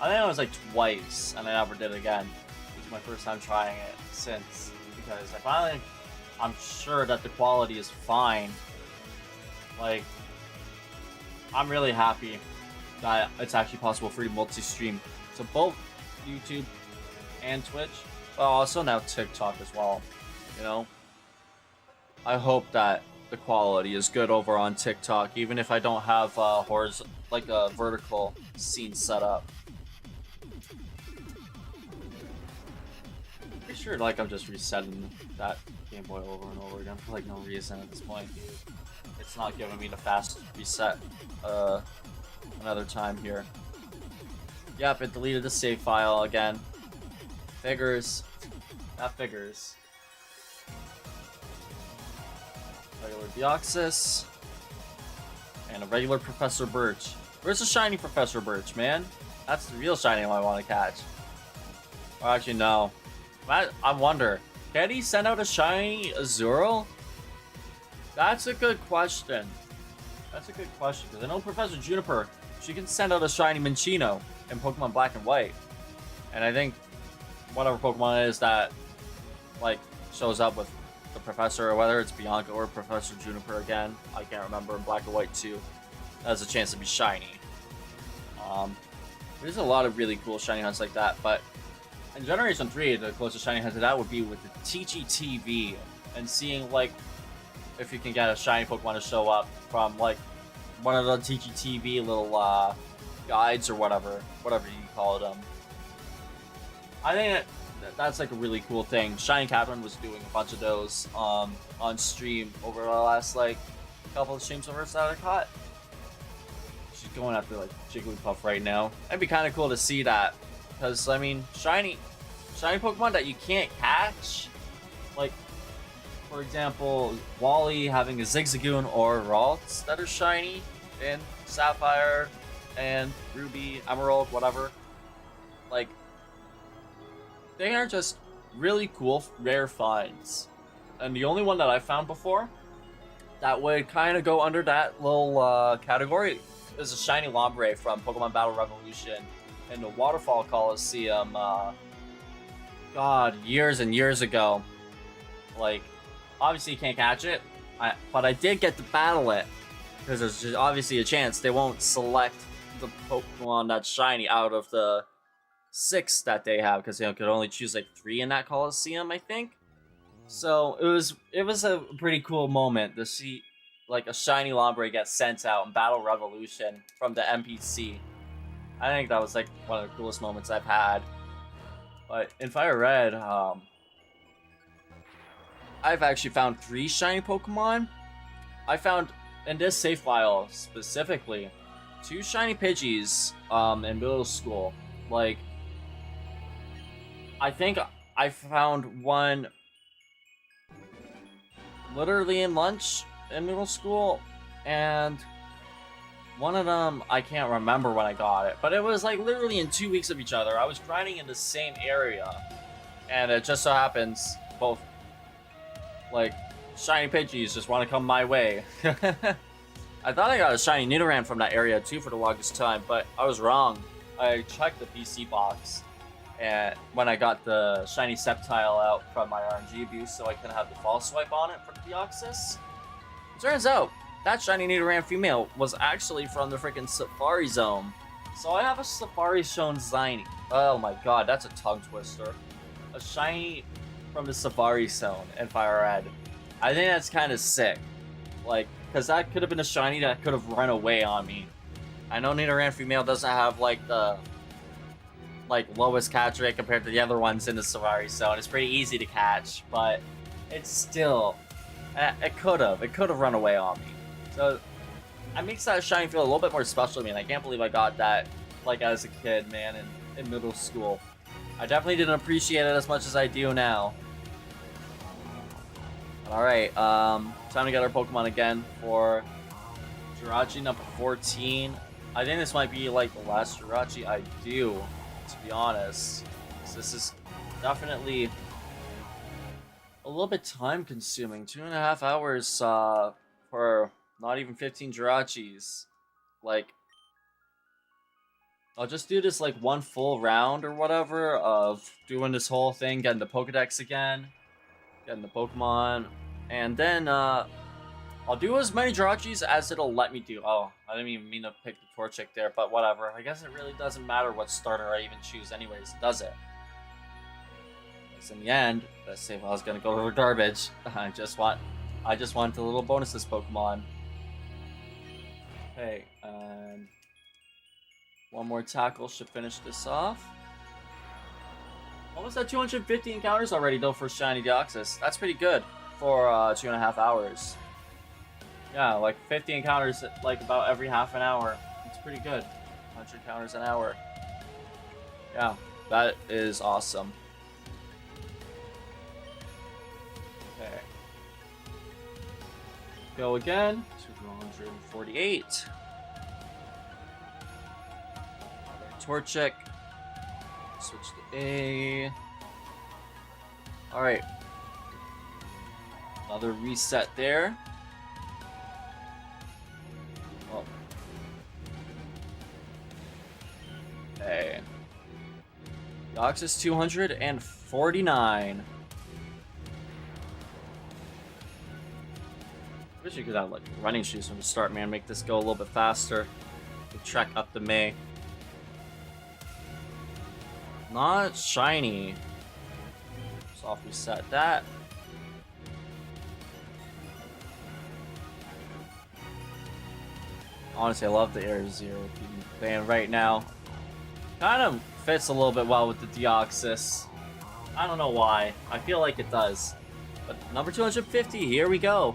I think it was twice, and I never did again. It was my first time trying it since, because I'm sure that the quality is fine. I'm really happy that it's actually possible for you to multi-stream to both YouTube and Twitch, but also now TikTok as well, you know? I hope that the quality is good over on TikTok, even if I don't have a vertical scene set up. Pretty sure I'm just resetting that Game Boy over and over again for no reason at this point. It's not giving me the fast reset another time here. Yep, it deleted the save file again. Figures. That figures. Regular Deoxys. And a regular Professor Birch. Where's the shiny Professor Birch, man? That's the real shiny I want to catch. Or actually, no. I wonder, can he send out a shiny Azurill? That's a good question. That's a good question, because I know Professor Juniper, she can send out a shiny Minccino in Pokemon Black and White. And I think whatever Pokemon it is that like shows up with the professor, or whether it's Bianca or Professor Juniper again. I can't remember, in Black and White 2. Has a chance to be shiny. There's a lot of really cool shiny hunts like that, but in Generation 3, the closest shiny hunt to that would be with the TGTV, and seeing like if you can get a shiny Pokemon to show up from like one of the TGTV little guides or whatever you call them. I think that's like a really cool thing. Shiny Catherine was doing a bunch of those on stream over the last like couple of streams over that I caught. She's going after like Jigglypuff right now. It'd be kind of cool to see that, because I mean, shiny Pokemon that you can't catch, like for example, Wally having a Zigzagoon or Ralts that are shiny in Sapphire and Ruby, Emerald, whatever. Like, they are just really cool, rare finds. And the only one that I found before that would kind of go under that little category is a shiny Lombre from Pokemon Battle Revolution in the Waterfall Coliseum, God, years and years ago. Like, obviously you can't catch it, but I did get to battle it, because there's just obviously a chance they won't select the Pokemon that's shiny out of the 6 that they have, because they could only choose like 3 in that Coliseum, I think. So it was a pretty cool moment to see like a shiny Lombre get sent out in Battle Revolution from the NPC. I think that was like one of the coolest moments I've had. But in Fire Red, I've actually found 3 shiny Pokemon. I found in this save file specifically 2 shiny Pidgeys in middle school. Like, I think I found one literally in lunch in middle school, and one of them I can't remember when I got it, but it was like literally in 2 weeks of each other. I was grinding in the same area, and it just so happens both like shiny Pidgeys just want to come my way. I thought I got a shiny Nidoran from that area too for the longest time, but I was wrong. I checked the PC box, and when I got the shiny Sceptile out from my RNG abuse, so I can have the false swipe on it for the Deoxys. It turns out that shiny Nidoran female was actually from the freaking Safari Zone. So I have a Safari Zone Zynie. Oh my god, that's a tongue twister. A shiny from the Safari Zone in Fire Red. I think that's kind of sick. Like, because that could have been a shiny that could have run away on me. I know Nidoran female doesn't have like the lowest catch rate compared to the other ones in the Safari Zone. It's pretty easy to catch, but it's still, it could have run away on me. So it makes that shiny feel a little bit more special to me, and I can't believe I got that like as a kid, man, in middle school. I definitely didn't appreciate it as much as I do now. Alright, time to get our Pokemon again for Jirachi number 14. I think this might be like the last Jirachi I do, to be honest. So this is definitely a little bit time consuming. 2.5 hours for not even 15 Jirachis. Like, I'll just do this like one full round or whatever of doing this whole thing, getting the Pokedex again, getting the Pokemon, and then I'll do as many Jirachis as it'll let me do. Oh, I didn't even mean to pick the Torchic there, but whatever. I guess it really doesn't matter what starter I even choose anyways, does it? Because in the end, that save file is gonna go to the garbage. I just want the little bonuses Pokemon. Okay, and one more tackle should finish this off. Almost at 250 encounters already though for shiny Deoxys. That's pretty good for 2.5 hours. Yeah, like 50 encounters like about every half an hour. It's pretty good. 100 encounters an hour. Yeah, that is awesome. Okay. Go again. 248. Torchic. Switch to A. Alright. Another reset there. Oh. Okay. Deoxys 249. Wish you could have like running shoes from the start, man. Make this go a little bit faster. The trek up to May. Not shiny. Soft reset that. Honestly, I love the Air Zero playing right now. Kind of fits a little bit well with the Deoxys. I don't know why. I feel like it does. But number 250, here we go.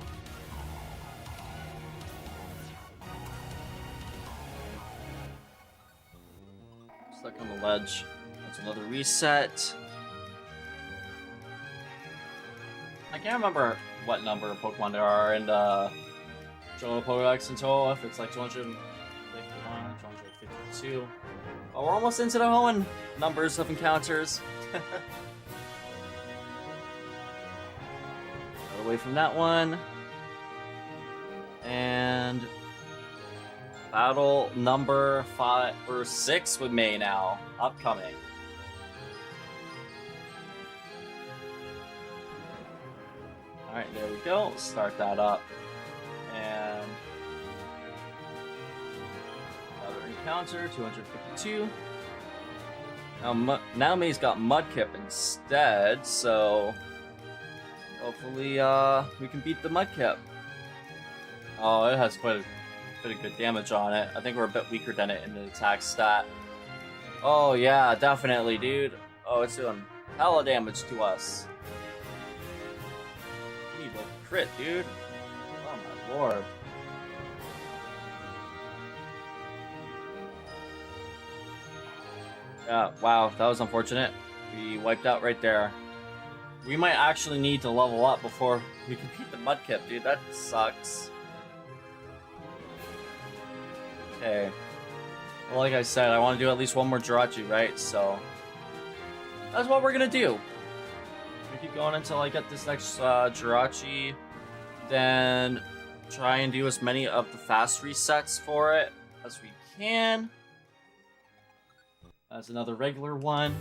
Stuck on the ledge. That's another reset. I can't remember what number of Pokemon there are in Johto Pokedex in total. If it's like 251, 252. Oh, we're almost into the Hoenn numbers of encounters. Away from that one. And battle number 5 or 6 with May now. Upcoming. Alright, there we go. Let's start that up. And another encounter, 252. Now May's got Mudkip instead, so hopefully we can beat the Mudkip. Oh, it has quite a bit of good damage on it. I think we're a bit weaker than it in the attack stat. Oh yeah, definitely, dude. Oh, it's doing hella damage to us. You need a crit, dude. Oh my lord. Yeah, wow, that was unfortunate. We wiped out right there. We might actually need to level up before we can beat the Mudkip, dude. That sucks. Okay. Well, like I said, I want to do at least one more Jirachi, right? So that's what we're gonna do. We keep going until I get this next Jirachi. Then try and do as many of the fast resets for it as we can. That's another regular one.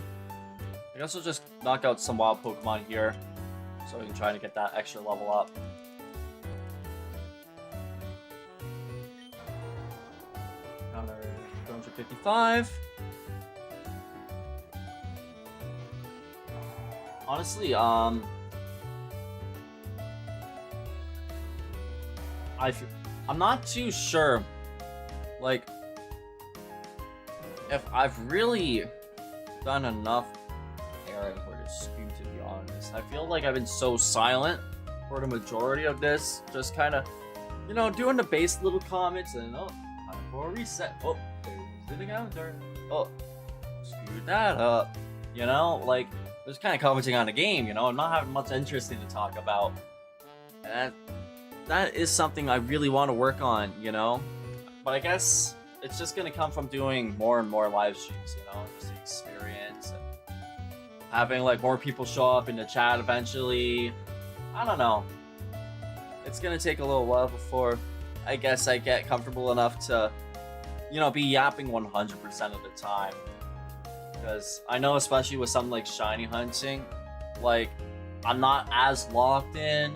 I guess we'll just knock out some wild Pokemon here so we can try to get that extra level up. Counter 255. Honestly, I'm not too sure, like, if I've really done enough airing for this stream, to be honest. I feel like I've been so silent for the majority of this, just kind of, you know, doing the base little comments and, oh, time for a reset. Oh, there's the counter. Oh, screwed that up. You know, like, just kind of commenting on the game, you know, and not having much interesting to talk about. And that is something I really want to work on, you know? But I guess it's just going to come from doing more and more live streams, you know? Just the experience and having, like, more people show up in the chat eventually. I don't know. It's going to take a little while before I guess I get comfortable enough to, you know, be yapping 100% of the time. Because I know, especially with something like shiny hunting, like, I'm not as locked in.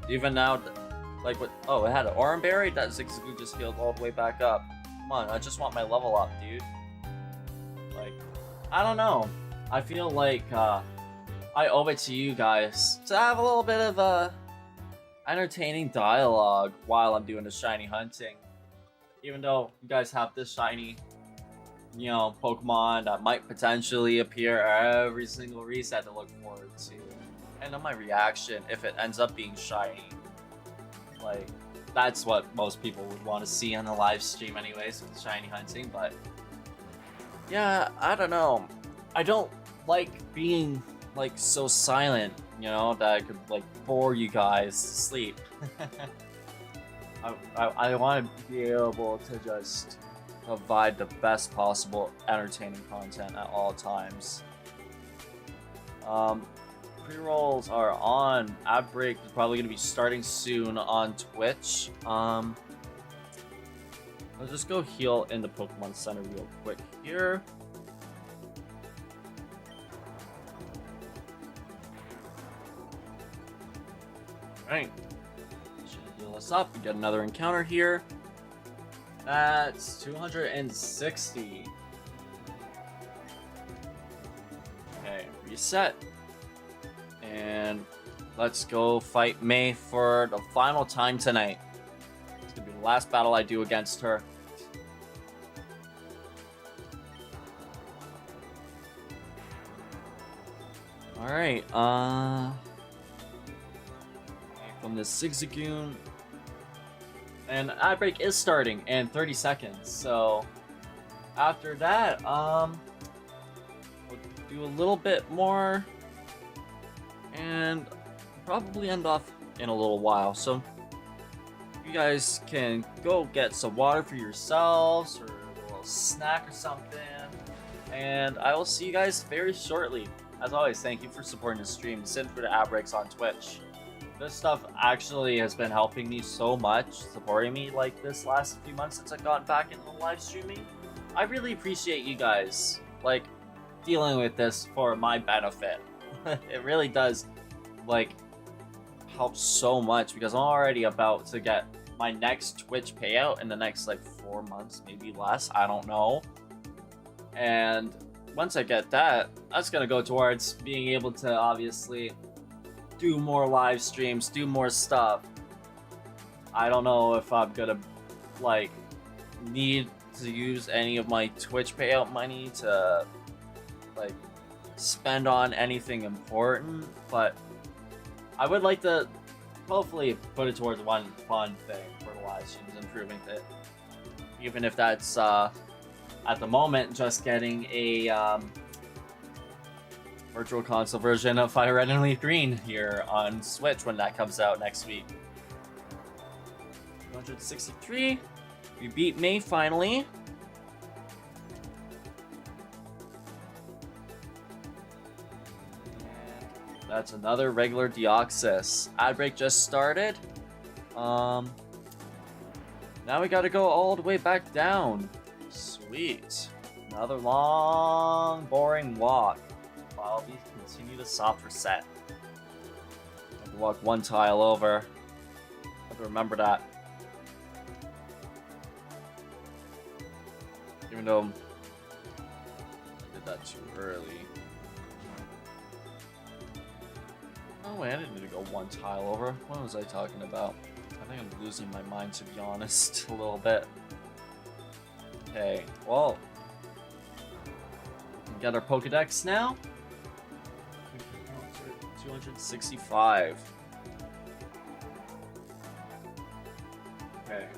Even now, like, with, oh, it had an Oran Berry? That Zigzagoon just healed all the way back up. Come on, I just want my level up, dude. Like, I don't know. I feel like I owe it to you guys to have a little bit of entertaining dialogue while I'm doing the shiny hunting. Even though you guys have this shiny, you know, Pokemon that might potentially appear every single reset to look forward to. And on my reaction, if it ends up being shiny, like, that's what most people would want to see on the live stream anyways, with shiny hunting. But yeah, I don't know. I don't like being, like, so silent, you know, that I could, like, bore you guys to sleep. I want to be able to just provide the best possible entertaining content at all times. Pre-rolls are on. Ad break is probably going to be starting soon on Twitch. I'll just go heal in the Pokemon Center real quick here. Alright. Should Heal us up. We get another encounter here. That's 260. Okay, reset. And let's go fight May for the final time tonight. It's gonna be the last battle I do against her. Alright, from the Zigzagoon. And ad break is starting in 30 seconds, so after that, we'll do a little bit more and probably end off in a little while. So you guys can go get some water for yourselves or a little snack or something, and I will see you guys very shortly. As always, thank you for supporting the stream. Send for the ad breaks on Twitch. This stuff actually has been helping me so much, supporting me like this last few months since I got back into live streaming. I really appreciate you guys, like, dealing with this for my benefit. It really does, like, help so much because I'm already about to get my next Twitch payout in the next, like, 4 months, maybe less, I don't know. And once I get that, that's gonna go towards being able to, obviously, do more live streams, do more stuff. I don't know if I'm gonna, like, need to use any of my Twitch payout money to, like, spend on anything important, but I would like to hopefully put it towards one fun thing for the live streams, improving it. Even if that's, at the moment, just getting a, Virtual Console version of Fire Red and Leaf Green here on Switch when that comes out next week. 263. We beat May finally. And that's another regular Deoxys. Ad break just started. Now we gotta go all the way back down. Sweet. Another long, boring walk. While we continue the soft reset. I have to walk one tile over. I have to remember that. Even though I did that too early. Oh wait, I didn't need to go one tile over. What was I talking about? I think I'm losing my mind, to be honest, a little bit. Okay, well, we can get our Pokedex now. 265. Okay.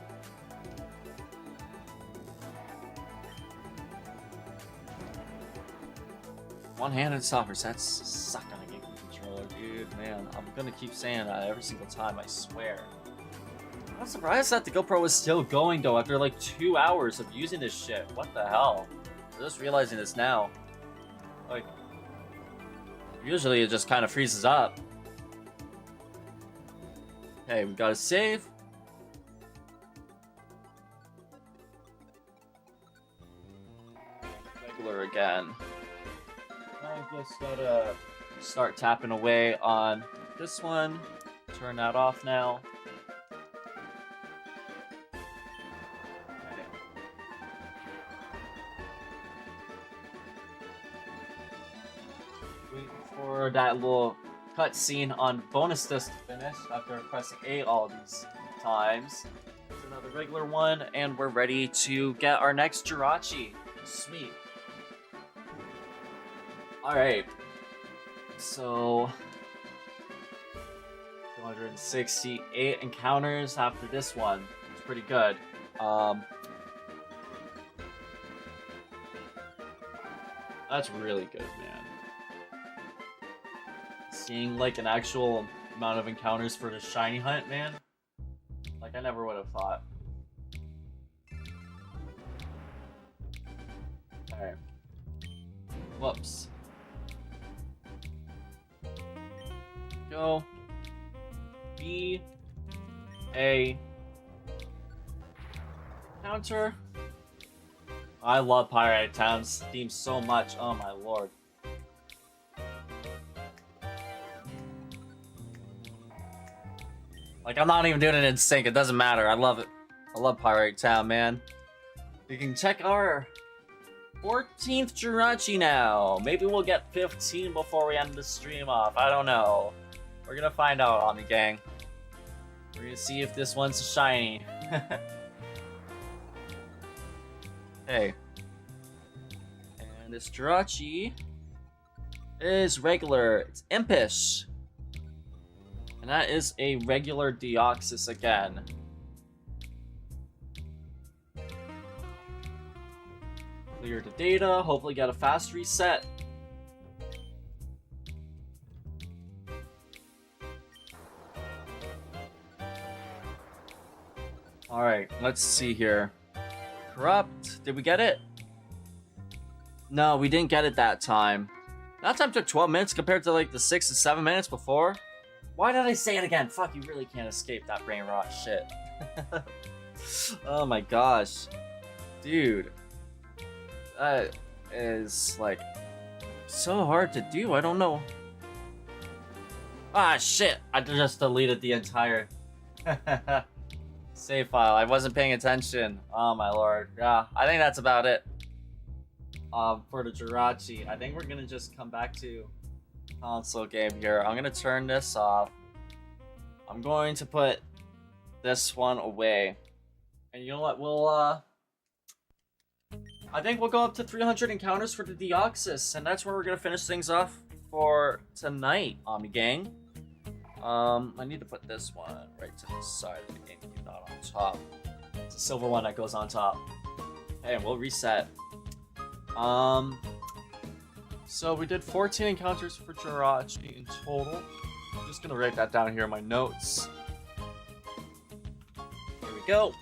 One-handed stoppers, that's suck on a game controller, dude. Man, I'm gonna keep saying that every single time, I swear. I'm surprised that the GoPro is still going though after like 2 hours of using this shit. What the hell? I'm just realizing this now. Like, usually it just kind of freezes up. Hey, we gotta save. Regular again. I just gotta start tapping away on this one. Turn that off now. For that little cutscene on bonus disc to finish after pressing A all these times. It's another regular one, and we're ready to get our next Jirachi. Sweet. Alright. So 268 encounters after this one. It's pretty good. That's really good, man. Seeing like an actual amount of encounters for the shiny hunt, man. Like I never would have thought. Alright. Whoops. Go. B. A. Counter. I love Pirate Towns theme so much. Oh my lord. Like, I'm not even doing it in sync. It doesn't matter. I love it. I love Pirate Town, man. You can check our 14th Jirachi now. Maybe we'll get 15 before we end the stream off. I don't know. We're gonna find out on the gang. We're gonna see if this one's shiny. Hey. And this Jirachi is regular. It's impish. And that is a regular Deoxys again. Clear the data, hopefully get a fast reset. Alright, let's see here. Corrupt, did we get it? No, we didn't get it that time. That time took 12 minutes compared to like the 6 to 7 minutes before. Why did I say it again? Fuck, you really can't escape that brain rot shit. Oh my gosh. Dude. That is like so hard to do. I don't know. Ah, shit. I just deleted the entire save file. I wasn't paying attention. Oh my lord. Yeah, I think that's about it. For the Jirachi. I think we're gonna just come back to console game here. I'm gonna turn this off. I'm going to put this one away. And you know what? We'll I think we'll go up to 300 encounters for the Deoxys, and that's where we're gonna finish things off for tonight, Omni Gang. I need to put this one right to the side of the game, not on top. It's a silver one that goes on top. Hey, and we'll reset. So we did 14 encounters for Jirachi in total. I'm just gonna write that down here in my notes. Here we go.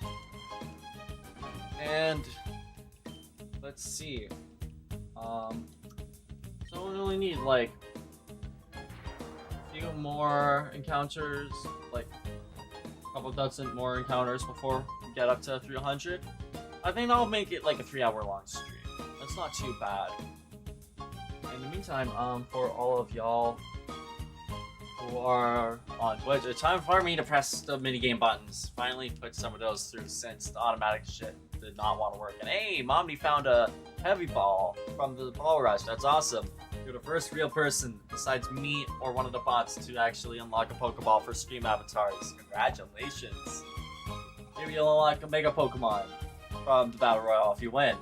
And let's see. So we only need like a few more encounters, like a couple dozen more encounters before we get up to 300. I think that'll make it like a 3-hour long stream. That's not too bad. In the meantime, for all of y'all who are on Twitch, it's time for me to press the minigame buttons. Finally put some of those through since the automatic shit did not want to work. And hey, Mommy found a heavy ball from the ball rush. That's awesome. You're the first real person besides me or one of the bots to actually unlock a Pokeball for StreamAvatars. Congratulations. Maybe you'll unlock a Mega Pokemon from the Battle Royale if you win.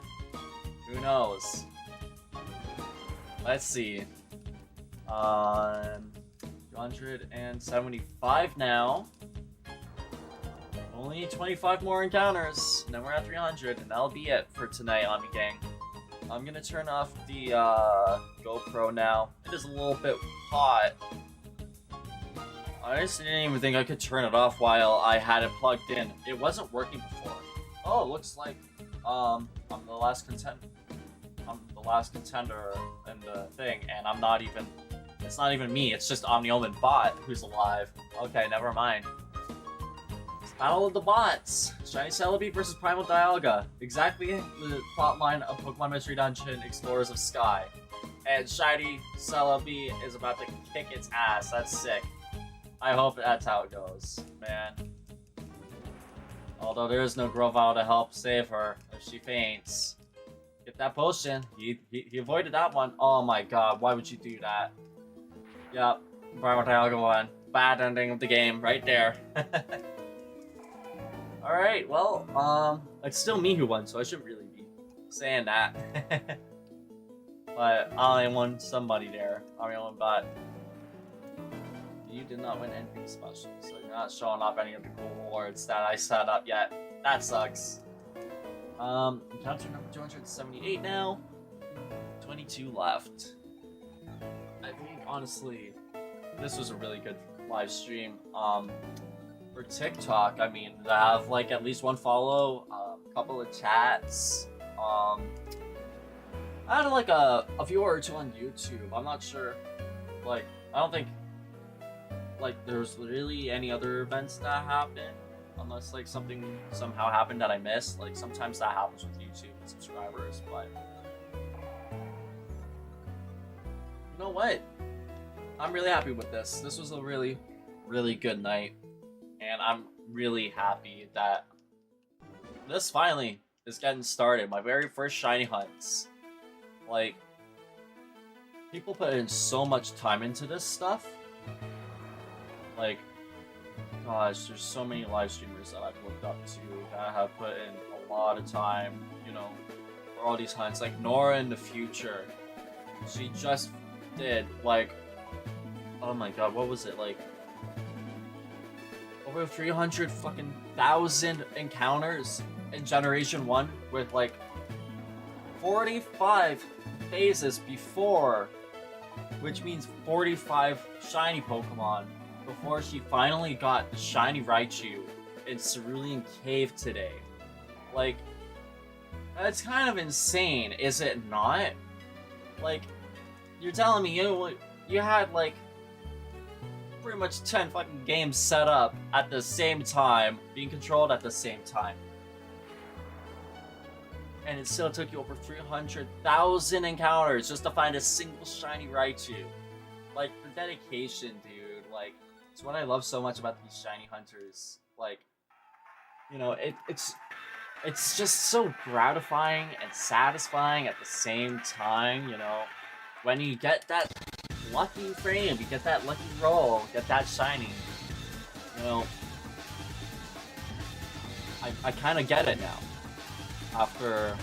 Who knows? Let's see. 275 now. Only 25 more encounters, and then we're at 300, and that'll be it for tonight, Omni Gang. I'm gonna turn off the GoPro now. It is a little bit hot. I just didn't even think I could turn it off while I had it plugged in. It wasn't working before. Oh, it looks like I'm the last contender in the thing, and I'm not even. It's not even me. It's just Omnioman Bot who's alive. Okay, never mind. Battle of the Bots. Shiny Celebi versus Primal Dialga. Exactly the plotline of Pokemon Mystery Dungeon Explorers of Sky. And Shiny Celebi is about to kick its ass. That's sick. I hope that's how it goes, man. Although there is no Grovyle to help save her if she faints. Get that potion. He avoided that one. Oh my god, why would you do that? Yep, Primal Dialga won. Bad ending of the game, right there. Alright, well, it's still me who won, so I shouldn't really be saying that. But I only won somebody there. I only won Bot. You did not win anything special, so you're not showing off any of the cool awards that I set up yet. That sucks. Encounter number 278 now. 22 left. I think, honestly, this was a really good live stream. For TikTok, I mean, to have like at least one follow, a couple of chats. I had like a viewer or two on YouTube. I'm not sure. Like, I don't think like there's really any other events that happen, unless like something somehow happened that I missed. Like sometimes that happens with YouTube and subscribers, but you know what? I'm really happy with this. This was a really, really good night. and I'm really happy that this finally is getting started. My very first shiny hunts. Like, people put in so much time into this stuff. Like, gosh, there's so many live streamers that I've looked up to that have put in a lot of time, you know, for all these hunts. Like Nora in the future, she just did like, oh my god, what was it, like over 300 fucking thousand encounters in Generation 1 with like 45 phases before, which means 45 shiny Pokemon before she finally got the shiny Raichu in Cerulean Cave today. Like, that's kind of insane, is it not? Like, you're telling me you had like pretty much 10 fucking games set up at the same time, being controlled at the same time, and it still took you over 300,000 encounters just to find a single shiny Raichu. Like, the dedication, dude, like, it's what I love so much about these shiny hunters. Like, you know, it's just so gratifying and satisfying at the same time, you know, when you get that lucky frame, you get that lucky roll, get that shiny, you know. I kind of get it now. After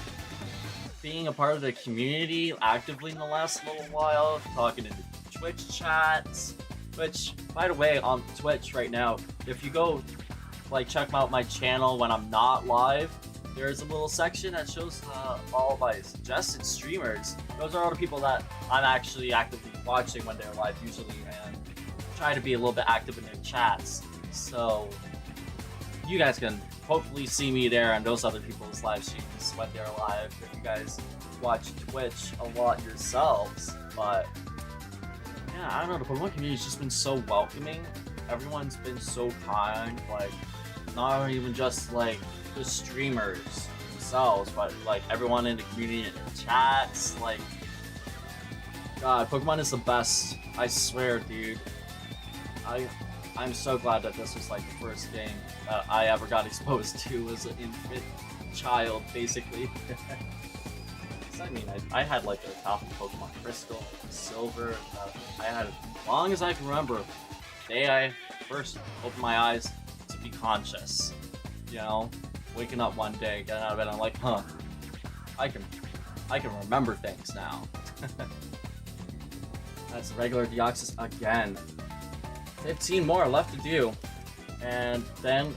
being a part of the community actively in the last little while, talking in the Twitch chats, which, by the way, on Twitch right now, if you go, like, check out my channel when I'm not live, there's a little section that shows all of my suggested streamers. Those are all the people that I'm actually actively watching when they're live usually, and try to be a little bit active in their chats. So you guys can hopefully see me there and those other people's live streams when they're live, if you guys watch Twitch a lot yourselves. But yeah, I don't know, the Pokemon community's just been so welcoming. Everyone's been so kind, like, not even just like the streamers themselves, but like everyone in the community in the chats. Like, God, Pokemon is the best, I swear, dude. I'm so glad that this was like the first game that I ever got exposed to as an infant child, basically. I mean, I had like a copy of Pokemon Crystal, Silver. I had it as long as I can remember. The day I first opened my eyes to be conscious, you know, waking up one day, getting out of bed, I'm like, huh, I can remember things now. That's regular Deoxys again. 15 more left to do, and then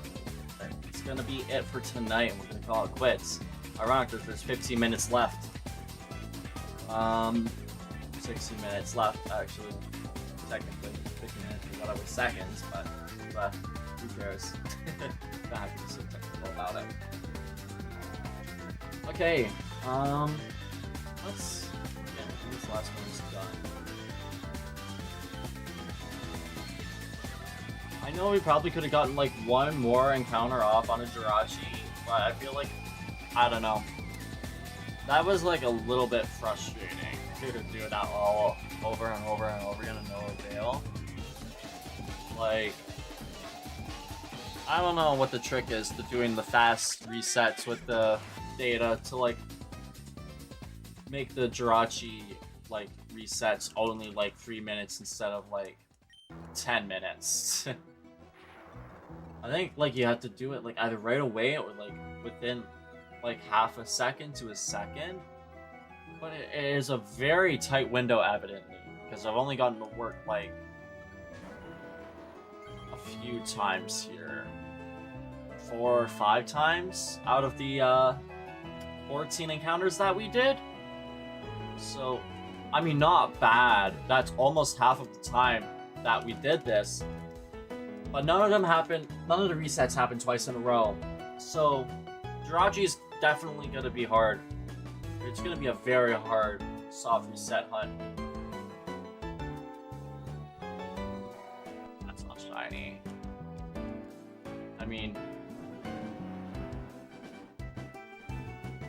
it's gonna be it for tonight, and we're gonna call it quits. Ironic that there's 15 minutes left. 60 minutes left, actually. Technically, 50 minutes or whatever seconds, but who cares? Don't have to be so technical about it. Okay, let's get this last one's done. I know we probably could have gotten like one more encounter off on a Jirachi, but I feel like, I don't know. That was like a little bit frustrating to do that all over and over and over again and no avail. Like, I don't know what the trick is to doing the fast resets with the data to like make the Jirachi like resets only like 3 minutes instead of like 10 minutes. I think like you have to do it like either right away or like within like half a second to a second, but it is a very tight window evidently, because I've only gotten to work like a few times here, 4 or 5 times out of the 14 encounters that we did. So I mean, not bad. That's almost half of the time that we did this, but none of them happened, none of the resets happened twice in a row. So Jirachi is definitely gonna be hard. It's gonna be a very hard soft reset hunt. That's not shiny. I mean,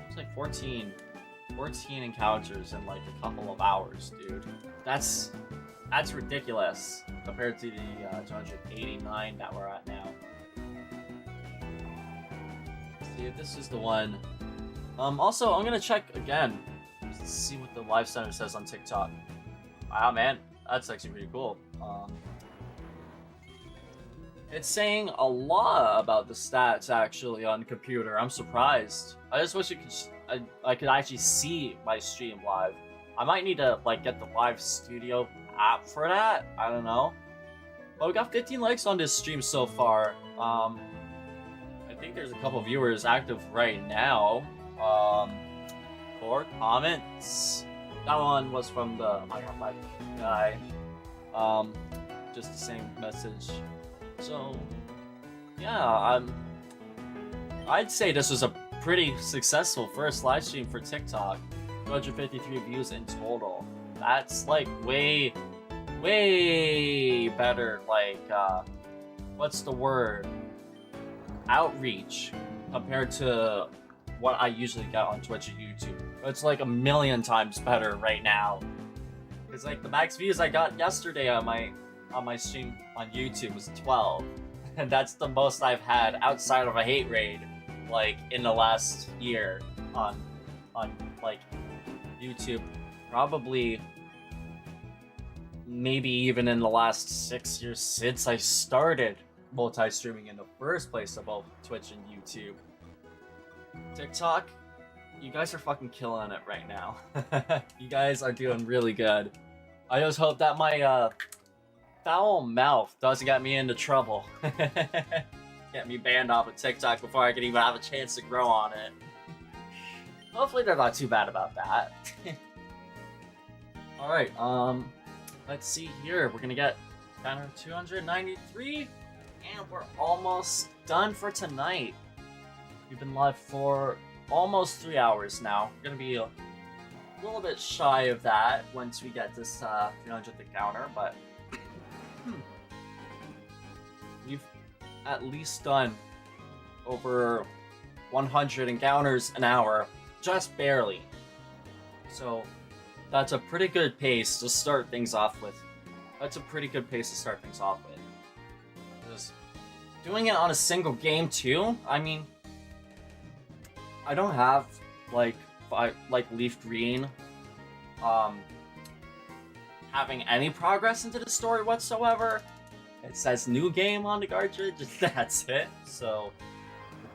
it's like 14 encounters in like a couple of hours, dude. That's ridiculous compared to the 289 that we're at now. See if this is the one. Also, I'm gonna check again to see what the live center says on TikTok. Wow, man, that's actually pretty cool. It's saying a lot about the stats actually on the computer. I'm surprised. I just wish I could actually see my stream live. I might need to like get the live studio app for that. I don't know. But we got 15 likes on this stream so far. I think there's a couple viewers active right now. 4 comments. That one was from the Minecraft Live guy. Just the same message. So, yeah, I'd say this was a pretty successful first live stream for TikTok. 253 views in total. That's like way better, like, what's the word? Outreach compared to what I usually get on Twitch and YouTube. It's like a million times better right now. Because like the max views I got yesterday on my stream on YouTube was 12. And that's the most I've had outside of a hate raid, like in the last year on like YouTube. Probably maybe even in the last 6 years since I started multi-streaming in the first place of both Twitch and YouTube. TikTok, you guys are fucking killing it right now. You guys are doing really good. I just hope that my foul mouth doesn't get me into trouble. Get me banned off of TikTok before I can even have a chance to grow on it. Hopefully they're not too bad about that. Alright, let's see here. We're gonna get banner 293, and we're almost done for tonight. We've been live for almost 3 hours now. We're gonna be a little bit shy of that once we get this 300th encounter, but we've at least done over 100 encounters an hour, just barely. So that's a pretty good pace to start things off with. Just doing it on a single game too. I mean, I don't have like Leaf Green having any progress into the story whatsoever. It says new game on the cartridge, that's it. So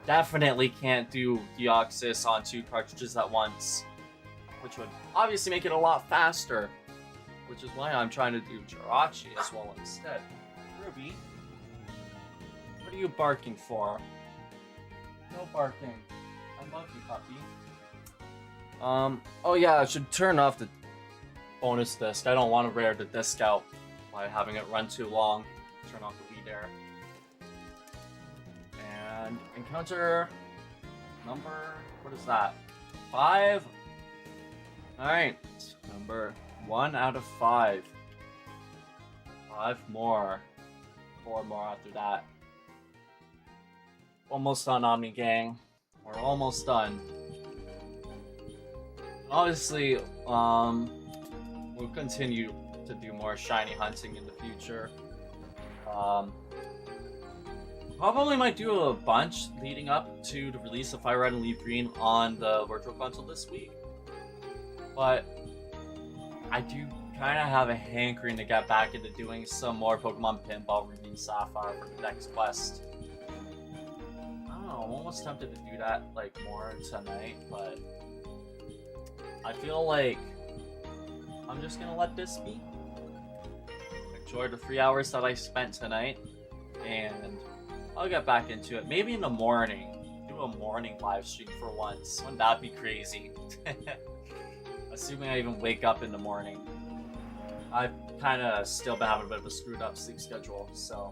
definitely can't do Deoxys on 2 cartridges at once, which would obviously make it a lot faster, which is why I'm trying to do Jirachi as well instead. Ruby, what are you barking for? No barking. I love you, puppy. Oh yeah, I should turn off the bonus disc. I don't want to rare the disc out by having it run too long. Turn off the Wii there. And encounter number, what is that? 5? Alright, number 1 out of 5. 5 more. 4 more after that. Almost done, Omni Gang. We're almost done. Obviously, we'll continue to do more shiny hunting in the future. Probably might do a bunch leading up to the release of Fire Red and Leaf Green on the Virtual Console this week. But I do kind of have a hankering to get back into doing some more Pokemon Pinball Ruby and Sapphire for the next quest. I don't know, I'm almost tempted to do that like more tonight, but I feel like I'm just gonna let this be. Enjoy the 3 hours that I spent tonight, and I'll get back into it. Maybe in the morning. Do a morning live stream for once. Wouldn't that be crazy? Assuming I even wake up in the morning. I've kind of still been having a bit of a screwed up sleep schedule, so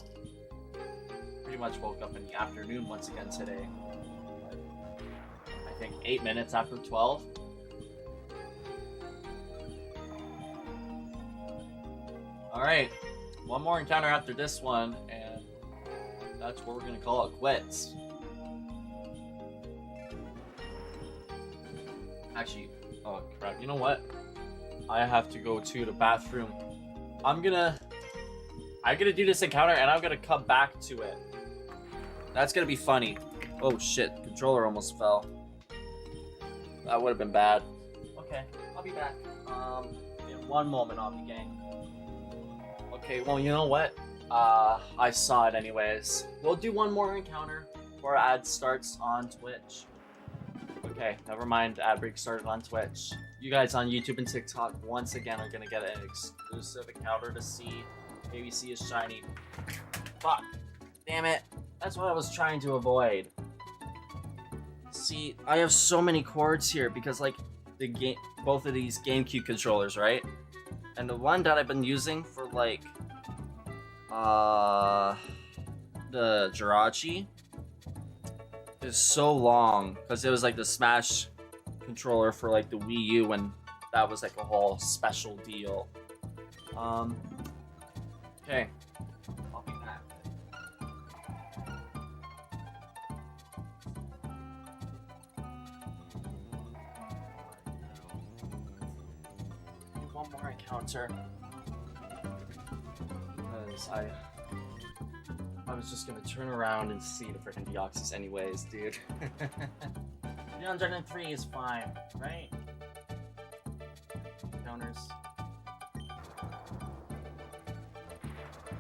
pretty much woke up in the afternoon once again today. I think 8 minutes after 12. Alright, one more encounter after this one, and that's where we're gonna call it quits. Actually, oh crap, you know what? I have to go to the bathroom. I'm gonna do this encounter and I'm gonna come back to it. That's gonna be funny. Oh shit, controller almost fell. That would have been bad. Okay, I'll be back. In one moment, Omni Gang. Okay, well, you know what? I saw it anyways. We'll do one more encounter before ad starts on Twitch. Okay, never mind. Ad break started on Twitch. You guys on YouTube and TikTok once again are gonna get an exclusive encounter to see. Maybe see a shiny. Fuck. Damn it. That's what I was trying to avoid. See, I have so many cords here because like the game, both of these GameCube controllers, right? And the one that I've been using for like the Jirachi is so long because it was like the Smash controller for like the Wii U when that was like a whole special deal. Okay. I'll be back. One more encounter. Because I was just gonna turn around and see the freaking Deoxys anyways, dude. 303 is fine, right? Counters.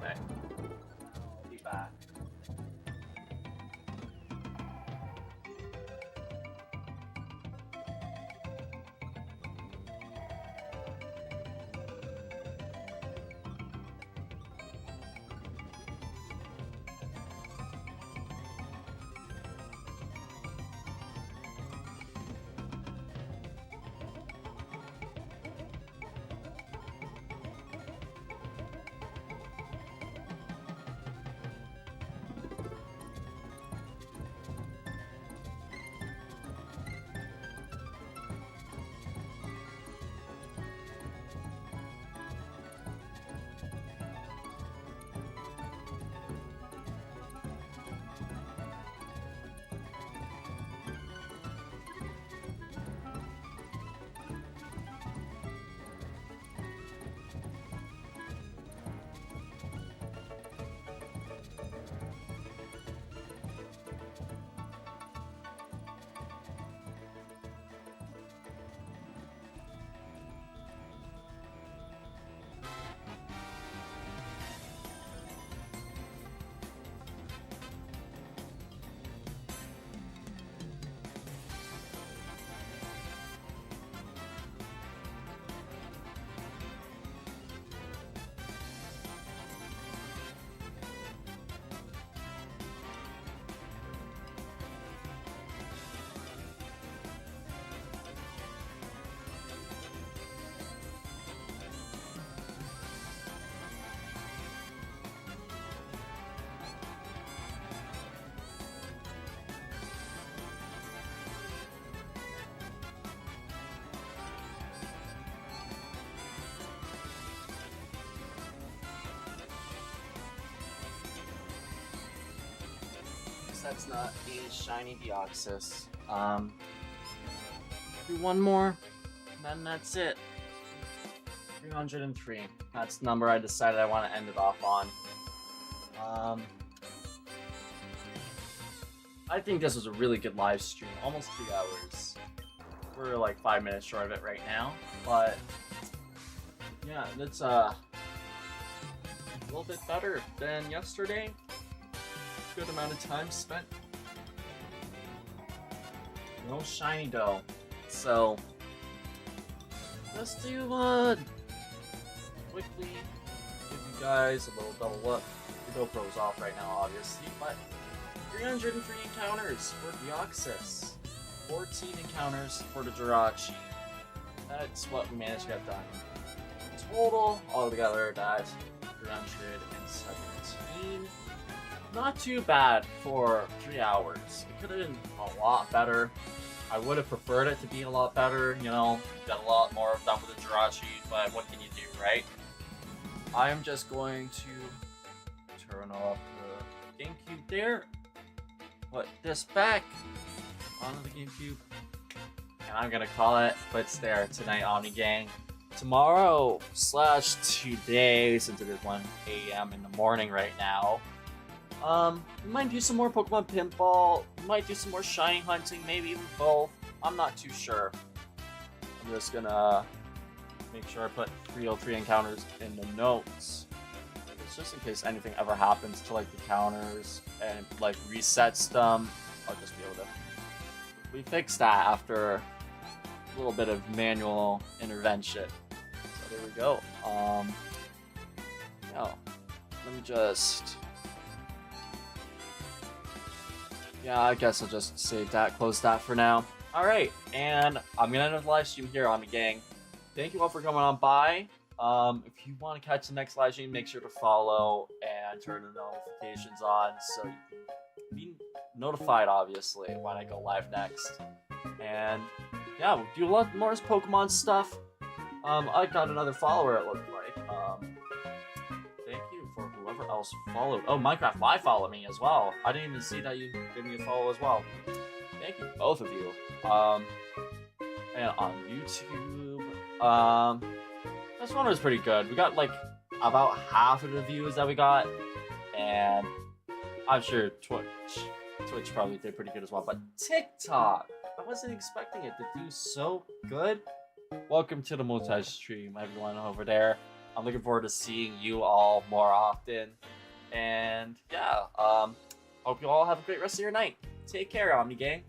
Okay. I'll be back. That's not a shiny Deoxys. Do one more, and then that's it. 303. That's the number I decided I want to end it off on. I think this was a really good live stream, almost 3 hours. We're like 5 minutes short of it right now, but yeah, that's a little bit better than yesterday. Good amount of time spent. No shiny though. So let's do quickly give you guys a little double look. The GoPro's off right now obviously, but 303 encounters for Deoxys, 14 encounters for the Jirachi. That's what we managed to get done. Total altogether that's 317. Not too bad for 3 hours. It could have been a lot better. I would have preferred it to be a lot better, you know, got a lot more done with the Jirachi, but what can you do, right? I am just going to turn off the GameCube there, put this back onto the GameCube, and I'm gonna call it quits there tonight, Omni Gang. Tomorrow / today, since it is 1 a.m. in the morning right now, We might do some more Pokemon Pinball. We might do some more shiny hunting, maybe even both. I'm not too sure. I'm just gonna make sure I put 303 encounters in the notes. It's just in case anything ever happens to like the counters and like resets them. I'll just be able to. We fixed that after a little bit of manual intervention. So there we go. Yeah. Let me just. Yeah, I guess I'll just save that, close that for now. Alright, and I'm gonna end the live stream here on the gang. Thank you all for coming on by. If you want to catch the next live stream, make sure to follow and turn the notifications on so you can be notified, obviously, when I go live next. And yeah, we'll do a lot more Pokemon stuff. I got another follower, it looked like. Thank you for whoever else followed. Oh, Minecraft Live followed me as well. I didn't even see that you gave me a follow as well. Thank you, both of you. And on YouTube, this one was pretty good. We got like about half of the views that we got, and I'm sure Twitch probably did pretty good as well. But TikTok, I wasn't expecting it to do so good. Welcome to the multi-stream, everyone over there. I'm looking forward to seeing you all more often. And yeah, hope you all have a great rest of your night. Take care, Omni Gang.